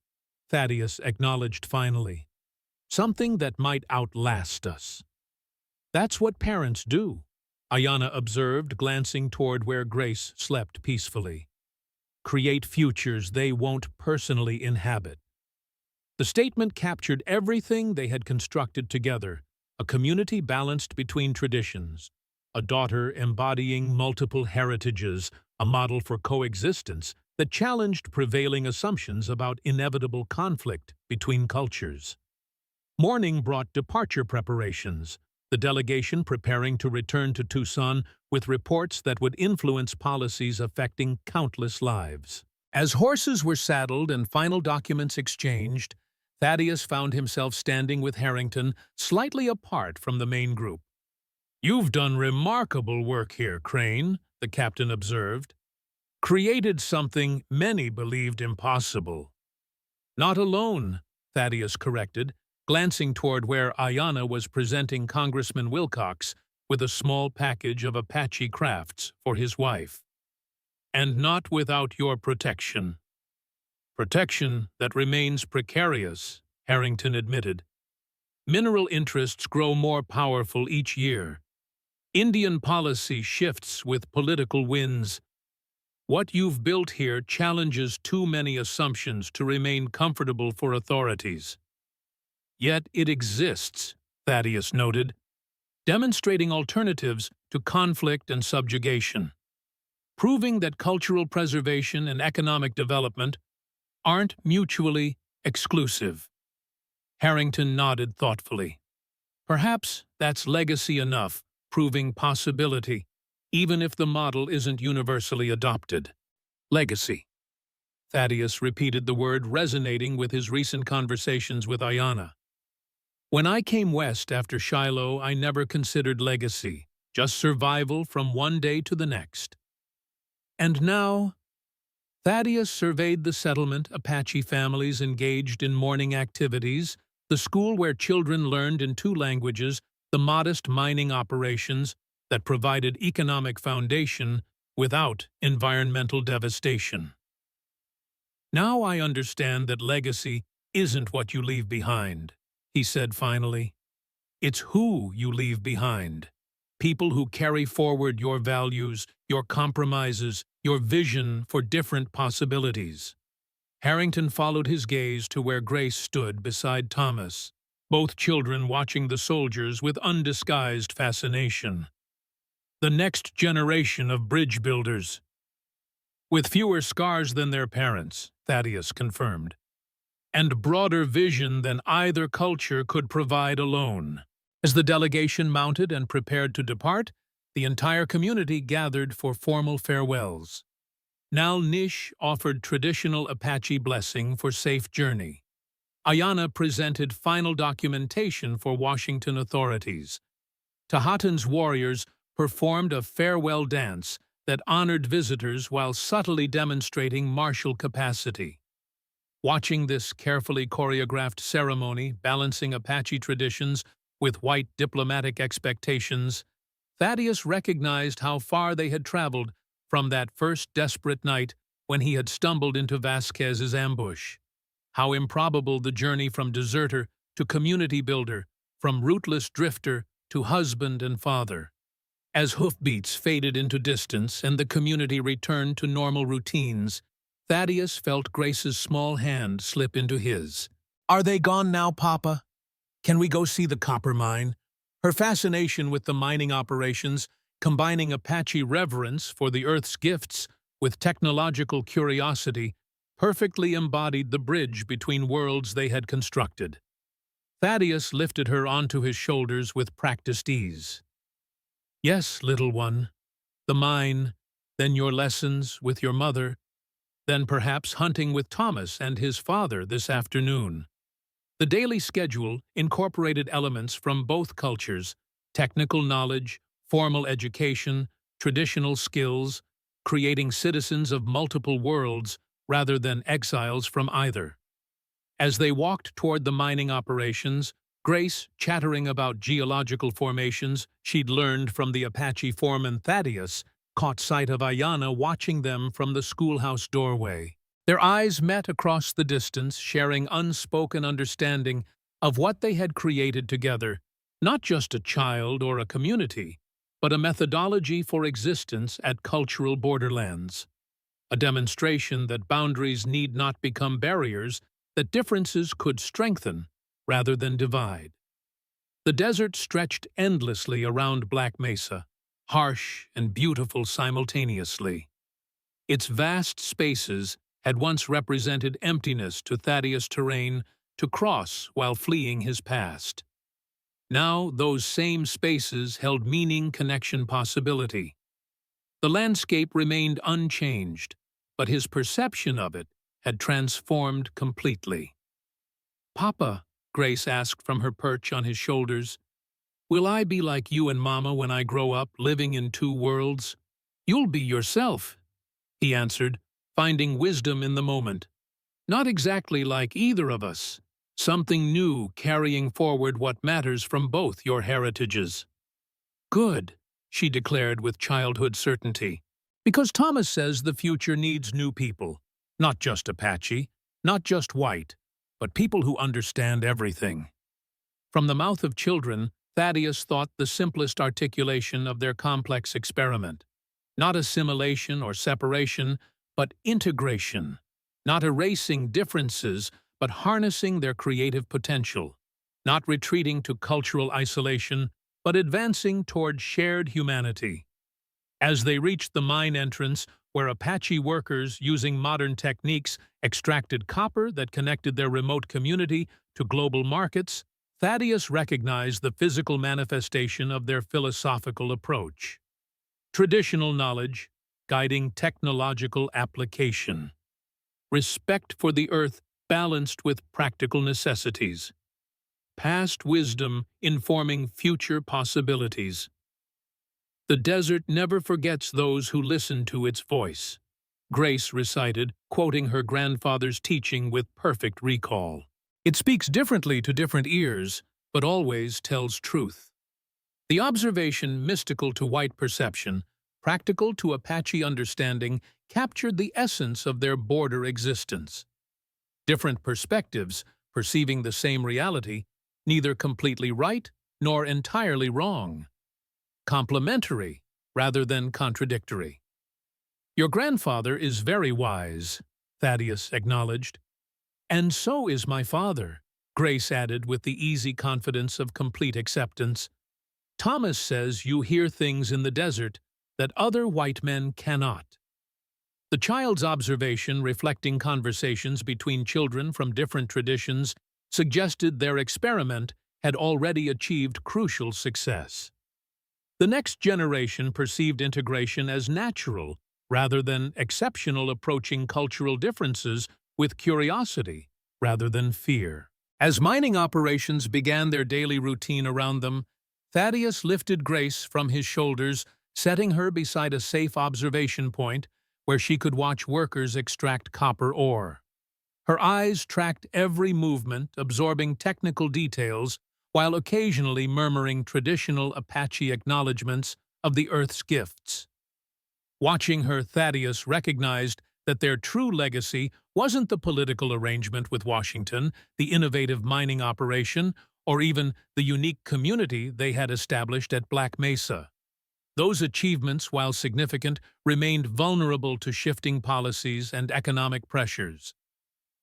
Thaddeus acknowledged finally. Something that might outlast us. That's what parents do, Ayanna observed, glancing toward where Grace slept peacefully. Create futures they won't personally inhabit. The statement captured everything they had constructed together, a community balanced between traditions, a daughter embodying multiple heritages, a model for coexistence that challenged prevailing assumptions about inevitable conflict between cultures. Morning brought departure preparations, the delegation preparing to return to Tucson with reports that would influence policies affecting countless lives. As horses were saddled and final documents exchanged, Thaddeus found himself standing with Harrington slightly apart from the main group. "You've done remarkable work here, Crane," the captain observed. "Created something many believed impossible." "Not alone," Thaddeus corrected, glancing toward where Ayanna was presenting Congressman Wilcox with a small package of Apache crafts for his wife. "And not without your protection." "Protection that remains precarious," Harrington admitted. "Mineral interests grow more powerful each year. Indian policy shifts with political winds. What you've built here challenges too many assumptions to remain comfortable for authorities. Yet it exists," Thaddeus noted, demonstrating alternatives to conflict and subjugation, proving that cultural preservation and economic development aren't mutually exclusive. Harrington nodded thoughtfully. "Perhaps that's legacy enough, proving possibility, even if the model isn't universally adopted." Legacy. Thaddeus repeated the word, resonating with his recent conversations with Ayanna. "When I came west after Shiloh, I never considered legacy, just survival from one day to the next. And now," Thaddeus surveyed the settlement, Apache families engaged in morning activities, the school where children learned in 2 languages, the modest mining operations that provided economic foundation without environmental devastation. "Now I understand that legacy isn't what you leave behind," he said finally. "It's who you leave behind. People who carry forward your values, your compromises, your vision for different possibilities." Harrington followed his gaze to where Grace stood beside Thomas, both children watching the soldiers with undisguised fascination. "The next generation of bridge builders." "With fewer scars than their parents," Thaddeus confirmed, "and broader vision than either culture could provide alone." As the delegation mounted and prepared to depart, the entire community gathered for formal farewells. Nal Nish offered traditional Apache blessing for safe journey. Ayanna presented final documentation for Washington authorities. Tahatan's warriors performed a farewell dance that honored visitors while subtly demonstrating martial capacity. Watching this carefully choreographed ceremony, balancing Apache traditions with white diplomatic expectations, Thaddeus recognized how far they had traveled from that first desperate night when he had stumbled into Vasquez's ambush. How improbable the journey from deserter to community builder, from rootless drifter to husband and father. As hoofbeats faded into distance and the community returned to normal routines, Thaddeus felt Grace's small hand slip into his. "Are they gone now, Papa? Can we go see the copper mine?" Her fascination with the mining operations, combining Apache reverence for the Earth's gifts with technological curiosity, perfectly embodied the bridge between worlds they had constructed. Thaddeus lifted her onto his shoulders with practiced ease. "Yes, little one. The mine, then your lessons with your mother, then perhaps hunting with Thomas and his father this afternoon. The daily schedule incorporated elements from both cultures: technical knowledge, formal education, traditional skills, creating citizens of multiple worlds rather than exiles from either. As they walked toward the mining operations, Grace, chattering about geological formations she'd learned from the Apache foreman Thaddeus, caught sight of Ayanna watching them from the schoolhouse doorway. Their eyes met across the distance, sharing unspoken understanding of what they had created together, not just a child or a community, but a methodology for existence at cultural borderlands. A demonstration that boundaries need not become barriers, that differences could strengthen rather than divide. The desert stretched endlessly around Black Mesa, harsh and beautiful simultaneously. Its vast spaces had once represented emptiness to Thaddeus' terrain to cross while fleeing his past. Now those same spaces held meaning, connection, possibility. The landscape remained unchanged, but his perception of it had transformed completely. "Papa," Grace asked from her perch on his shoulders, "will I be like you and Mama when I grow up, living in two worlds?" "You'll be yourself," he answered, finding wisdom in the moment. "Not exactly like either of us. Something new, carrying forward what matters from both your heritages." "Good," she declared with childhood certainty, "because Thomas says the future needs new people, not just Apache, not just white, but people who understand everything." From the mouth of children, Thaddeus thought the simplest articulation of their complex experiment. Not assimilation or separation, but integration. Not erasing differences, but harnessing their creative potential. Not retreating to cultural isolation, but advancing toward shared humanity. As they reached the mine entrance, where Apache workers, using modern techniques, extracted copper that connected their remote community to global markets, Thaddeus recognized the physical manifestation of their philosophical approach. Traditional knowledge, guiding technological application. Respect for the earth balanced with practical necessities. Past wisdom informing future possibilities. "The desert never forgets those who listen to its voice," Grace recited, quoting her grandfather's teaching with perfect recall. "It speaks differently to different ears, but always tells truth." The observation, mystical to white perception, practical to Apache understanding, captured the essence of their border existence. Different perspectives, perceiving the same reality, neither completely right nor entirely wrong. Complementary rather than contradictory. "Your grandfather is very wise," Thaddeus acknowledged. "And so is my father," Grace added with the easy confidence of complete acceptance. "Thomas says you hear things in the desert that other white men cannot." The child's observation, reflecting conversations between children from different traditions, suggested their experiment had already achieved crucial success. The next generation perceived integration as natural rather than exceptional, approaching cultural differences with curiosity rather than fear. As mining operations began their daily routine around them, Thaddeus lifted Grace from his shoulders, setting her beside a safe observation point where she could watch workers extract copper ore. Her eyes tracked every movement, absorbing technical details while occasionally murmuring traditional Apache acknowledgments of the Earth's gifts. Watching her, Thaddeus recognized that their true legacy wasn't the political arrangement with Washington, the innovative mining operation, or even the unique community they had established at Black Mesa. Those achievements, while significant, remained vulnerable to shifting policies and economic pressures.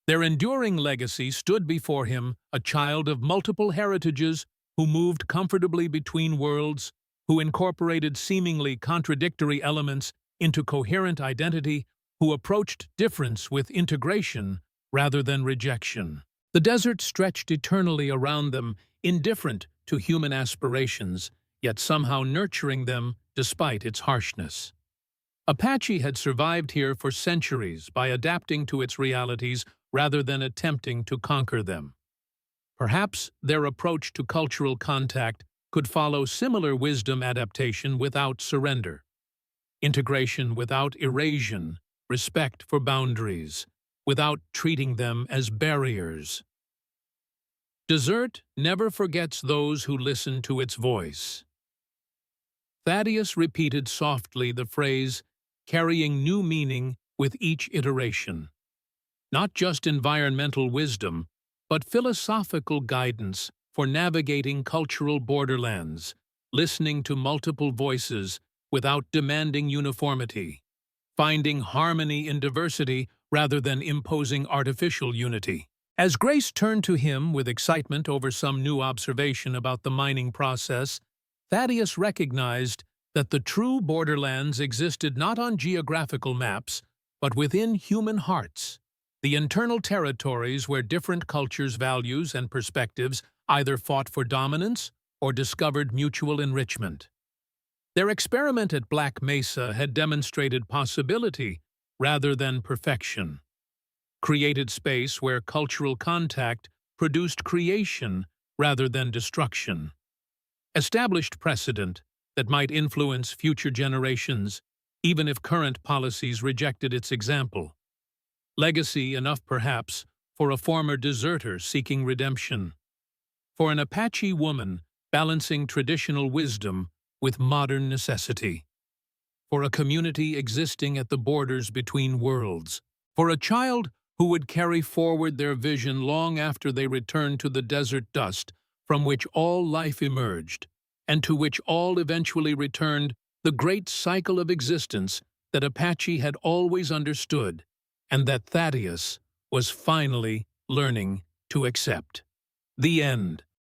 Their enduring legacy stood before him, a child of multiple heritages who moved comfortably between worlds, who incorporated seemingly contradictory elements into coherent identity, who approached difference with integration rather than rejection. The desert stretched eternally around them, indifferent to human aspirations, yet somehow nurturing them despite its harshness. Apache had survived here for centuries by adapting to its realities rather than attempting to conquer them. Perhaps their approach to cultural contact could follow similar wisdom: adaptation without surrender, integration without erasion, respect for boundaries, without treating them as barriers. Desert never forgets those who listen to its voice. Thaddeus repeated softly the phrase, carrying new meaning with each iteration. Not just environmental wisdom, but philosophical guidance for navigating cultural borderlands, listening to multiple voices without demanding uniformity, finding harmony in diversity rather than imposing artificial unity. As Grace turned to him with excitement over some new observation about the mining process, Thaddeus recognized that the true borderlands existed not on geographical maps, but within human hearts, the internal territories where different cultures' values and perspectives either fought for dominance or discovered mutual enrichment. Their experiment at Black Mesa had demonstrated possibility rather than perfection, created space where cultural contact produced creation rather than destruction, established precedent that might influence future generations, even if current policies rejected its example. Legacy enough, perhaps, for a former deserter seeking redemption, for an Apache woman balancing traditional wisdom with modern necessity, for a community existing at the borders between worlds, for a child who would carry forward their vision long after they returned to the desert dust from which all life emerged, and to which all eventually returned, the great cycle of existence that Apache had always understood, and that Thaddeus was finally learning to accept. The end.